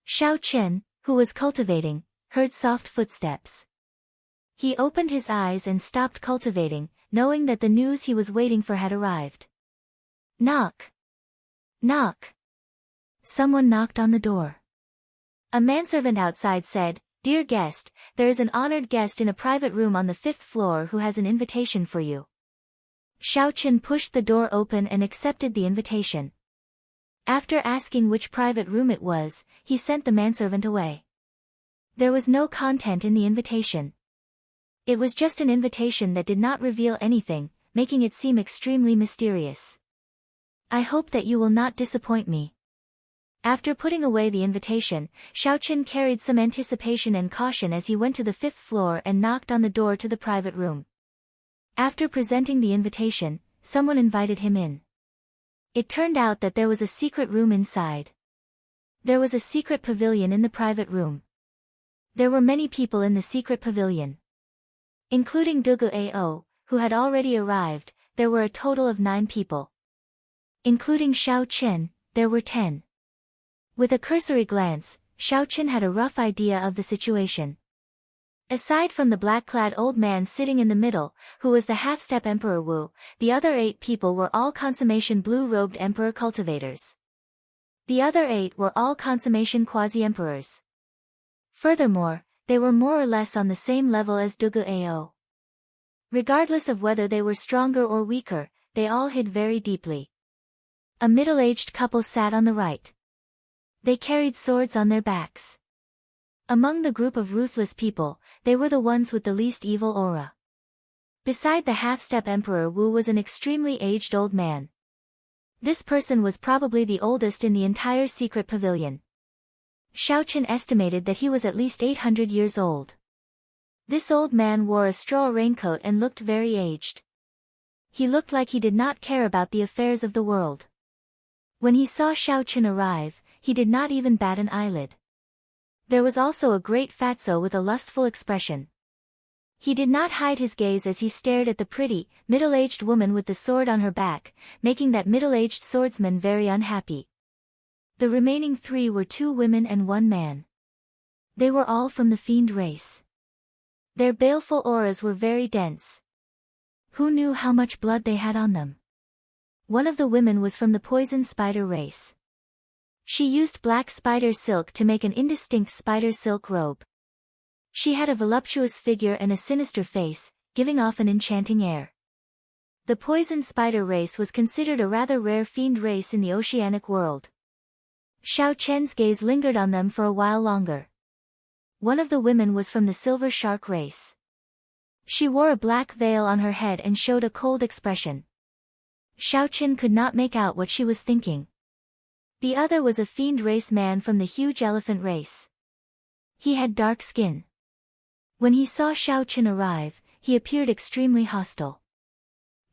Xiaochen, who was cultivating, heard soft footsteps. He opened his eyes and stopped cultivating, knowing that the news he was waiting for had arrived. Knock! Knock! Someone knocked on the door. A manservant outside said, "Dear guest, there is an honored guest in a private room on the 5th floor who has an invitation for you." Xiaochen pushed the door open and accepted the invitation. After asking which private room it was, he sent the manservant away. There was no content in the invitation. It was just an invitation that did not reveal anything, making it seem extremely mysterious. "I hope that you will not disappoint me." After putting away the invitation, Xiaochen carried some anticipation and caution as he went to the 5th floor and knocked on the door to the private room. After presenting the invitation, someone invited him in. It turned out that there was a secret room inside. There was a secret pavilion in the private room. There were many people in the secret pavilion. Including Dugu Ao, who had already arrived, there were a total of 9 people. Including Xiaochen, there were 10. With a cursory glance, Xiaochen had a rough idea of the situation. Aside from the black-clad old man sitting in the middle, who was the half-step Emperor Wu, the other 8 people were all consummation blue-robed emperor cultivators. The other 8 were all consummation quasi-emperors. Furthermore, they were more or less on the same level as Dugu Ao. Regardless of whether they were stronger or weaker, they all hid very deeply. A middle-aged couple sat on the right. They carried swords on their backs. Among the group of ruthless people, they were the ones with the least evil aura. Beside the half-step Emperor Wu was an extremely aged old man. This person was probably the oldest in the entire secret pavilion. Xiaochen estimated that he was at least 800 years old. This old man wore a straw raincoat and looked very aged. He looked like he did not care about the affairs of the world. When he saw Xiaochen arrive, he did not even bat an eyelid. There was also a great fatso with a lustful expression. He did not hide his gaze as he stared at the pretty, middle-aged woman with the sword on her back, making that middle-aged swordsman very unhappy. The remaining 3 were 2 women and 1 man. They were all from the fiend race. Their baleful auras were very dense. Who knew how much blood they had on them? One of the women was from the poison spider race. She used black spider silk to make an indistinct spider silk robe. She had a voluptuous figure and a sinister face, giving off an enchanting air. The poison spider race was considered a rather rare fiend race in the oceanic world. Xiaochen's gaze lingered on them for a while longer. One of the women was from the silver shark race. She wore a black veil on her head and showed a cold expression. Xiaochen could not make out what she was thinking. The other was a fiend race man from the huge elephant race. He had dark skin. When he saw Xiaochen arrive, he appeared extremely hostile.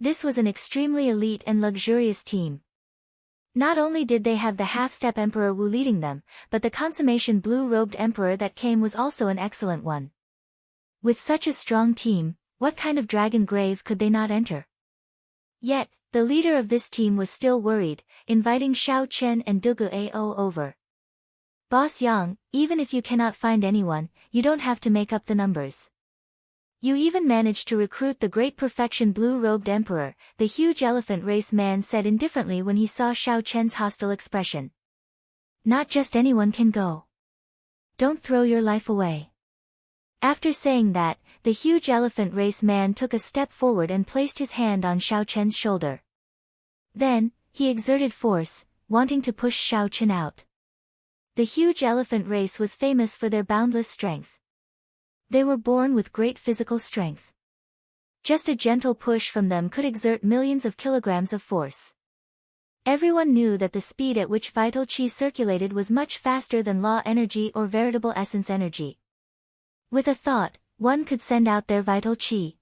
This was an extremely elite and luxurious team. Not only did they have the half-step Emperor Wu leading them, but the consummation blue-robed emperor that came was also an excellent one. With such a strong team, what kind of dragon grave could they not enter? Yet, the leader of this team was still worried, inviting Xiaochen and Dugu Ao over. "Boss Yang, even if you cannot find anyone, you don't have to make up the numbers. You even managed to recruit the great perfection blue-robed emperor," the huge elephant race man said indifferently when he saw Xiaochen's hostile expression. "Not just anyone can go. Don't throw your life away." After saying that, the huge elephant race man took a step forward and placed his hand on Xiaochen's shoulder. Then, he exerted force, wanting to push Xiaochen out. The huge elephant race was famous for their boundless strength. They were born with great physical strength. Just a gentle push from them could exert millions of kilograms of force. Everyone knew that the speed at which vital qi circulated was much faster than law energy or veritable essence energy. With a thought, one could send out their vital qi.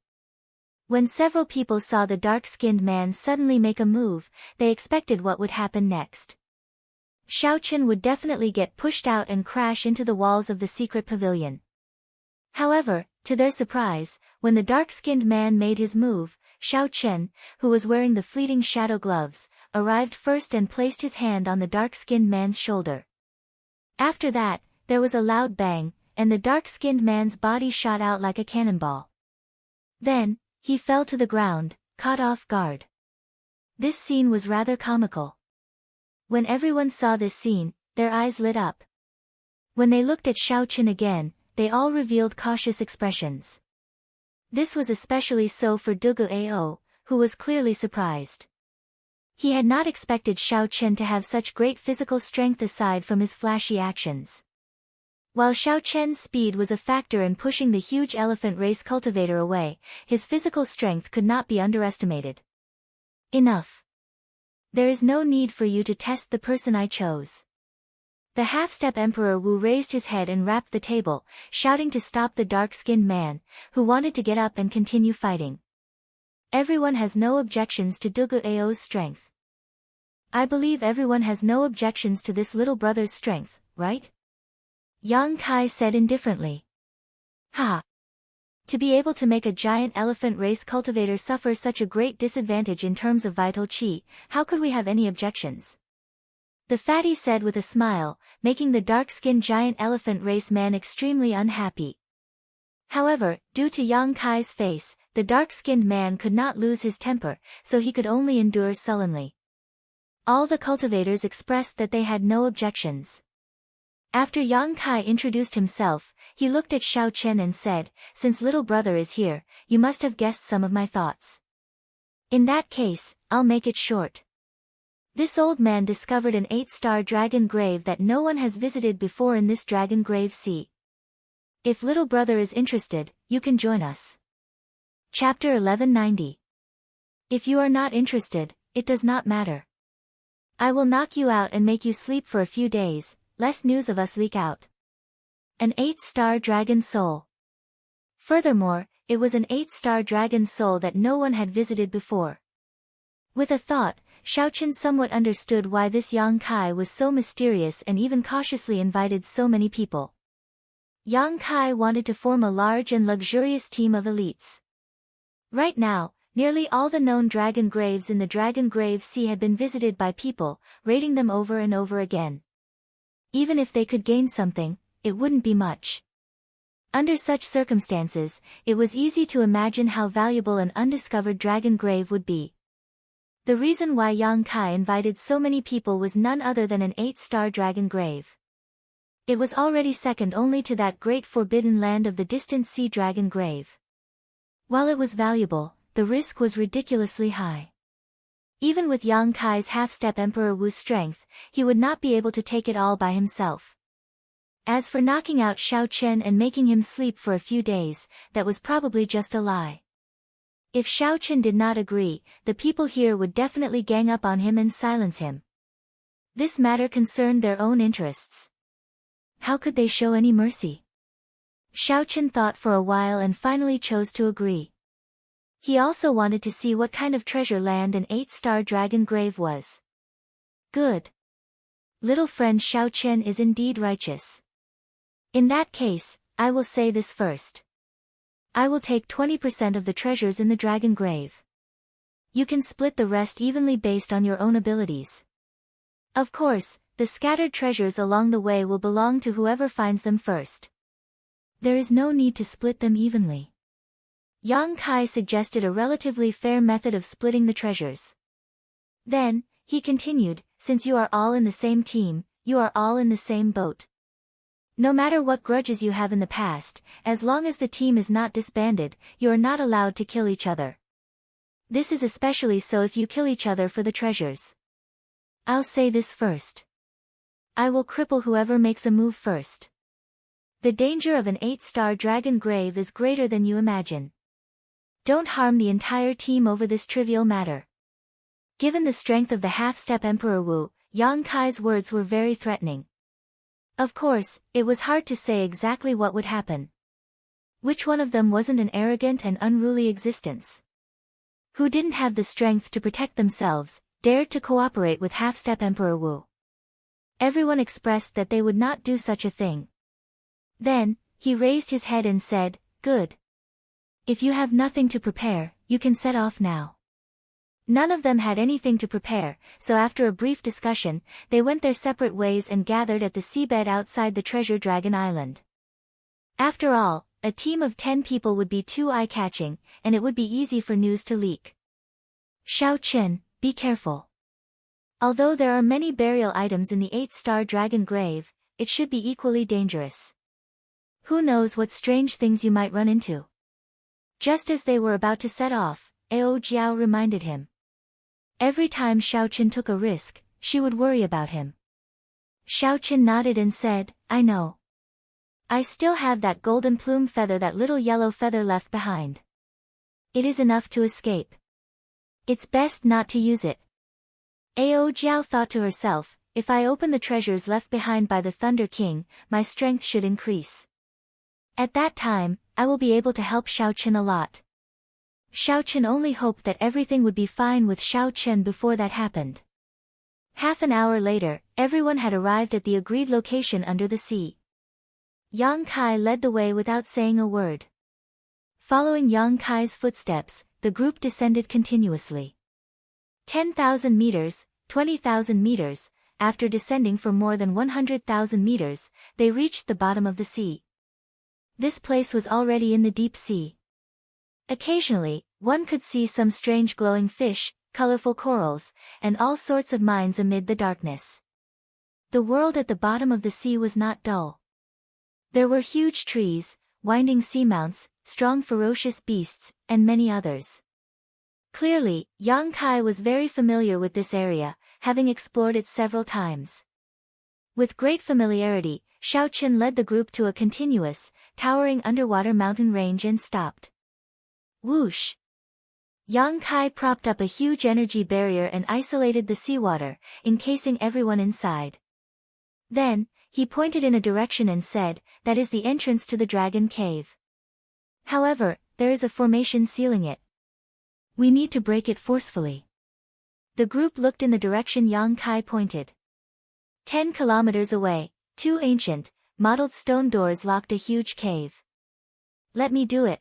When several people saw the dark-skinned man suddenly make a move, they expected what would happen next. Xiaochen would definitely get pushed out and crash into the walls of the secret pavilion. However, to their surprise, when the dark-skinned man made his move, Xiaochen, who was wearing the fleeting shadow gloves, arrived first and placed his hand on the dark-skinned man's shoulder. After that, there was a loud bang, and the dark-skinned man's body shot out like a cannonball. Then, he fell to the ground, caught off guard. This scene was rather comical. When everyone saw this scene, their eyes lit up. When they looked at Xiaochen again, they all revealed cautious expressions. This was especially so for Dugu Ao, who was clearly surprised. He had not expected Xiaochen to have such great physical strength aside from his flashy actions. While Xiaochen's speed was a factor in pushing the huge elephant race cultivator away, his physical strength could not be underestimated. Enough. There is no need for you to test the person I chose. The half-step Emperor Wu raised his head and rapped the table, shouting to stop the dark-skinned man, who wanted to get up and continue fighting. Everyone has no objections to Dugu Ao's strength. I believe everyone has no objections to this little brother's strength, right? Yang Kai said indifferently. Ha! To be able to make a giant elephant race cultivator suffer such a great disadvantage in terms of vital qi, how could we have any objections? The fatty said with a smile, making the dark-skinned giant elephant race man extremely unhappy. However, due to Yang Kai's face, the dark-skinned man could not lose his temper, so he could only endure sullenly. All the cultivators expressed that they had no objections. After Yang Kai introduced himself, he looked at Xiaochen and said, "Since little brother is here, you must have guessed some of my thoughts. In that case, I'll make it short. This old man discovered an 8-star dragon grave that no one has visited before in this dragon grave sea. If little brother is interested, you can join us." Chapter 1190. If you are not interested, it does not matter. I will knock you out and make you sleep for a few days, lest news of us leak out. An 8-star dragon soul. Furthermore, it was an 8-star dragon soul that no one had visited before. With a thought, Xiaochen somewhat understood why this Yang Kai was so mysterious and even cautiously invited so many people. Yang Kai wanted to form a large and luxurious team of elites. Right now, nearly all the known dragon graves in the Dragon Grave Sea had been visited by people, raiding them over and over again. Even if they could gain something, it wouldn't be much. Under such circumstances, it was easy to imagine how valuable an undiscovered dragon grave would be. The reason why Yang Kai invited so many people was none other than an 8-star dragon grave. It was already second only to that great forbidden land of the distant sea dragon grave. While it was valuable, the risk was ridiculously high. Even with Yang Kai's half-step Emperor Wu's strength, he would not be able to take it all by himself. As for knocking out Xiaochen and making him sleep for a few days, that was probably just a lie. If Xiaochen did not agree, the people here would definitely gang up on him and silence him. This matter concerned their own interests. How could they show any mercy? Xiaochen thought for a while and finally chose to agree. He also wanted to see what kind of treasure land an 8-star dragon grave was. Good. Little friend Xiaochen is indeed righteous. In that case, I will say this first. I will take 20% of the treasures in the dragon grave. You can split the rest evenly based on your own abilities. Of course, the scattered treasures along the way will belong to whoever finds them first. There is no need to split them evenly. Yang Kai suggested a relatively fair method of splitting the treasures. Then, he continued, since you are all in the same team, you are all in the same boat. No matter what grudges you have in the past, as long as the team is not disbanded, you are not allowed to kill each other. This is especially so if you kill each other for the treasures. I'll say this first. I will cripple whoever makes a move first. The danger of an 8-star dragon grave is greater than you imagine. Don't harm the entire team over this trivial matter. Given the strength of the half-step Emperor Wu, Yang Kai's words were very threatening. Of course, it was hard to say exactly what would happen. Which one of them wasn't an arrogant and unruly existence? who didn't have the strength to protect themselves, dared to cooperate with half-step Emperor Wu. Everyone expressed that they would not do such a thing. Then, he raised his head and said, "Good. If you have nothing to prepare, you can set off now." None of them had anything to prepare, so after a brief discussion, they went their separate ways and gathered at the seabed outside the Treasure Dragon Island. After all, a team of 10 people would be too eye-catching, and it would be easy for news to leak. Xiao Chen, be careful. Although there are many burial items in the 8-star dragon grave, it should be equally dangerous. Who knows what strange things you might run into? Just as they were about to set off, Ao Jiao reminded him. Every time Xiao Chen took a risk, she would worry about him. Xiao Chen nodded and said, "I know. I still have that golden plume feather, that little yellow feather left behind. It is enough to escape. It's best not to use it." Ao Jiao thought to herself, if I open the treasures left behind by the Thunder King, my strength should increase. At that time, I will be able to help Xiao Chen a lot. Xiao Chen only hoped that everything would be fine with Xiao Chen before that happened. Half an hour later, everyone had arrived at the agreed location under the sea. Yang Kai led the way without saying a word. Following Yang Kai's footsteps, the group descended continuously. 10,000 meters, 20,000 meters, after descending for more than 100,000 meters, they reached the bottom of the sea. This place was already in the deep sea. Occasionally, one could see some strange glowing fish, colorful corals, and all sorts of mines amid the darkness. The world at the bottom of the sea was not dull. There were huge trees, winding seamounts, strong ferocious beasts, and many others. Clearly, Yang Kai was very familiar with this area, having explored it several times. With great familiarity, Xiao Chen led the group to a continuous, towering underwater mountain range and stopped. Whoosh! Yang Kai propped up a huge energy barrier and isolated the seawater, encasing everyone inside. Then, he pointed in a direction and said, "That is the entrance to the Dragon Cave. However, there is a formation sealing it. We need to break it forcefully." The group looked in the direction Yang Kai pointed. 10 kilometers away, 2 ancient, mottled stone doors locked a huge cave. "Let me do it."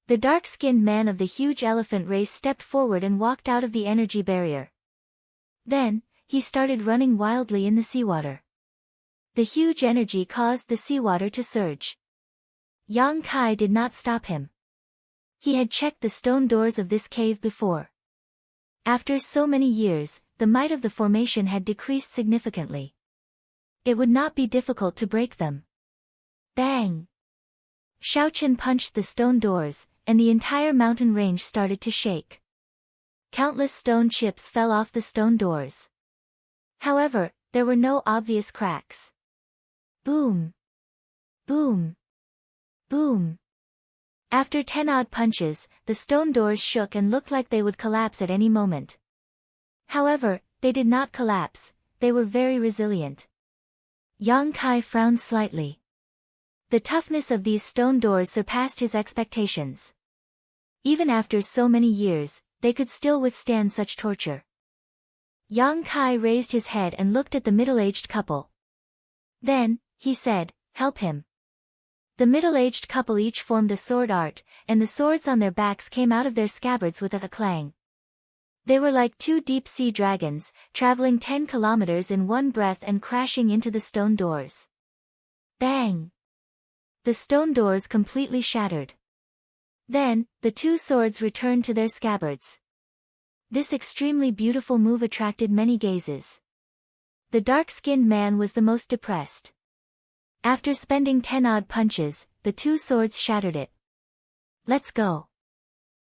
The dark-skinned man of the huge elephant race stepped forward and walked out of the energy barrier. Then, he started running wildly in the seawater. The huge energy caused the seawater to surge. Yang Kai did not stop him. He had checked the stone doors of this cave before. After so many years, the might of the formation had decreased significantly. It would not be difficult to break them. Bang! Xiao Chen punched the stone doors, and the entire mountain range started to shake. Countless stone chips fell off the stone doors. However, there were no obvious cracks. Boom! Boom! Boom! After 10-odd punches, the stone doors shook and looked like they would collapse at any moment. However, they did not collapse, they were very resilient. Yang Kai frowned slightly. The toughness of these stone doors surpassed his expectations. Even after so many years, they could still withstand such torture. Yang Kai raised his head and looked at the middle-aged couple. Then, he said, "Help him." The middle-aged couple each formed a sword art, and the swords on their backs came out of their scabbards with a clang. They were like 2 deep-sea dragons, traveling 10 kilometers in one breath and crashing into the stone doors. Bang! The stone doors completely shattered. Then, the 2 swords returned to their scabbards. This extremely beautiful move attracted many gazes. The dark-skinned man was the most depressed. After spending 10-odd punches, the 2 swords shattered it. "Let's go.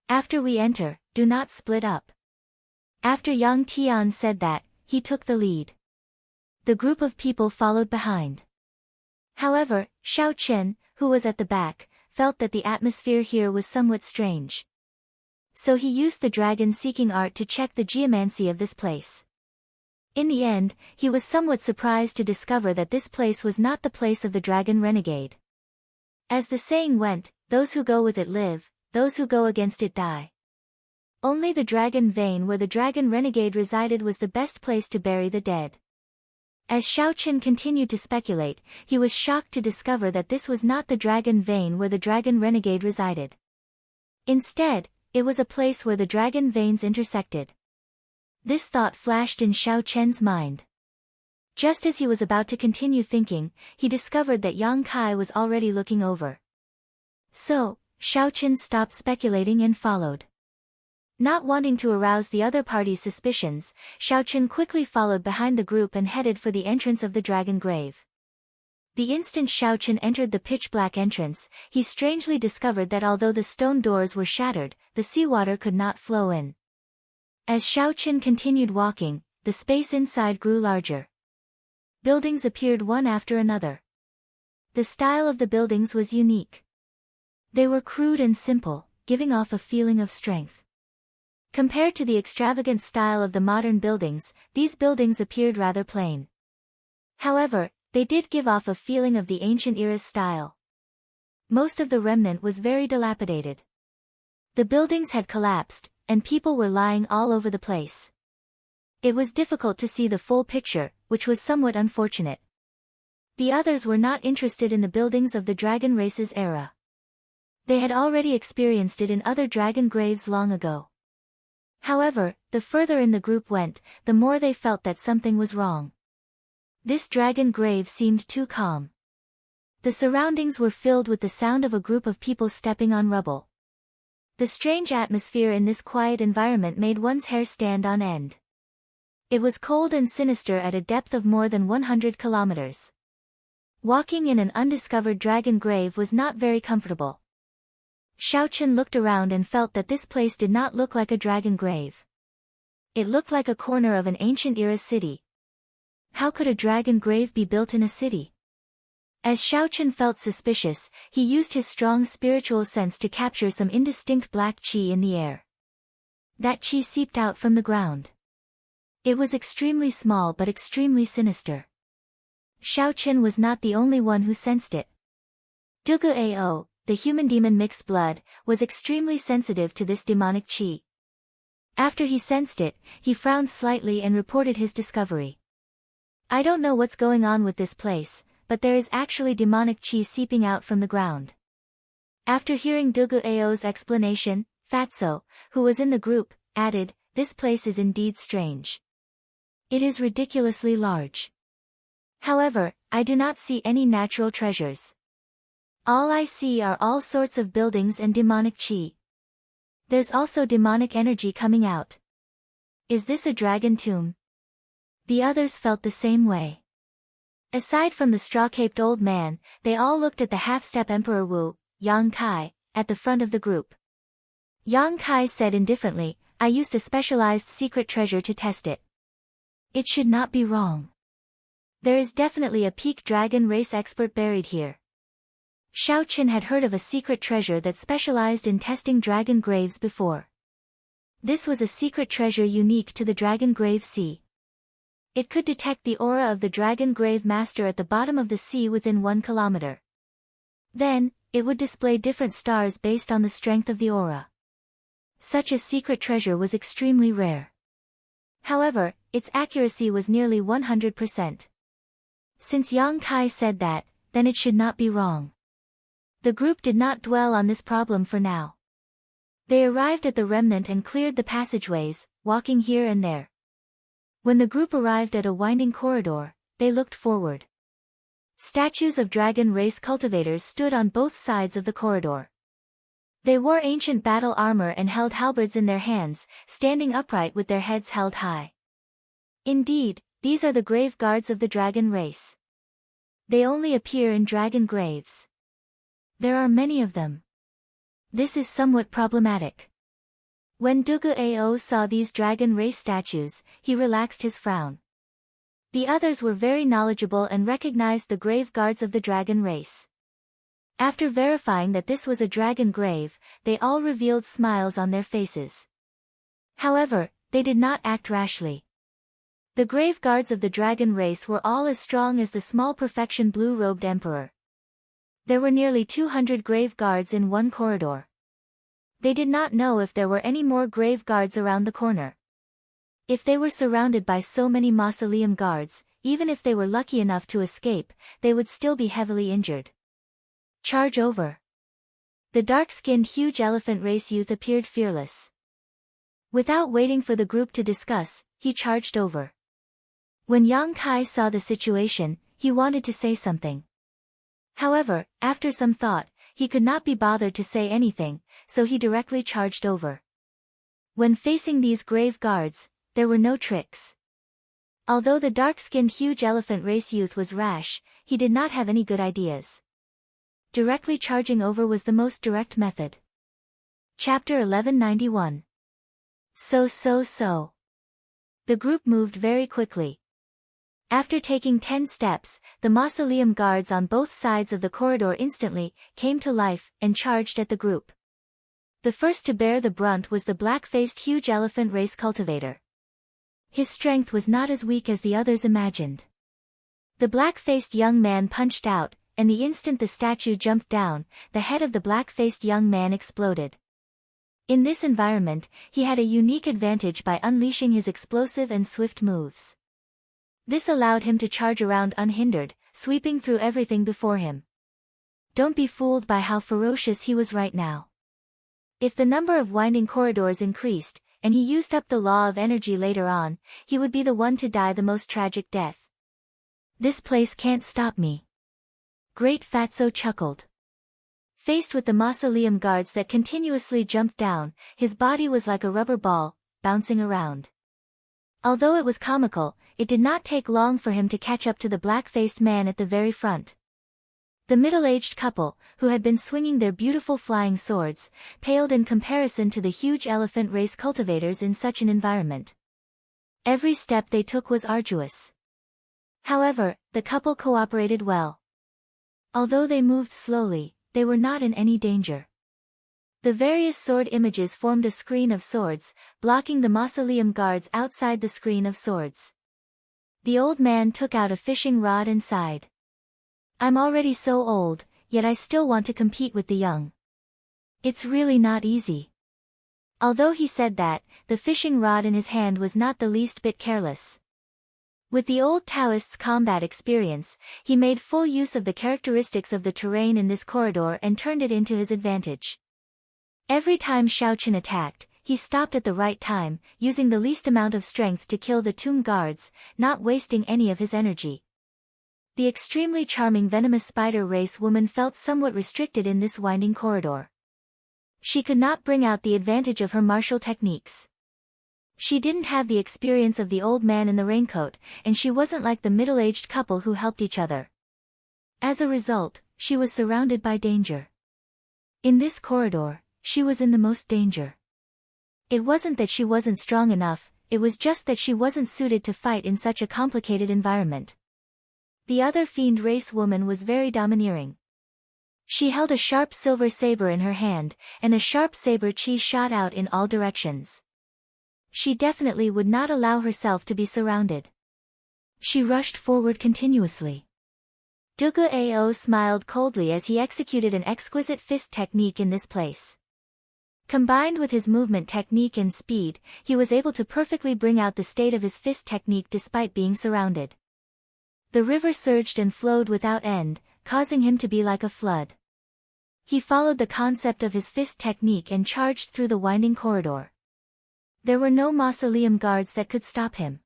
After we enter, do not split up." After Yang Tian said that, he took the lead. The group of people followed behind. However, Xiao Chen, who was at the back, felt that the atmosphere here was somewhat strange. So he used the dragon-seeking art to check the geomancy of this place. In the end, he was somewhat surprised to discover that this place was not the place of the dragon renegade. As the saying went, those who go with it live, those who go against it die. Only the dragon vein where the dragon renegade resided was the best place to bury the dead. As Xiaoqin continued to speculate, he was shocked to discover that this was not the dragon vein where the dragon renegade resided. Instead, it was a place where the dragon veins intersected. This thought flashed in Xiaoqian's mind. Just as he was about to continue thinking, he discovered that Yang Kai was already looking over. So, Xiaoqin stopped speculating and followed. Not wanting to arouse the other party's suspicions, Xiaoqin quickly followed behind the group and headed for the entrance of the dragon grave. The instant Xiaoqin entered the pitch-black entrance, he strangely discovered that although the stone doors were shattered, the seawater could not flow in. As Xiaoqin continued walking, the space inside grew larger. Buildings appeared one after another. The style of the buildings was unique. They were crude and simple, giving off a feeling of strength. Compared to the extravagant style of the modern buildings, these buildings appeared rather plain. However, they did give off a feeling of the ancient era's style. Most of the remnant was very dilapidated. The buildings had collapsed, and people were lying all over the place. It was difficult to see the full picture, which was somewhat unfortunate. The others were not interested in the buildings of the dragon race's era. They had already experienced it in other dragon graves long ago. However, the further in the group went, the more they felt that something was wrong. This dragon grave seemed too calm. The surroundings were filled with the sound of a group of people stepping on rubble. The strange atmosphere in this quiet environment made one's hair stand on end. It was cold and sinister at a depth of more than 100 kilometers. Walking in an undiscovered dragon grave was not very comfortable. Xiaoqin looked around and felt that this place did not look like a dragon grave. It looked like a corner of an ancient-era city. How could a dragon grave be built in a city? As Xiaoqin felt suspicious, he used his strong spiritual sense to capture some indistinct black qi in the air. That qi seeped out from the ground. It was extremely small but extremely sinister. Xiaoqin was not the only one who sensed it. Dugu Ao, the human-demon mixed blood, was extremely sensitive to this demonic qi. After he sensed it, he frowned slightly and reported his discovery. I don't know what's going on with this place, but there is actually demonic qi seeping out from the ground. After hearing Dugu Ao's explanation, Fatso, who was in the group, added, this place is indeed strange. It is ridiculously large. However, I do not see any natural treasures. All I see are all sorts of buildings and demonic qi. There's also demonic energy coming out. Is this a dragon tomb? The others felt the same way. Aside from the straw-caped old man, they all looked at the half-step Emperor Wu, Yang Kai, at the front of the group. Yang Kai said indifferently, I used a specialized secret treasure to test it. It should not be wrong. There is definitely a peak dragon race expert buried here. Xiaoqin had heard of a secret treasure that specialized in testing dragon graves before. This was a secret treasure unique to the dragon grave sea. It could detect the aura of the dragon grave master at the bottom of the sea within 1 kilometer. Then, it would display different stars based on the strength of the aura. Such a secret treasure was extremely rare. However, its accuracy was nearly 100%. Since Yang Kai said that, then it should not be wrong. The group did not dwell on this problem for now. They arrived at the remnant and cleared the passageways, walking here and there. When the group arrived at a winding corridor, they looked forward. Statues of dragon race cultivators stood on both sides of the corridor. They wore ancient battle armor and held halberds in their hands, standing upright with their heads held high. Indeed, these are the grave guards of the dragon race. They only appear in dragon graves. There are many of them. This is somewhat problematic. When Dugu Ao saw these dragon race statues, he relaxed his frown. The others were very knowledgeable and recognized the grave guards of the dragon race. After verifying that this was a dragon grave, they all revealed smiles on their faces. However, they did not act rashly. The grave guards of the dragon race were all as strong as the small perfection blue-robed emperor. There were nearly 200 grave guards in one corridor. They did not know if there were any more grave guards around the corner. If they were surrounded by so many mausoleum guards, even if they were lucky enough to escape, they would still be heavily injured. Charge over. The dark-skinned huge elephant race youth appeared fearless. Without waiting for the group to discuss, he charged over. When Yang Kai saw the situation, he wanted to say something. However, after some thought, he could not be bothered to say anything, so he directly charged over. When facing these grave guards, there were no tricks. Although the dark-skinned huge elephant race youth was rash, he did not have any good ideas. Directly charging over was the most direct method. Chapter 1191. So. The group moved very quickly. After taking 10 steps, the mausoleum guards on both sides of the corridor instantly came to life and charged at the group. The first to bear the brunt was the black-faced huge elephant race cultivator. His strength was not as weak as the others imagined. The black-faced young man punched out, and the instant the statue jumped down, the head of the black-faced young man exploded. In this environment, he had a unique advantage by unleashing his explosive and swift moves. This allowed him to charge around unhindered, sweeping through everything before him. Don't be fooled by how ferocious he was right now. If the number of winding corridors increased, and he used up the law of energy later on, he would be the one to die the most tragic death. This place can't stop me. Great Fatso chuckled. Faced with the mausoleum guards that continuously jumped down, his body was like a rubber ball, bouncing around. Although it was comical, it did not take long for him to catch up to the black-faced man at the very front. The middle-aged couple, who had been swinging their beautiful flying swords, paled in comparison to the huge elephant race cultivators in such an environment. Every step they took was arduous. However, the couple cooperated well. Although they moved slowly, they were not in any danger. The various sword images formed a screen of swords, blocking the mausoleum guards outside the screen of swords. The old man took out a fishing rod and sighed. I'm already so old, yet I still want to compete with the young. It's really not easy. Although he said that, the fishing rod in his hand was not the least bit careless. With the old Taoist's combat experience, he made full use of the characteristics of the terrain in this corridor and turned it into his advantage. Every time Xiaoqin attacked, he stopped at the right time, using the least amount of strength to kill the tomb guards, not wasting any of his energy. The extremely charming venomous spider race woman felt somewhat restricted in this winding corridor. She could not bring out the advantage of her martial techniques. She didn't have the experience of the old man in the raincoat, and she wasn't like the middle-aged couple who helped each other. As a result, she was surrounded by danger. In this corridor, she was in the most danger. It wasn't that she wasn't strong enough, it was just that she wasn't suited to fight in such a complicated environment. The other fiend race woman was very domineering. She held a sharp silver saber in her hand, and a sharp saber chi shot out in all directions. She definitely would not allow herself to be surrounded. She rushed forward continuously. Dugu Ao smiled coldly as he executed an exquisite fist technique in this place. Combined with his movement technique and speed, he was able to perfectly bring out the state of his fist technique despite being surrounded. The river surged and flowed without end, causing him to be like a flood. He followed the concept of his fist technique and charged through the winding corridor. There were no mausoleum guards that could stop him.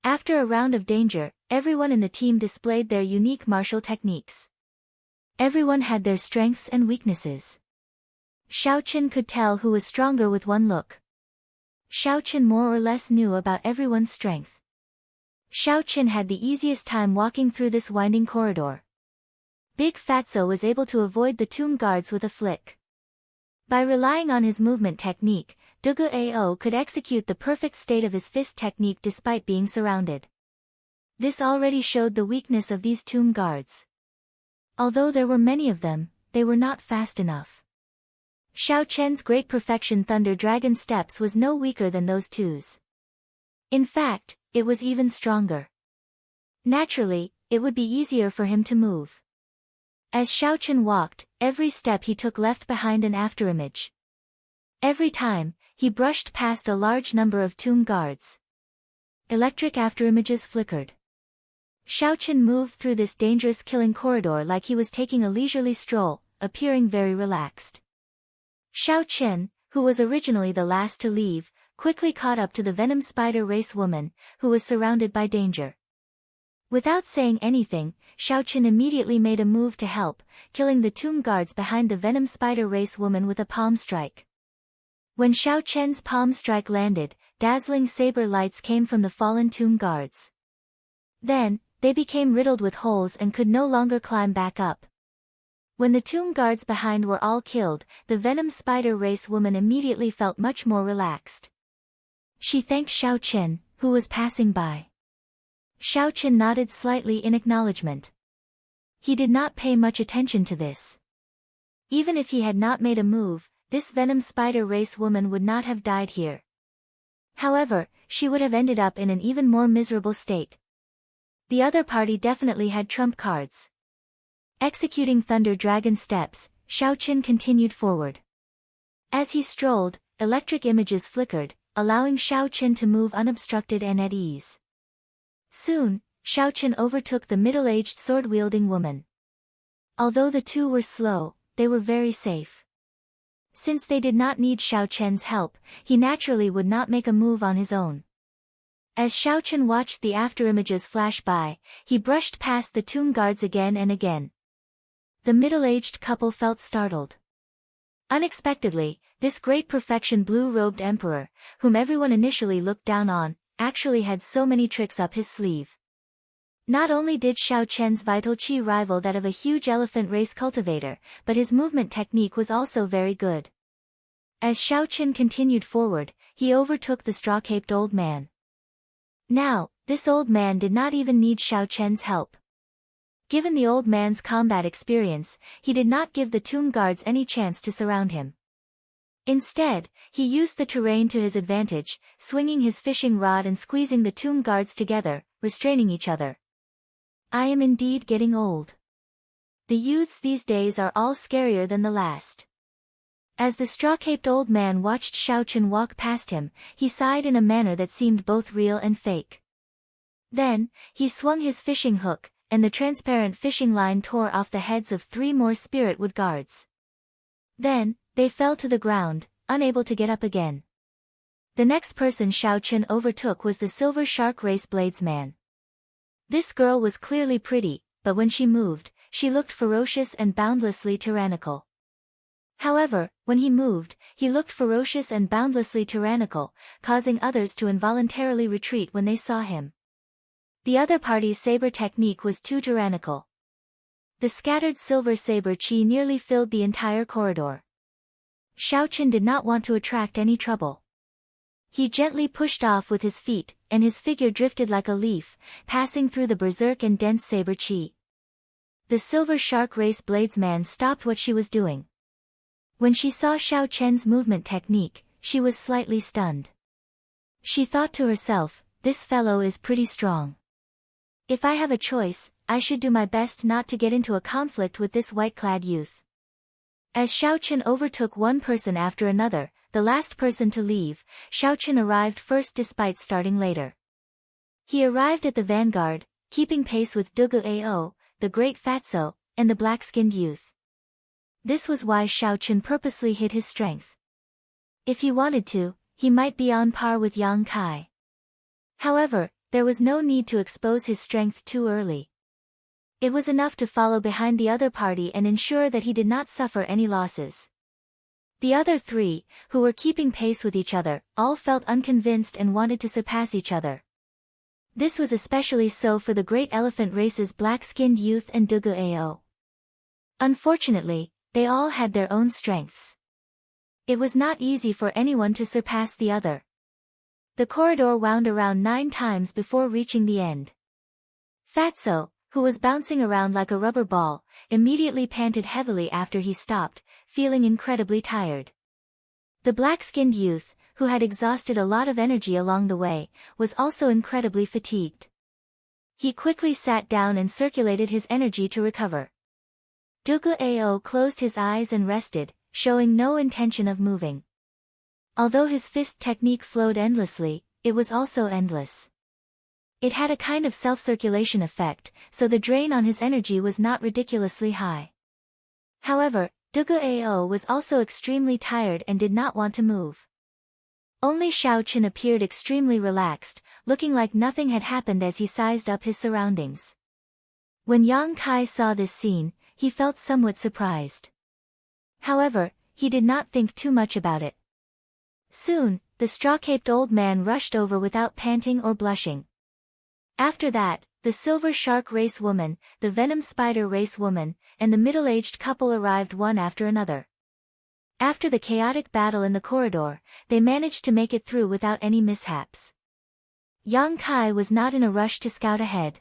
After a round of danger, everyone in the team displayed their unique martial techniques. Everyone had their strengths and weaknesses. Xiaoqin could tell who was stronger with one look. Xiaoqin more or less knew about everyone's strength. Xiaoqin had the easiest time walking through this winding corridor. Big Fatso was able to avoid the tomb guards with a flick. By relying on his movement technique, Dugu Ao could execute the perfect state of his fist technique despite being surrounded. This already showed the weakness of these tomb guards. Although there were many of them, they were not fast enough. Xiao Chen's great perfection Thunder Dragon Steps was no weaker than those twos. In fact, it was even stronger. Naturally, it would be easier for him to move. As Xiao Chen walked, every step he took left behind an afterimage. Every time, he brushed past a large number of tomb guards. Electric afterimages flickered. Xiaochen moved through this dangerous killing corridor like he was taking a leisurely stroll, appearing very relaxed. Xiaochen, who was originally the last to leave, quickly caught up to the venom spider race woman, who was surrounded by danger. Without saying anything, Xiaochen immediately made a move to help, killing the tomb guards behind the venom spider race woman with a palm strike. When Xiaochen's palm strike landed, dazzling saber lights came from the fallen tomb guards. Then, they became riddled with holes and could no longer climb back up. When the tomb guards behind were all killed, the venom spider race woman immediately felt much more relaxed. She thanked Xiaochen, who was passing by. Xiaochen nodded slightly in acknowledgement. He did not pay much attention to this. Even if he had not made a move, this venom spider race woman would not have died here. However, she would have ended up in an even more miserable state. The other party definitely had trump cards. Executing Thunder Dragon steps, Xiaochen continued forward. As he strolled, electric images flickered, allowing Xiaochen to move unobstructed and at ease. Soon, Xiaochen overtook the middle-aged sword-wielding woman. Although the two were slow, they were very safe. Since they did not need Xiaochen's help, he naturally would not make a move on his own. As Xiaochen watched the afterimages flash by, he brushed past the tomb guards again and again. The middle-aged couple felt startled. Unexpectedly, this great perfection blue-robed emperor, whom everyone initially looked down on, actually had so many tricks up his sleeve. Not only did Xiaochen's vital qi rival that of a huge elephant race cultivator, but his movement technique was also very good. As Xiaochen continued forward, he overtook the straw-caped old man. Now, this old man did not even need Xiaochen's help. Given the old man's combat experience, he did not give the tomb guards any chance to surround him. Instead, he used the terrain to his advantage, swinging his fishing rod and squeezing the tomb guards together, restraining each other. I am indeed getting old. The youths these days are all scarier than the last. As the straw-caped old man watched Xiaochen walk past him, he sighed in a manner that seemed both real and fake. Then, he swung his fishing hook, and the transparent fishing line tore off the heads of 3 more spirit-wood guards. Then, they fell to the ground, unable to get up again. The next person Xiaochen overtook was the silver shark race bladesman. This girl was clearly pretty, but when she moved, she looked ferocious and boundlessly tyrannical. However, when he moved, he looked ferocious and boundlessly tyrannical, causing others to involuntarily retreat when they saw him. The other party's saber technique was too tyrannical. The scattered silver saber chi nearly filled the entire corridor. Xiaochen did not want to attract any trouble. He gently pushed off with his feet, and his figure drifted like a leaf, passing through the berserk and dense saber chi. The silver shark race bladesman stopped what she was doing. When she saw Xiaochen's movement technique, she was slightly stunned. She thought to herself, this fellow is pretty strong. If I have a choice, I should do my best not to get into a conflict with this white-clad youth. As Xiaochen overtook one person after another, the last person to leave, Xiaochen arrived first despite starting later. He arrived at the vanguard, keeping pace with Dugu Ao, the great fatso, and the black-skinned youth. This was why Xiaochen purposely hid his strength. If he wanted to, he might be on par with Yang Kai. However, there was no need to expose his strength too early. It was enough to follow behind the other party and ensure that he did not suffer any losses. The other 3, who were keeping pace with each other, all felt unconvinced and wanted to surpass each other. This was especially so for the great elephant race's black-skinned youth and Dugu Ao. Unfortunately, they all had their own strengths. It was not easy for anyone to surpass the other. The corridor wound around 9 times before reaching the end. Fatso, who was bouncing around like a rubber ball, immediately panted heavily after he stopped, feeling incredibly tired. The black-skinned youth, who had exhausted a lot of energy along the way, was also incredibly fatigued. He quickly sat down and circulated his energy to recover. Dugu Ao closed his eyes and rested, showing no intention of moving. Although his fist technique flowed endlessly, it was also endless. It had a kind of self-circulation effect, so the drain on his energy was not ridiculously high. However, Duguao was also extremely tired and did not want to move. Only Xiaochen appeared extremely relaxed, looking like nothing had happened as he sized up his surroundings. When Yang Kai saw this scene, he felt somewhat surprised. However, he did not think too much about it. Soon, the straw-caped old man rushed over without panting or blushing. After that, the silver shark race woman, the venom spider race woman, and the middle-aged couple arrived one after another. After the chaotic battle in the corridor, they managed to make it through without any mishaps. Yang Kai was not in a rush to scout ahead.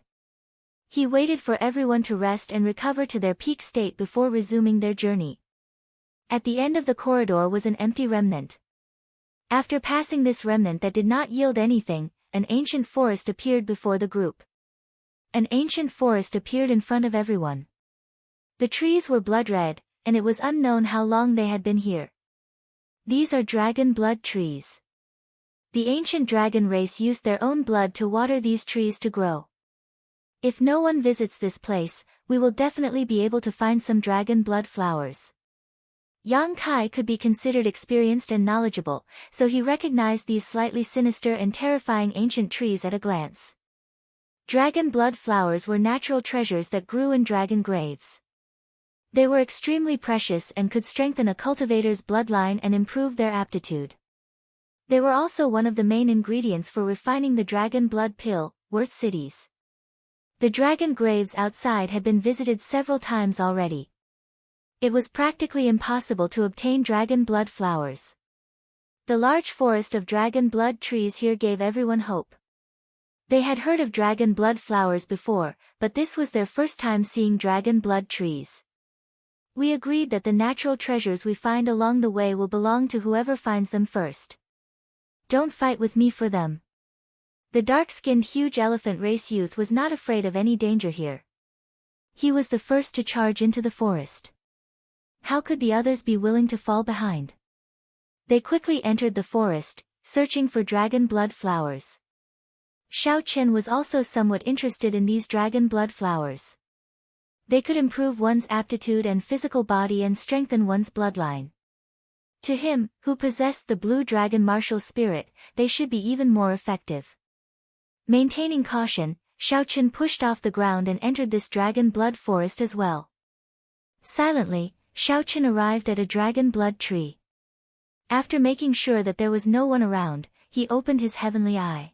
He waited for everyone to rest and recover to their peak state before resuming their journey. At the end of the corridor was an empty remnant. After passing this remnant that did not yield anything, an ancient forest appeared before the group. An ancient forest appeared in front of everyone. The trees were blood red, and it was unknown how long they had been here. These are dragon blood trees. The ancient dragon race used their own blood to water these trees to grow. If no one visits this place, we will definitely be able to find some dragon blood flowers. Yang Kai could be considered experienced and knowledgeable, so he recognized these slightly sinister and terrifying ancient trees at a glance. Dragon blood flowers were natural treasures that grew in dragon graves. They were extremely precious and could strengthen a cultivator's bloodline and improve their aptitude. They were also one of the main ingredients for refining the dragon blood pill, worth cities. The dragon graves outside had been visited several times already. It was practically impossible to obtain dragon blood flowers. The large forest of dragon blood trees here gave everyone hope. They had heard of dragon blood flowers before, but this was their first time seeing dragon blood trees. We agreed that the natural treasures we find along the way will belong to whoever finds them first. Don't fight with me for them. The dark-skinned huge elephant race youth was not afraid of any danger here. He was the first to charge into the forest. How could the others be willing to fall behind? They quickly entered the forest, searching for dragon blood flowers. Xiaochen was also somewhat interested in these dragon blood flowers. They could improve one's aptitude and physical body and strengthen one's bloodline. To him, who possessed the blue dragon martial spirit, they should be even more effective. Maintaining caution, Xiaochen pushed off the ground and entered this dragon blood forest as well. Silently, Xiaochen arrived at a dragon blood tree. After making sure that there was no one around, he opened his heavenly eye.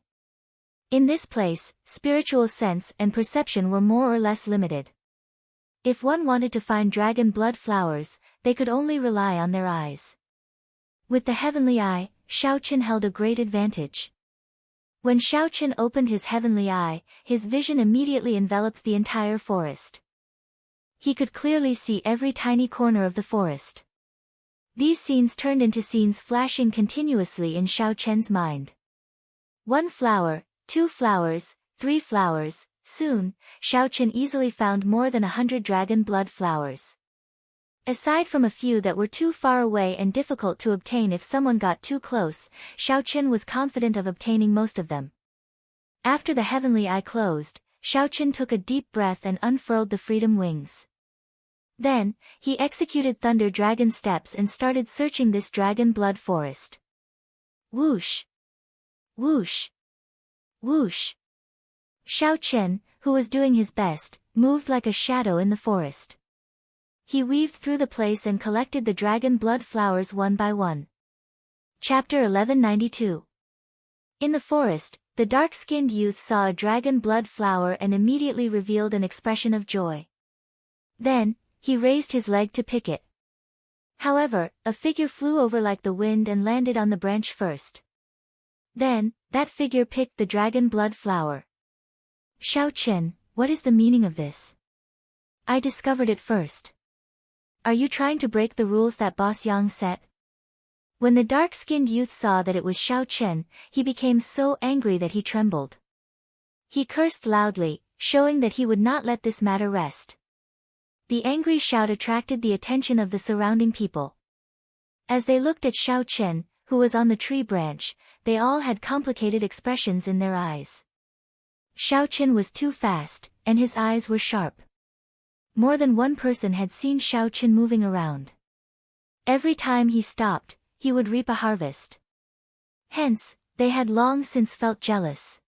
In this place, spiritual sense and perception were more or less limited. If one wanted to find dragon blood flowers, they could only rely on their eyes. With the heavenly eye, Xiaochen held a great advantage. When Xiaochen opened his heavenly eye, his vision immediately enveloped the entire forest. He could clearly see every tiny corner of the forest. These scenes turned into scenes flashing continuously in Xiaochen's mind. 1 flower, 2 flowers, 3 flowers, soon, Xiaochen easily found more than 100 dragon blood flowers. Aside from a few that were too far away and difficult to obtain if someone got too close, Xiaochen was confident of obtaining most of them. After the heavenly eye closed, Xiaochen took a deep breath and unfurled the freedom wings. Then, he executed thunder dragon steps and started searching this dragon blood forest. Whoosh! Whoosh! Whoosh! Xiaochen, who was doing his best, moved like a shadow in the forest. He weaved through the place and collected the dragon blood flowers one by one. Chapter 1192. In the forest, the dark-skinned youth saw a dragon blood flower and immediately revealed an expression of joy. Then, he raised his leg to pick it. However, a figure flew over like the wind and landed on the branch first. Then, that figure picked the dragon blood flower. Xiaochen, what is the meaning of this? I discovered it first. Are you trying to break the rules that Boss Yang set? When the dark-skinned youth saw that it was Xiaochen, he became so angry that he trembled. He cursed loudly, showing that he would not let this matter rest. The angry shout attracted the attention of the surrounding people. As they looked at Xiaochen, who was on the tree branch, they all had complicated expressions in their eyes. Xiaoqin was too fast, and his eyes were sharp. More than one person had seen Xiaoqin moving around. Every time he stopped, he would reap a harvest. Hence, they had long since felt jealous.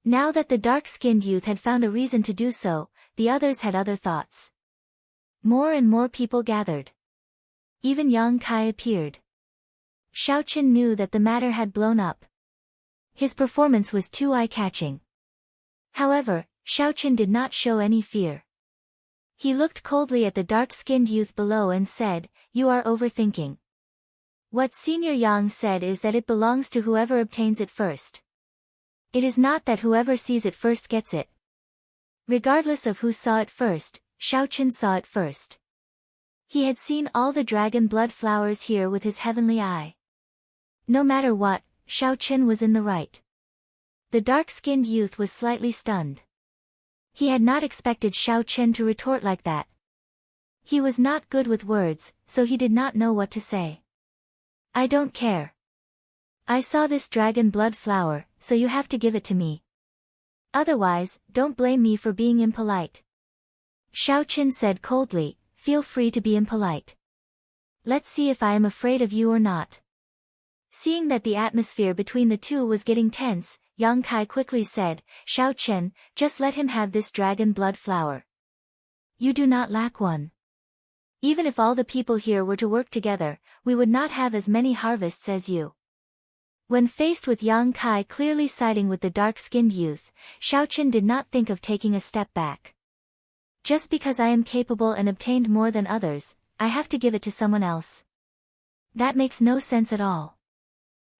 Now that the dark-skinned youth had found a reason to do so, the others had other thoughts. More and more people gathered. Even Yang Kai appeared. Xiaoqin knew that the matter had blown up. His performance was too eye-catching. However, Xiaoqin did not show any fear. He looked coldly at the dark-skinned youth below and said, "You are overthinking. What Senior Yang said is that it belongs to whoever obtains it first. It is not that whoever sees it first gets it." Regardless of who saw it first, Xiaoqin saw it first. He had seen all the dragon blood flowers here with his heavenly eye. No matter what, Xiaoqin was in the right. The dark-skinned youth was slightly stunned. He had not expected Xiaoqin to retort like that. He was not good with words, so he did not know what to say. "I don't care. I saw this dragon blood flower, so you have to give it to me. Otherwise, don't blame me for being impolite." Xiaoqin said coldly, "Feel free to be impolite. Let's see if I am afraid of you or not." Seeing that the atmosphere between the two was getting tense, Yang Kai quickly said, "Xiaoqin, just let him have this dragon blood flower. You do not lack one. Even if all the people here were to work together, we would not have as many harvests as you." When faced with Yang Kai clearly siding with the dark-skinned youth, Xiaoqin did not think of taking a step back. "Just because I am capable and obtained more than others, I have to give it to someone else. That makes no sense at all.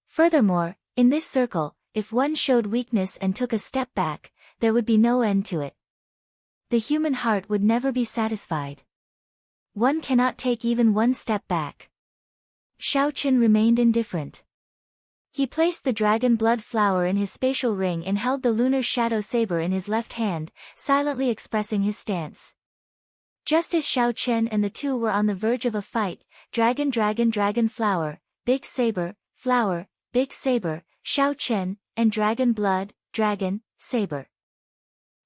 Furthermore, in this circle, if one showed weakness and took a step back, there would be no end to it. The human heart would never be satisfied. One cannot take even one step back." Xiaoqin remained indifferent. He placed the dragon blood flower in his spatial ring and held the lunar shadow saber in his left hand, silently expressing his stance. Just as Xiaoqin and the two were on the verge of a fight, dragon flower, big saber, flower, big saber, Xiaoqin, and dragon blood, dragon, saber.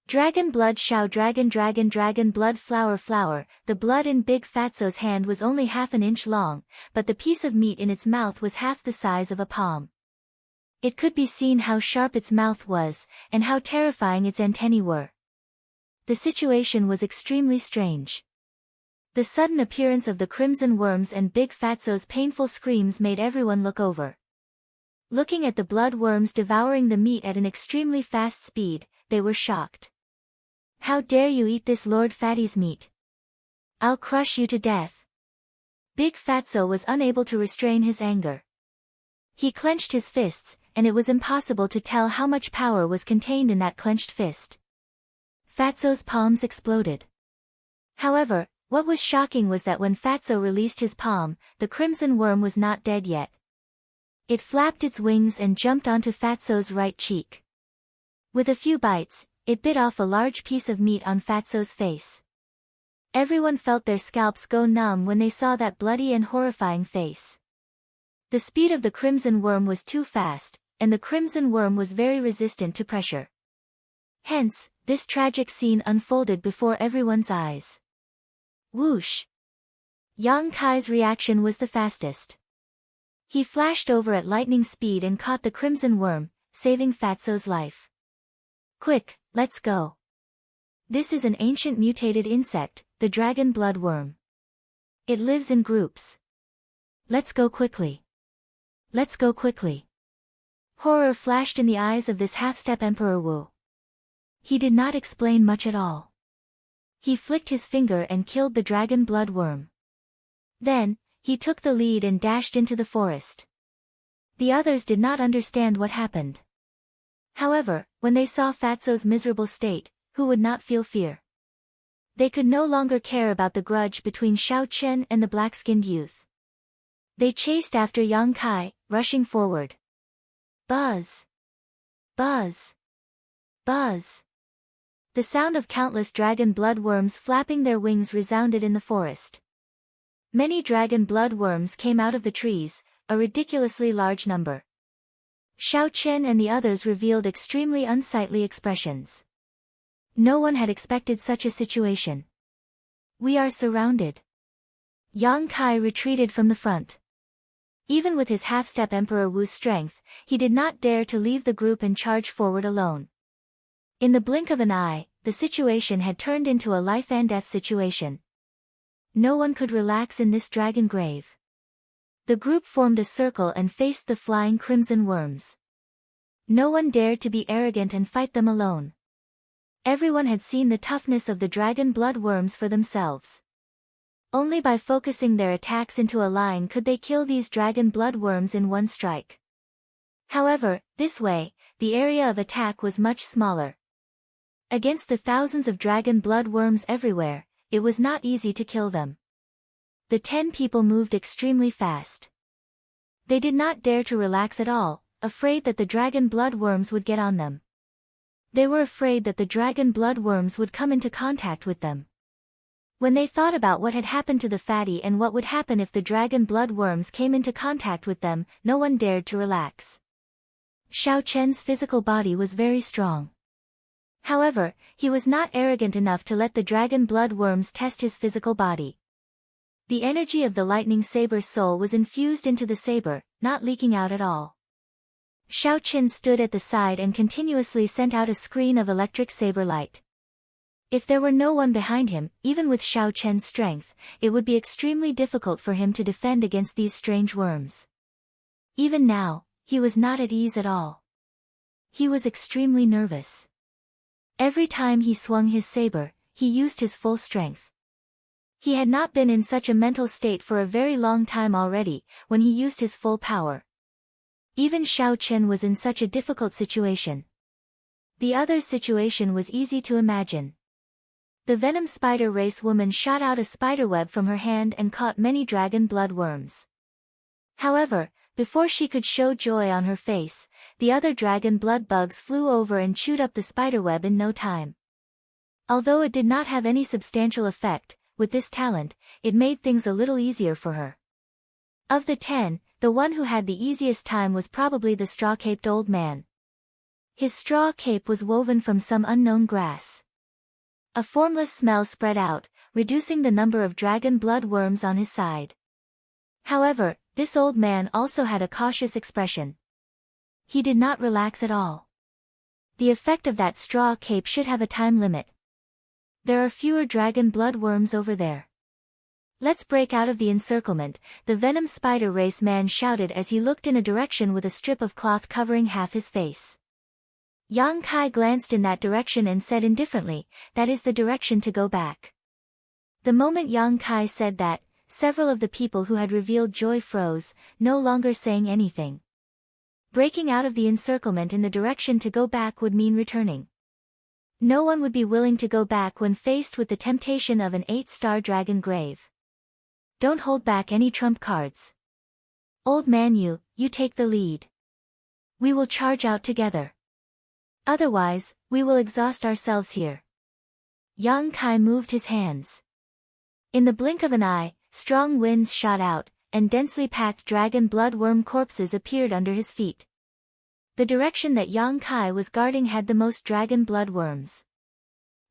Dragon blood Xiao dragon blood flower. The blood in Big Fatso's hand was only half an inch long, but the piece of meat in its mouth was half the size of a palm. It could be seen how sharp its mouth was, and how terrifying its antennae were. The situation was extremely strange. The sudden appearance of the crimson worms and Big Fatso's painful screams made everyone look over. Looking at the blood worms devouring the meat at an extremely fast speed, they were shocked. "How dare you eat this Lord Fatty's meat? I'll crush you to death." Big Fatso was unable to restrain his anger. He clenched his fists, and it was impossible to tell how much power was contained in that clenched fist. Fatso's palms exploded. However, what was shocking was that when Fatso released his palm, the crimson worm was not dead yet. It flapped its wings and jumped onto Fatso's right cheek. With a few bites, it bit off a large piece of meat on Fatso's face. Everyone felt their scalps go numb when they saw that bloody and horrifying face. The speed of the crimson worm was too fast, and the crimson worm was very resistant to pressure. Hence, this tragic scene unfolded before everyone's eyes. Whoosh! Yang Kai's reaction was the fastest. He flashed over at lightning speed and caught the crimson worm, saving Fatso's life. "Quick, let's go. This is an ancient mutated insect, the dragon blood worm. It lives in groups. Let's go quickly. Let's go quickly." Horror flashed in the eyes of this half-step Emperor Wu. He did not explain much at all. He flicked his finger and killed the dragon blood worm. Then, he took the lead and dashed into the forest. The others did not understand what happened. However, when they saw Fatso's miserable state, who would not feel fear? They could no longer care about the grudge between Xiaoqin and the black-skinned youth. They chased after Yang Kai, rushing forward. Buzz! Buzz! Buzz! The sound of countless dragon blood worms flapping their wings resounded in the forest. Many dragon blood worms came out of the trees, a ridiculously large number. Xiao Chen and the others revealed extremely unsightly expressions. No one had expected such a situation. We are surrounded. Yang Kai retreated from the front. Even with his half-step Emperor Wu's strength, he did not dare to leave the group and charge forward alone. In the blink of an eye, the situation had turned into a life-and-death situation. No one could relax in this dragon grave. The group formed a circle and faced the flying crimson worms. No one dared to be arrogant and fight them alone. Everyone had seen the toughness of the dragon blood worms for themselves. Only by focusing their attacks into a line could they kill these dragon blood worms in one strike. However, this way, the area of attack was much smaller. Against the thousands of dragon blood worms everywhere, it was not easy to kill them. The 10 people moved extremely fast. They did not dare to relax at all, afraid that the dragon blood worms would get on them. They were afraid that the dragon blood worms would come into contact with them. When they thought about what had happened to the fatty and what would happen if the dragon blood worms came into contact with them, no one dared to relax. Xiao Chen's physical body was very strong. However, he was not arrogant enough to let the dragon blood worms test his physical body. The energy of the lightning saber's soul was infused into the saber, not leaking out at all. Xiao Chen stood at the side and continuously sent out a screen of electric saber light. If there were no one behind him, even with Xiao Chen's strength, it would be extremely difficult for him to defend against these strange worms. Even now, he was not at ease at all. He was extremely nervous. Every time he swung his saber, he used his full strength. He had not been in such a mental state for a very long time already, when he used his full power. Even Xiao Chen was in such a difficult situation. The other's situation was easy to imagine. The venom spider race woman shot out a spiderweb from her hand and caught many dragon blood worms. However, before she could show joy on her face, the other dragon blood bugs flew over and chewed up the spiderweb in no time. Although it did not have any substantial effect, with this talent, it made things a little easier for her. Of the 10, the one who had the easiest time was probably the straw-caped old man. His straw cape was woven from some unknown grass. A formless smell spread out, reducing the number of dragon blood worms on his side. However, this old man also had a cautious expression. He did not relax at all. The effect of that straw cape should have a time limit. There are fewer dragon blood worms over there. Let's break out of the encirclement, the venom spider race man shouted as he looked in a direction with a strip of cloth covering half his face. Yang Kai glanced in that direction and said indifferently, "That is the direction to go back." The moment Yang Kai said that, several of the people who had revealed joy froze, no longer saying anything. Breaking out of the encirclement in the direction to go back would mean returning. No one would be willing to go back when faced with the temptation of an 8-star dragon grave. Don't hold back any trump cards. Old man, you take the lead. We will charge out together. Otherwise, we will exhaust ourselves here. Yang Kai moved his hands. In the blink of an eye, strong winds shot out, and densely packed dragon blood worm corpses appeared under his feet. The direction that Yang Kai was guarding had the most dragon blood worms.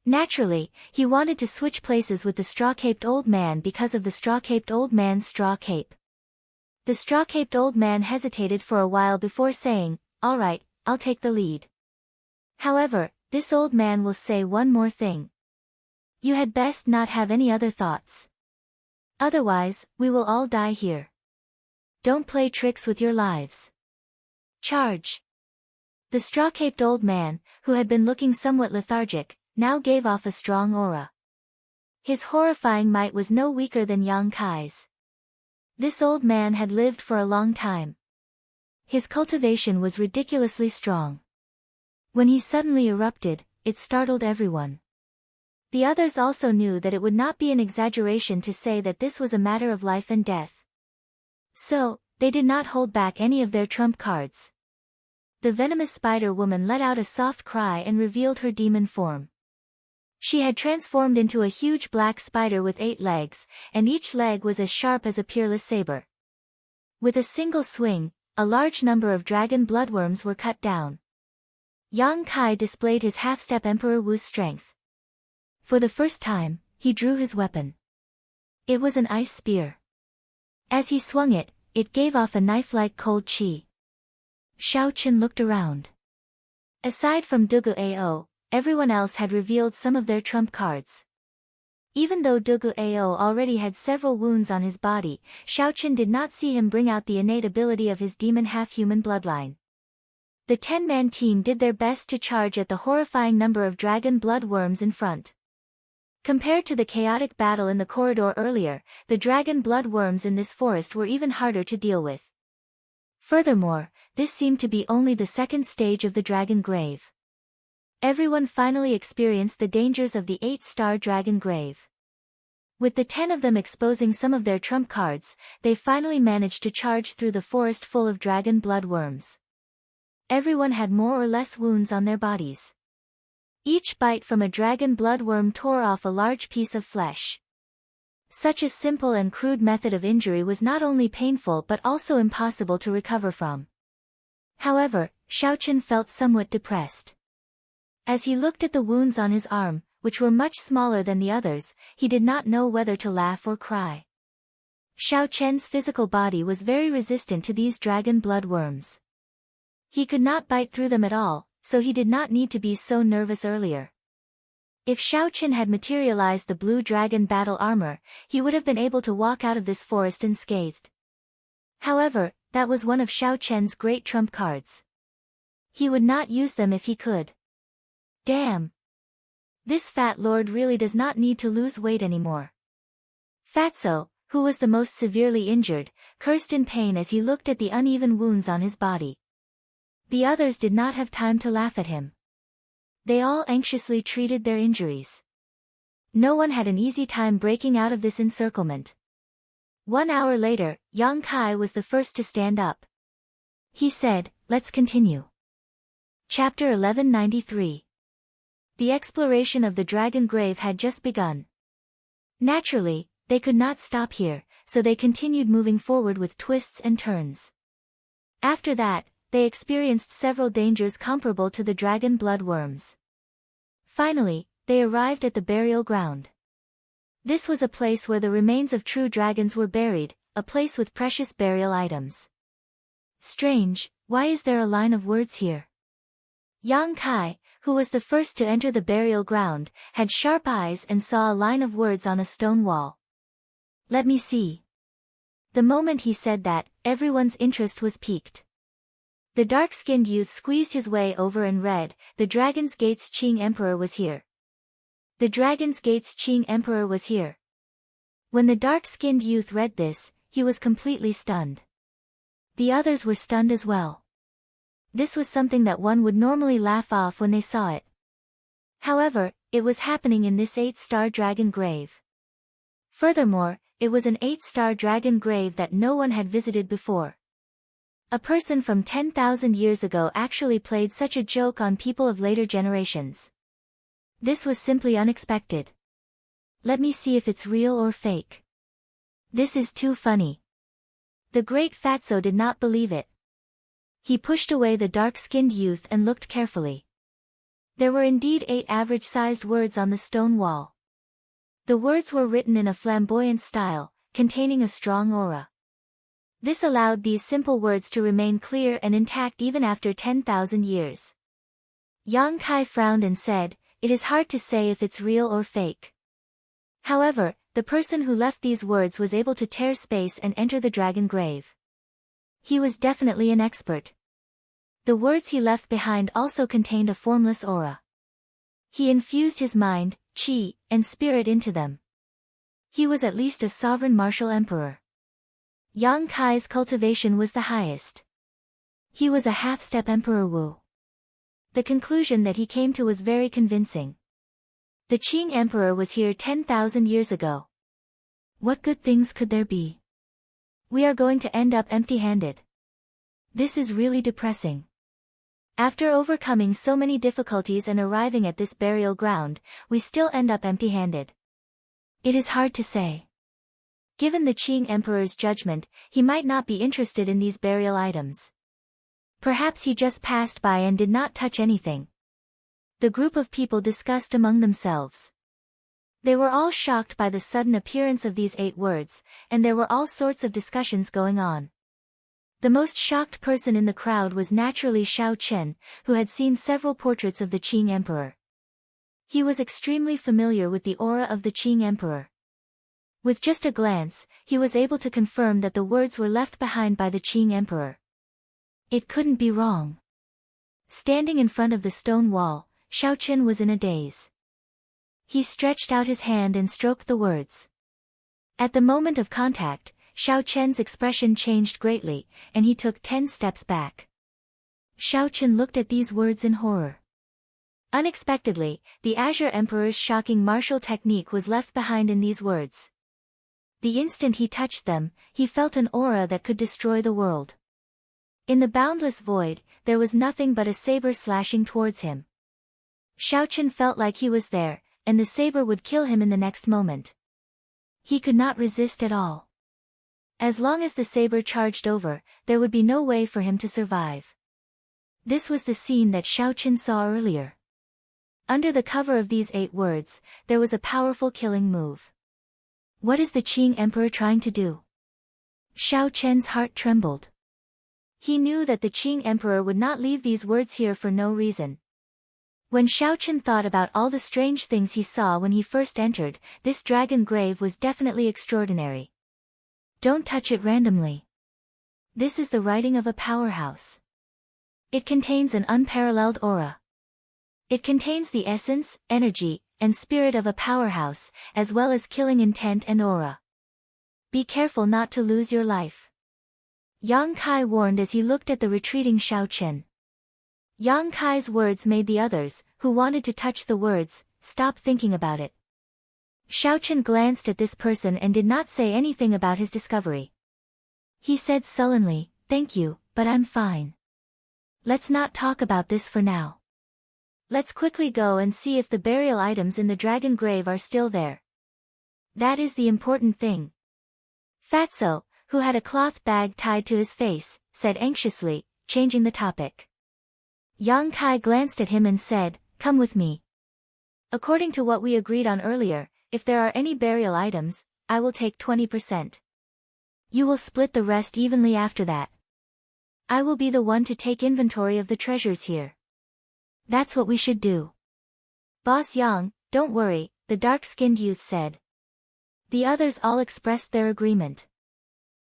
Naturally, he wanted to switch places with the straw-caped old man because of the straw-caped old man's straw cape. The straw-caped old man hesitated for a while before saying, "All right, I'll take the lead." However, this old man will say one more thing. You had best not have any other thoughts. Otherwise, we will all die here. Don't play tricks with your lives. Charge. The straw-caped old man, who had been looking somewhat lethargic, now gave off a strong aura. His horrifying might was no weaker than Yang Kai's. This old man had lived for a long time. His cultivation was ridiculously strong. When he suddenly erupted, it startled everyone. The others also knew that it would not be an exaggeration to say that this was a matter of life and death. So, they did not hold back any of their trump cards. The venomous spider woman let out a soft cry and revealed her demon form. She had transformed into a huge black spider with 8 legs, and each leg was as sharp as a peerless saber. With a single swing, a large number of dragon bloodworms were cut down. Yang Kai displayed his half-step Emperor Wu's strength. For the first time, he drew his weapon. It was an ice spear. As he swung it, it gave off a knife-like cold chi. Xiaochen looked around. Aside from Dugu Ao, everyone else had revealed some of their trump cards. Even though Dugu Ao already had several wounds on his body, Xiaochen did not see him bring out the innate ability of his demon half-human bloodline. The 10-man team did their best to charge at the horrifying number of dragon bloodworms in front. Compared to the chaotic battle in the corridor earlier, the dragon bloodworms in this forest were even harder to deal with. Furthermore, this seemed to be only the second stage of the dragon grave. Everyone finally experienced the dangers of the 8-star dragon grave. With the 10 of them exposing some of their trump cards, they finally managed to charge through the forest full of dragon bloodworms. Everyone had more or less wounds on their bodies. Each bite from a dragon bloodworm tore off a large piece of flesh. Such a simple and crude method of injury was not only painful but also impossible to recover from. However, Xiaochen felt somewhat depressed. As he looked at the wounds on his arm, which were much smaller than the others, he did not know whether to laugh or cry. Xiaochen's physical body was very resistant to these dragon bloodworms. He could not bite through them at all, so he did not need to be so nervous earlier. If Xiaochen had materialized the blue dragon battle armor, he would have been able to walk out of this forest unscathed. However, that was one of Xiaochen's great trump cards. He would not use them if he could. Damn! This fat lord really does not need to lose weight anymore. Fatso, who was the most severely injured, cursed in pain as he looked at the uneven wounds on his body. The others did not have time to laugh at him. They all anxiously treated their injuries. No one had an easy time breaking out of this encirclement. 1 hour later, Yang Kai was the first to stand up. He said, "Let's continue." Chapter 1193. The exploration of the dragon grave had just begun. Naturally, they could not stop here, so they continued moving forward with twists and turns. After that, they experienced several dangers comparable to the dragon bloodworms. Finally, they arrived at the burial ground. This was a place where the remains of true dragons were buried, a place with precious burial items. Strange, why is there a line of words here? Yang Kai, who was the first to enter the burial ground, had sharp eyes and saw a line of words on a stone wall. Let me see. The moment he said that, everyone's interest was piqued. The dark-skinned youth squeezed his way over and read, "The Dragon's Gate's Qing Emperor was here. The Dragon's Gate's Qing Emperor was here." When the dark-skinned youth read this, he was completely stunned. The others were stunned as well. This was something that one would normally laugh off when they saw it. However, it was happening in this 8-star dragon grave. Furthermore, it was an 8-star dragon grave that no one had visited before. A person from 10,000 years ago actually played such a joke on people of later generations. This was simply unexpected. Let me see if it's real or fake. This is too funny. The great Fatso did not believe it. He pushed away the dark-skinned youth and looked carefully. There were indeed 8 average-sized words on the stone wall. The words were written in a flamboyant style, containing a strong aura. This allowed these simple words to remain clear and intact even after 10,000 years. Yang Kai frowned and said, "It is hard to say if it's real or fake." However, the person who left these words was able to tear space and enter the dragon grave. He was definitely an expert. The words he left behind also contained a formless aura. He infused his mind, chi, and spirit into them. He was at least a sovereign martial emperor. Yang Kai's cultivation was the highest. He was a half-step Emperor Wu. The conclusion that he came to was very convincing. The Qing Emperor was here 10,000 years ago. What good things could there be? We are going to end up empty-handed. This is really depressing. After overcoming so many difficulties and arriving at this burial ground, we still end up empty-handed. It is hard to say. Given the Qing Emperor's judgment, he might not be interested in these burial items. Perhaps he just passed by and did not touch anything. The group of people discussed among themselves. They were all shocked by the sudden appearance of these 8 words, and there were all sorts of discussions going on. The most shocked person in the crowd was naturally Xiao Chen, who had seen several portraits of the Qing Emperor. He was extremely familiar with the aura of the Qing Emperor. With just a glance, he was able to confirm that the words were left behind by the Qing Emperor. It couldn't be wrong. Standing in front of the stone wall, Xiao Chen was in a daze. He stretched out his hand and stroked the words. At the moment of contact, Xiao Chen's expression changed greatly, and he took 10 steps back. Xiao Chen looked at these words in horror. Unexpectedly, the Azure Emperor's shocking martial technique was left behind in these words. The instant he touched them, he felt an aura that could destroy the world. In the boundless void, there was nothing but a saber slashing towards him. Xiao Chen felt like he was there, and the saber would kill him in the next moment. He could not resist at all. As long as the saber charged over, there would be no way for him to survive. This was the scene that Xiao Chen saw earlier. Under the cover of these 8 words, there was a powerful killing move. What is the Qing Emperor trying to do? Xiao Chen's heart trembled. He knew that the Qing Emperor would not leave these words here for no reason. When Xiao Chen thought about all the strange things he saw when he first entered, this dragon grave was definitely extraordinary. Don't touch it randomly. This is the writing of a powerhouse. It contains an unparalleled aura. It contains the essence, energy, and spirit of a powerhouse, as well as killing intent and aura. Be careful not to lose your life. Yang Kai warned as he looked at the retreating Xiao Chen. Yang Kai's words made the others, who wanted to touch the words, stop thinking about it. Xiao Chen glanced at this person and did not say anything about his discovery. He said sullenly, "Thank you, but I'm fine. Let's not talk about this for now. Let's quickly go and see if the burial items in the dragon grave are still there. That is the important thing." Fatso, who had a cloth bag tied to his face, said anxiously, changing the topic. Yang Kai glanced at him and said, "Come with me. According to what we agreed on earlier, if there are any burial items, I will take 20%. You will split the rest evenly after that. I will be the one to take inventory of the treasures here." "That's what we should do. Boss Yang, don't worry," the dark-skinned youth said. The others all expressed their agreement.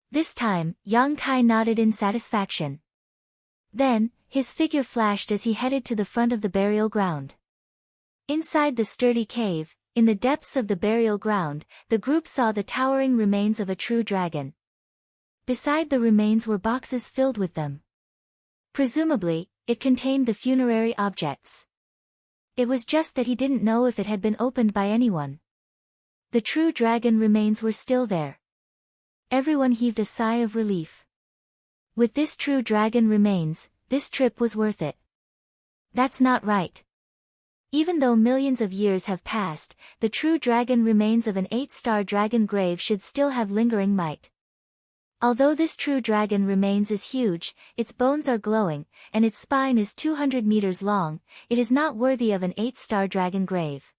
This time, Yang Kai nodded in satisfaction. Then, his figure flashed as he headed to the front of the burial ground. Inside the sturdy cave, in the depths of the burial ground, the group saw the towering remains of a true dragon. Beside the remains were boxes filled with them. Presumably, it contained the funerary objects. It was just that he didn't know if it had been opened by anyone. The true dragon remains were still there. Everyone heaved a sigh of relief. With this true dragon remains, this trip was worth it. That's not right. Even though millions of years have passed, the true dragon remains of an 8-star dragon grave should still have lingering might. Although this true dragon remains is huge, its bones are glowing, and its spine is 200 meters long, it is not worthy of an 8-star dragon grave.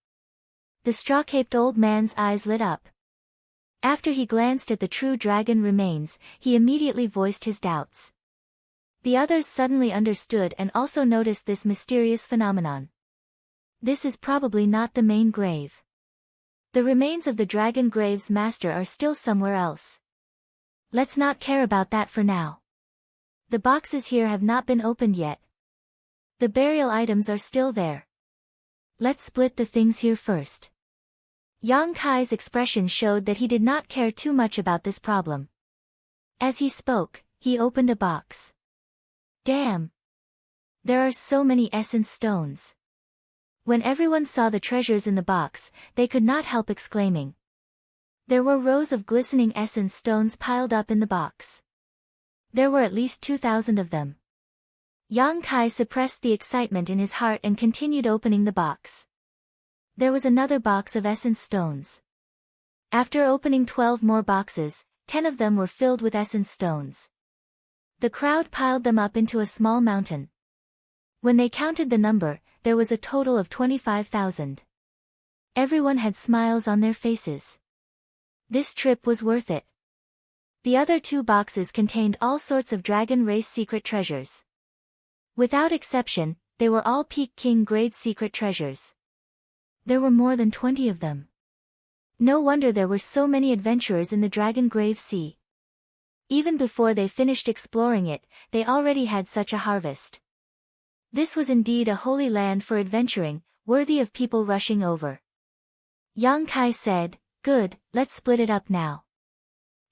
The straw-caped old man's eyes lit up. After he glanced at the true dragon remains, he immediately voiced his doubts. The others suddenly understood and also noticed this mysterious phenomenon. This is probably not the main grave. The remains of the dragon grave's master are still somewhere else. Let's not care about that for now. The boxes here have not been opened yet. The burial items are still there. Let's split the things here first. Yang Kai's expression showed that he did not care too much about this problem. As he spoke, he opened a box. Damn! There are so many essence stones. When everyone saw the treasures in the box, they could not help exclaiming. There were rows of glistening essence stones piled up in the box. There were at least 2,000 of them. Yang Kai suppressed the excitement in his heart and continued opening the box. There was another box of essence stones. After opening 12 more boxes, 10 of them were filled with essence stones. The crowd piled them up into a small mountain. When they counted the number, there was a total of 25,000. Everyone had smiles on their faces. This trip was worth it. The other 2 boxes contained all sorts of dragon race secret treasures. Without exception, they were all Peak King grade secret treasures. There were more than 20 of them. No wonder there were so many adventurers in the Dragon Grave Sea. Even before they finished exploring it, they already had such a harvest. This was indeed a holy land for adventuring, worthy of people rushing over. Yang Kai said, "Good, let's split it up now.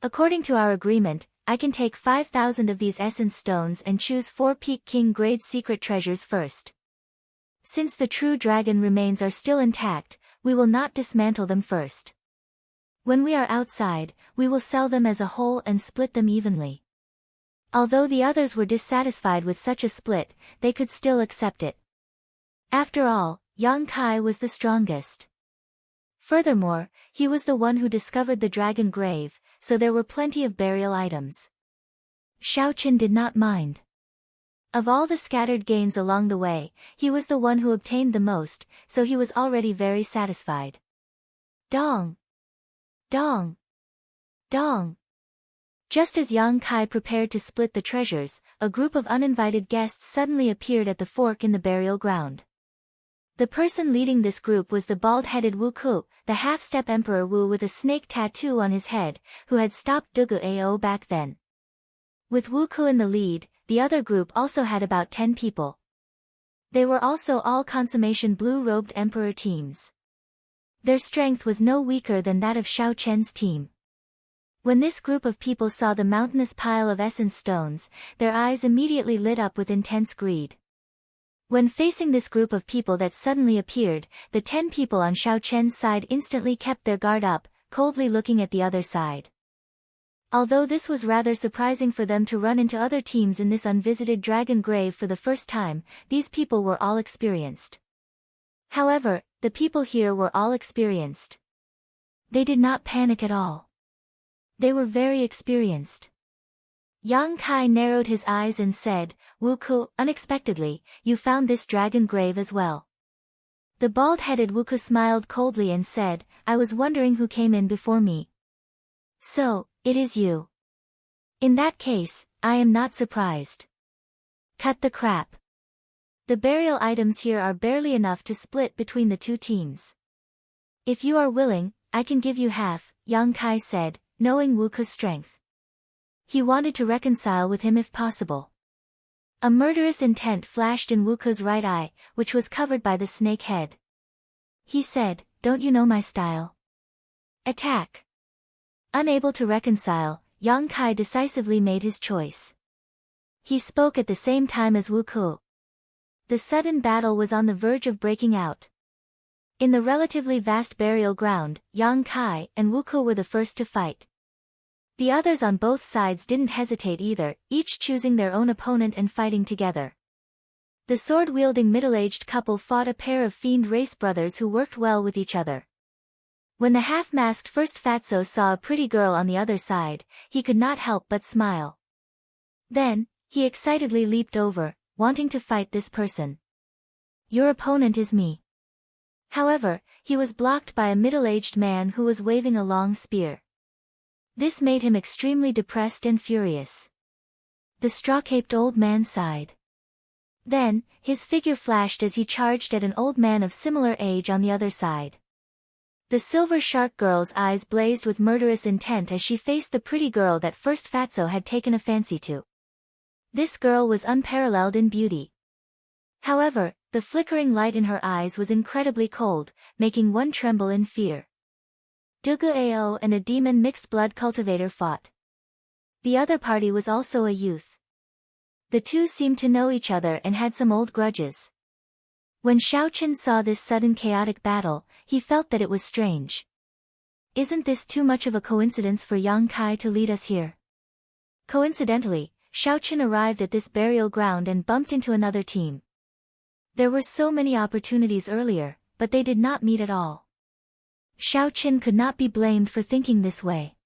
According to our agreement, I can take 5,000 of these essence stones and choose 4 Peak King grade secret treasures first. Since the true dragon remains are still intact, we will not dismantle them first. When we are outside, we will sell them as a whole and split them evenly." Although the others were dissatisfied with such a split, they could still accept it. After all, Yang Kai was the strongest. Furthermore, he was the one who discovered the dragon grave, so there were plenty of burial items. Xiaoqin did not mind. Of all the scattered gains along the way, he was the one who obtained the most, so he was already very satisfied. Dong! Dong! Dong! Just as Yang Kai prepared to split the treasures, a group of uninvited guests suddenly appeared at the fork in the burial ground. The person leading this group was the bald-headed Wu Ku, the half-step Emperor Wu with a snake tattoo on his head, who had stopped Dugu Ao back then. With Wu Ku in the lead, the other group also had about 10 people. They were also all consummation blue-robed Emperor teams. Their strength was no weaker than that of Xiao Chen's team. When this group of people saw the mountainous pile of essence stones, their eyes immediately lit up with intense greed. When facing this group of people that suddenly appeared, the 10 people on Xiao Chen's side instantly kept their guard up, coldly looking at the other side. Although this was rather surprising for them to run into other teams in this unvisited dragon grave for the first time, these people were all experienced. However, the people here were all experienced. They did not panic at all. They were very experienced. Yang Kai narrowed his eyes and said, "Wu Ku, unexpectedly, you found this dragon grave as well." The bald-headed Wu Ku smiled coldly and said, "I was wondering who came in before me." "So, it is you. In that case, I am not surprised. Cut the crap. The burial items here are barely enough to split between the 2 teams. If you are willing, I can give you half," Yang Kai said, knowing Wu Ku's strength. He wanted to reconcile with him if possible. A murderous intent flashed in Wu Ku's right eye, which was covered by the snake head. He said, "Don't you know my style? Attack." Unable to reconcile, Yang Kai decisively made his choice. He spoke at the same time as Wu Ku. The sudden battle was on the verge of breaking out. In the relatively vast burial ground, Yang Kai and Wu Ku were the first to fight. The others on both sides didn't hesitate either, each choosing their own opponent and fighting together. The sword-wielding middle-aged couple fought a pair of fiend race brothers who worked well with each other. When the half-masked first fatso saw a pretty girl on the other side, he could not help but smile. Then, he excitedly leaped over, wanting to fight this person. "Your opponent is me." However, he was blocked by a middle-aged man who was waving a long spear. This made him extremely depressed and furious. The straw-caped old man sighed. Then, his figure flashed as he charged at an old man of similar age on the other side. The silver shark girl's eyes blazed with murderous intent as she faced the pretty girl that first fatso had taken a fancy to. This girl was unparalleled in beauty. However, the flickering light in her eyes was incredibly cold, making one tremble in fear. Dugu Ao and a demon mixed-blood cultivator fought. The other party was also a youth. The two seemed to know each other and had some old grudges. When Xiaoqin saw this sudden chaotic battle, he felt that it was strange. Isn't this too much of a coincidence for Yang Kai to lead us here? Coincidentally, Xiaoqin arrived at this burial ground and bumped into another team. There were so many opportunities earlier, but they did not meet at all. Xiao Qin could not be blamed for thinking this way.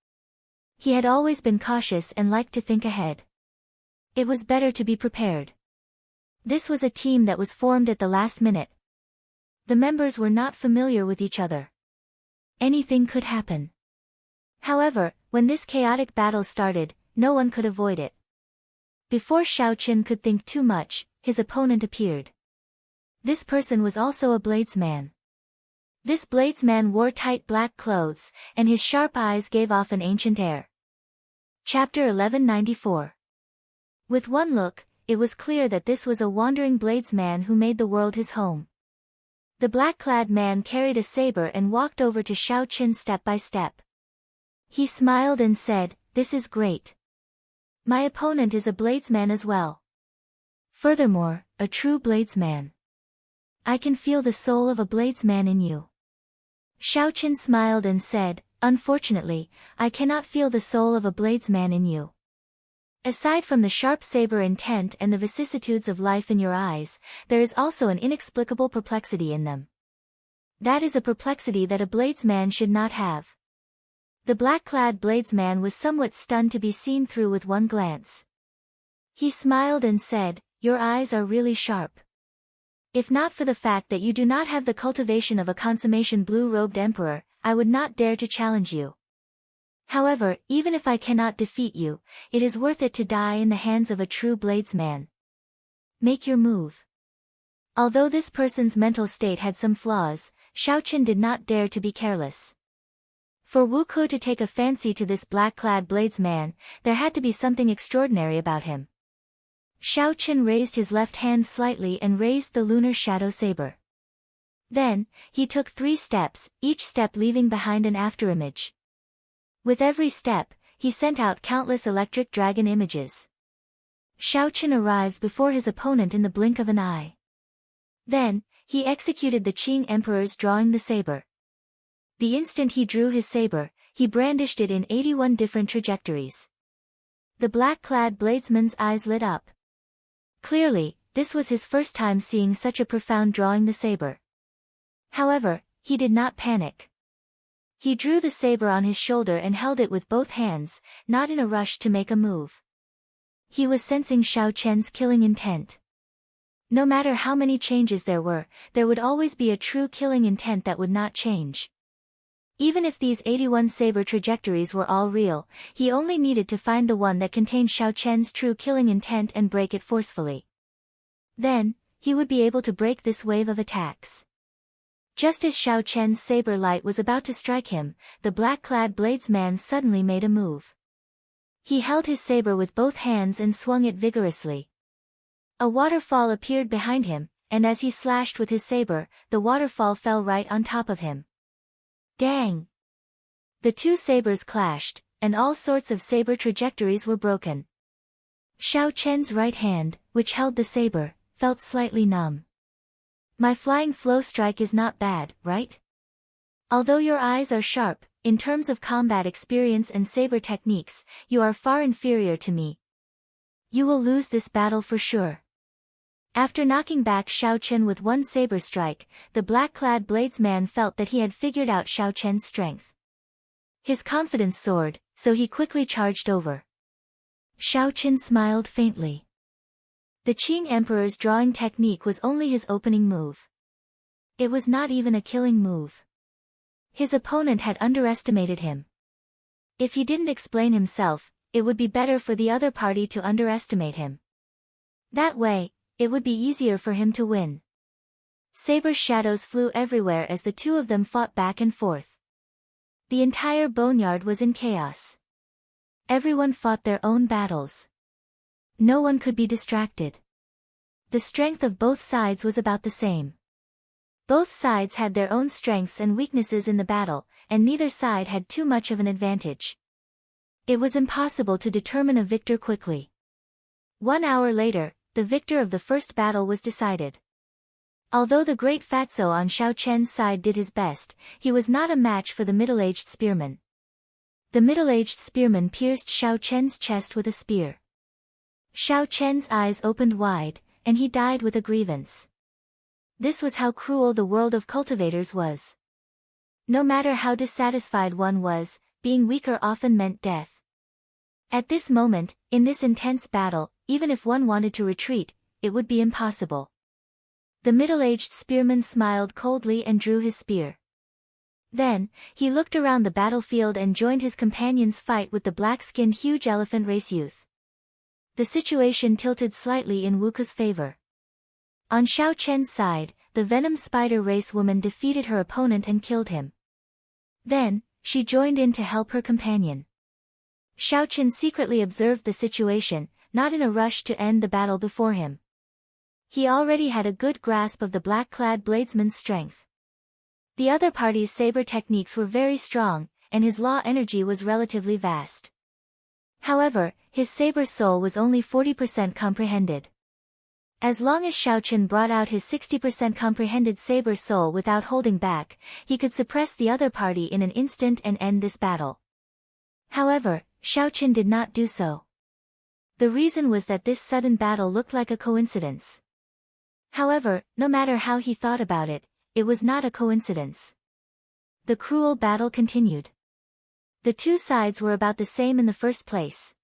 He had always been cautious and liked to think ahead. It was better to be prepared. This was a team that was formed at the last minute. The members were not familiar with each other. Anything could happen. However, when this chaotic battle started, no one could avoid it. Before Xiao Qin could think too much, his opponent appeared. This person was also a bladesman. This bladesman wore tight black clothes, and his sharp eyes gave off an ancient air. Chapter 1194. With one look, it was clear that this was a wandering bladesman who made the world his home. The black-clad man carried a saber and walked over to Xiao Qin step by step. He smiled and said, "This is great. My opponent is a bladesman as well. Furthermore, a true bladesman. I can feel the soul of a bladesman in you." Xiao Qin smiled and said, "Unfortunately, I cannot feel the soul of a bladesman in you. Aside from the sharp saber intent and the vicissitudes of life in your eyes, there is also an inexplicable perplexity in them. That is a perplexity that a bladesman should not have." The black-clad bladesman was somewhat stunned to be seen through with one glance. He smiled and said, "Your eyes are really sharp. If not for the fact that you do not have the cultivation of a consummation blue-robed emperor, I would not dare to challenge you. However, even if I cannot defeat you, it is worth it to die in the hands of a true bladesman. Make your move." Although this person's mental state had some flaws, Xiao Qin did not dare to be careless. For Wu Ku to take a fancy to this black-clad bladesman, there had to be something extraordinary about him. Xiao Qin raised his left hand slightly and raised the lunar shadow saber. Then, he took 3 steps, each step leaving behind an afterimage. With every step, he sent out countless electric dragon images. Xiao Qin arrived before his opponent in the blink of an eye. Then, he executed the Qing Emperor's drawing the saber. The instant he drew his saber, he brandished it in 81 different trajectories. The black-clad bladesman's eyes lit up. Clearly, this was his first time seeing such a profound drawing the saber. However, he did not panic. He drew the saber on his shoulder and held it with both hands, not in a rush to make a move. He was sensing Xiao Qin's killing intent. No matter how many changes there would always be a true killing intent that would not change. Even if these 81 saber trajectories were all real, he only needed to find the one that contained Xiao Qin's true killing intent and break it forcefully. Then, he would be able to break this wave of attacks. Just as Xiao Qin's saber light was about to strike him, the black-clad bladesman suddenly made a move. He held his saber with both hands and swung it vigorously. A waterfall appeared behind him, and as he slashed with his saber, the waterfall fell right on top of him. Dang! The 2 sabers clashed, and all sorts of saber trajectories were broken. Xiao Qin's right hand, which held the saber, felt slightly numb. My flying flow strike is not bad, right? Although your eyes are sharp, in terms of combat experience and saber techniques, you are far inferior to me. You will lose this battle for sure. After knocking back Xiao Qin with one saber strike, the black-clad bladesman felt that he had figured out Xiao Qin's strength. His confidence soared, so he quickly charged over. Xiao Qin smiled faintly. The Qing Emperor's drawing technique was only his opening move. It was not even a killing move. His opponent had underestimated him. If he didn't explain himself, it would be better for the other party to underestimate him. That way, it would be easier for him to win. Saber shadows flew everywhere as the 2 of them fought back and forth. The entire boneyard was in chaos. Everyone fought their own battles. No one could be distracted. The strength of both sides was about the same. Both sides had their own strengths and weaknesses in the battle, and neither side had too much of an advantage. It was impossible to determine a victor quickly. 1 hour later, the victor of the first battle was decided. Although the great fatso on Xiao Qin's side did his best, he was not a match for the middle-aged spearman. The middle-aged spearman pierced Xiao Qin's chest with a spear. Xiao Qin's eyes opened wide, and he died with a grievance. This was how cruel the world of cultivators was. No matter how dissatisfied one was, being weaker often meant death. At this moment, in this intense battle, even if one wanted to retreat, it would be impossible. The middle-aged spearman smiled coldly and drew his spear. Then, he looked around the battlefield and joined his companion's fight with the black-skinned huge elephant race youth. The situation tilted slightly in Wuka's favor. On Xiao Chen's side, the venom spider race woman defeated her opponent and killed him. Then, she joined in to help her companion. Xiao Chen secretly observed the situation, not in a rush to end the battle before him. He already had a good grasp of the black-clad bladesman's strength. The other party's saber techniques were very strong, and his law energy was relatively vast. However, his saber soul was only 40% comprehended. As long as Xiao Chen brought out his 60% comprehended saber soul without holding back, he could suppress the other party in an instant and end this battle. However, Xiao Chen did not do so. The reason was that this sudden battle looked like a coincidence. However, no matter how he thought about it, it was not a coincidence. The cruel battle continued. The two sides were about the same in the first place.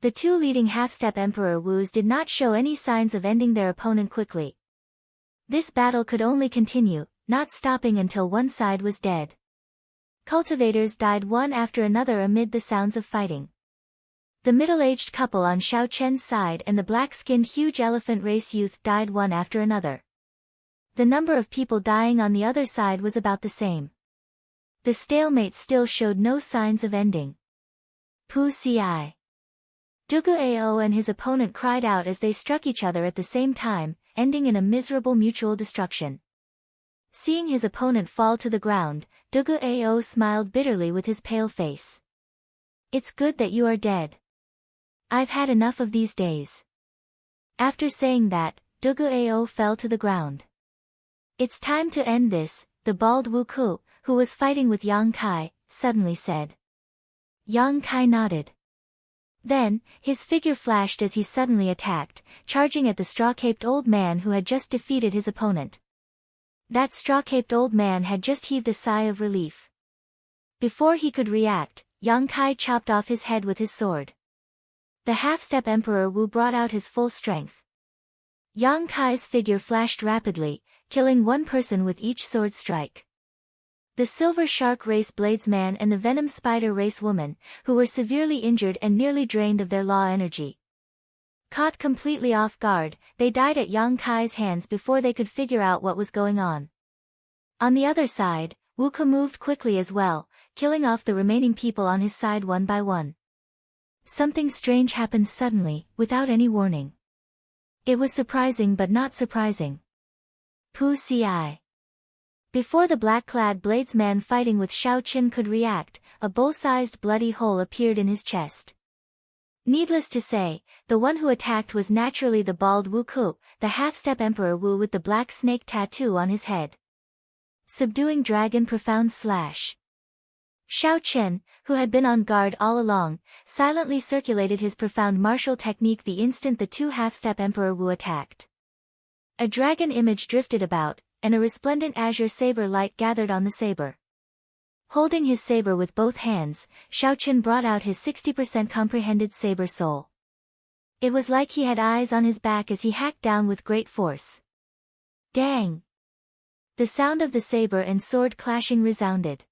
The two leading half-step Emperor Wus did not show any signs of ending their opponent quickly. This battle could only continue, not stopping until one side was dead. Cultivators died one after another amid the sounds of fighting. The middle-aged couple on Xiao Chen's side and the black-skinned huge elephant race youth died one after another. The number of people dying on the other side was about the same. The stalemate still showed no signs of ending. Pu Ci. Dugu Ao and his opponent cried out as they struck each other at the same time, ending in a miserable mutual destruction. Seeing his opponent fall to the ground, Dugu Ao smiled bitterly with his pale face. "It's good that you are dead. I've had enough of these days." After saying that, Dugu Ao fell to the ground. "It's time to end this," the bald Wu Ku, who was fighting with Yang Kai, suddenly said. Yang Kai nodded. Then, his figure flashed as he suddenly attacked, charging at the straw-caped old man who had just defeated his opponent. That straw-caped old man had just heaved a sigh of relief. Before he could react, Yang Kai chopped off his head with his sword. The half-step Emperor Wu brought out his full strength. Yang Kai's figure flashed rapidly, killing one person with each sword strike. The Silver Shark race bladesman and the Venom Spider race woman, who were severely injured and nearly drained of their law energy. Caught completely off guard, they died at Yang Kai's hands before they could figure out what was going on. On the other side, Wu Ke moved quickly as well, killing off the remaining people on his side one by one. Something strange happened suddenly, without any warning. It was surprising but not surprising. Pu Ci. Before the black-clad bladesman fighting with Xiao Chen could react, a bowl-sized bloody hole appeared in his chest. Needless to say, the one who attacked was naturally the bald Wu Ku, the half-step Emperor Wu with the black snake tattoo on his head. Subduing Dragon Profound Slash. Xiao Chen, who had been on guard all along, silently circulated his profound martial technique the instant the two half-step Emperor Wu attacked. A dragon image drifted about, and a resplendent azure saber light gathered on the saber. Holding his saber with both hands, Xiao Chen brought out his 60% comprehended saber soul. It was like he had eyes on his back as he hacked down with great force. Dang! The sound of the saber and sword clashing resounded.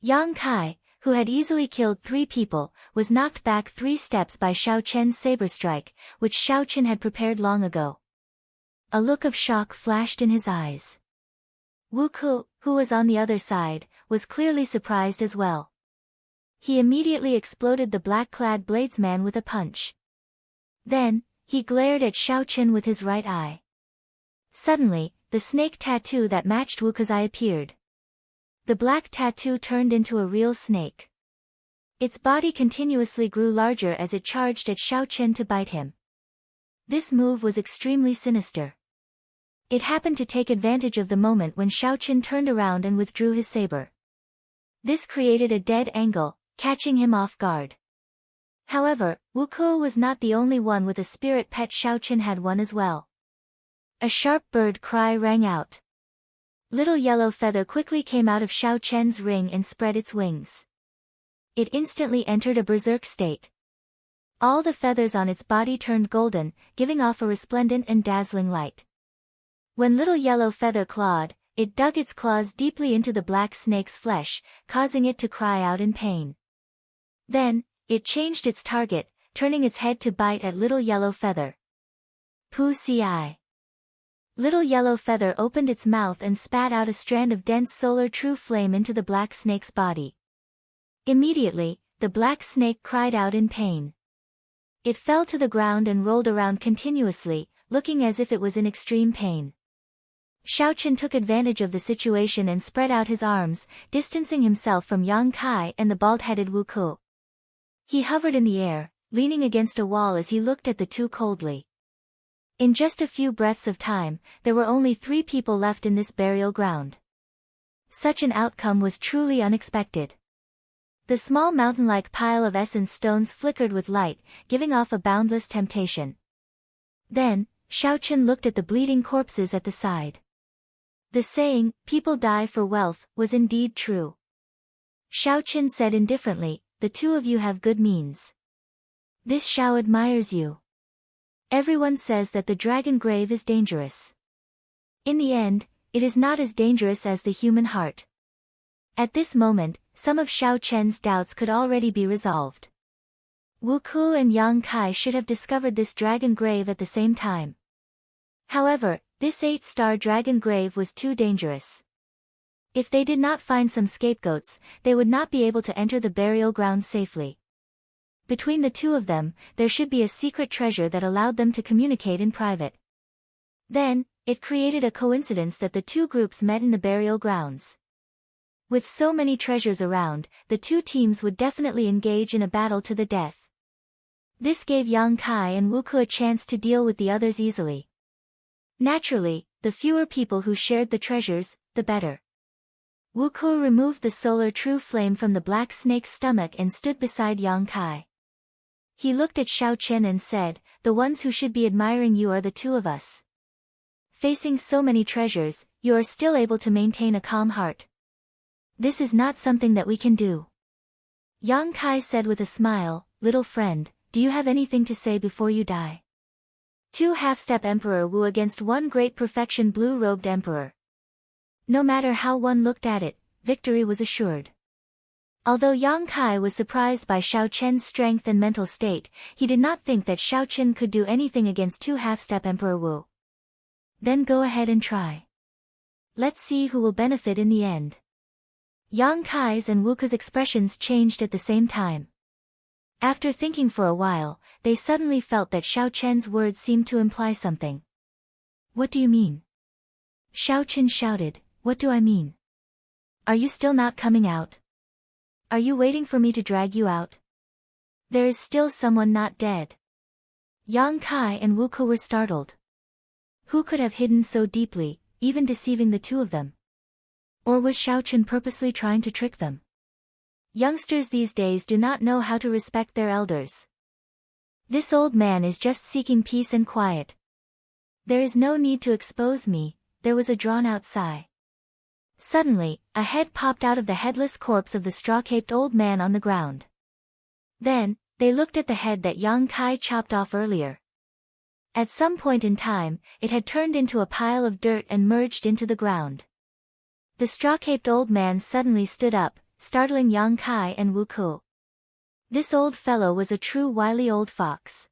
Yang Kai, who had easily killed 3 people, was knocked back 3 steps by Xiao Chen's saber strike, which Xiao Chen had prepared long ago. A look of shock flashed in his eyes. Wu Ku, who was on the other side, was clearly surprised as well. He immediately exploded the black-clad bladesman with a punch. Then, he glared at Xiao Chen with his right eye. Suddenly, the snake tattoo that matched Wu Ku's eye appeared. The black tattoo turned into a real snake. Its body continuously grew larger as it charged at Xiao Chen to bite him. This move was extremely sinister. It happened to take advantage of the moment when Xiao Chen turned around and withdrew his saber. This created a dead angle, catching him off guard. However, Wu Ku was not the only one with a spirit pet. Xiao Chen had one as well. A sharp bird cry rang out. Little Yellow Feather quickly came out of Xiao Chen's ring and spread its wings. It instantly entered a berserk state. All the feathers on its body turned golden, giving off a resplendent and dazzling light. When Little Yellow Feather clawed, it dug its claws deeply into the black snake's flesh, causing it to cry out in pain. Then, it changed its target, turning its head to bite at Little Yellow Feather. Poo-ci. Little Yellow Feather opened its mouth and spat out a strand of dense solar true flame into the black snake's body. Immediately, the black snake cried out in pain. It fell to the ground and rolled around continuously, looking as if it was in extreme pain. Xiao Chen took advantage of the situation and spread out his arms, distancing himself from Yang Kai and the bald-headed Wu Ku. He hovered in the air, leaning against a wall as he looked at the two coldly. In just a few breaths of time, there were only 3 people left in this burial ground. Such an outcome was truly unexpected. The small mountain-like pile of essence stones flickered with light, giving off a boundless temptation. Then, Xiao Chen looked at the bleeding corpses at the side. The saying, "People die for wealth," was indeed true. Xiao Chen said indifferently, "The two of you have good means. This Xiao admires you. Everyone says that the dragon grave is dangerous. In the end, it is not as dangerous as the human heart." At this moment, some of Xiao Chen's doubts could already be resolved. Wu Ku and Yang Kai should have discovered this dragon grave at the same time. However, this 8-star dragon grave was too dangerous. If they did not find some scapegoats, they would not be able to enter the burial ground safely. Between the two of them, there should be a secret treasure that allowed them to communicate in private. Then, it created a coincidence that the two groups met in the burial grounds. With so many treasures around, the two teams would definitely engage in a battle to the death. This gave Yang Kai and Wu Ku a chance to deal with the others easily. Naturally, the fewer people who shared the treasures, the better. Wu Ku removed the solar true flame from the black snake's stomach and stood beside Yang Kai. He looked at Xiao Chen and said, "The ones who should be admiring you are the two of us. Facing so many treasures, you are still able to maintain a calm heart. This is not something that we can do." Yang Kai said with a smile, "Little friend, do you have anything to say before you die?" 2 half-step Emperor Wu against 1 great perfection blue-robed Emperor. No matter how one looked at it, victory was assured. Although Yang Kai was surprised by Xiao Chen's strength and mental state, he did not think that Xiao Chen could do anything against 2 half-step Emperor Wu. Then go ahead and try. Let's see who will benefit in the end. Yang Kai's and Wu Ku's expressions changed at the same time. After thinking for a while, they suddenly felt that Xiao Chen's words seemed to imply something. "What do you mean?" Xiao Chen shouted, "What do I mean? Are you still not coming out? Are you waiting for me to drag you out? There is still someone not dead." Yang Kai and Wu Ku were startled. Who could have hidden so deeply, even deceiving the two of them? Or was Xiao Chen purposely trying to trick them? Youngsters these days do not know how to respect their elders. This old man is just seeking peace and quiet. There is no need to expose me. There was a drawn-out sigh. Suddenly, a head popped out of the headless corpse of the straw-caped old man on the ground. Then, they looked at the head that Yang Kai chopped off earlier. At some point in time, it had turned into a pile of dirt and merged into the ground. The straw-caped old man suddenly stood up, startling Yang Kai and Wu Ku. This old fellow was a true wily old fox.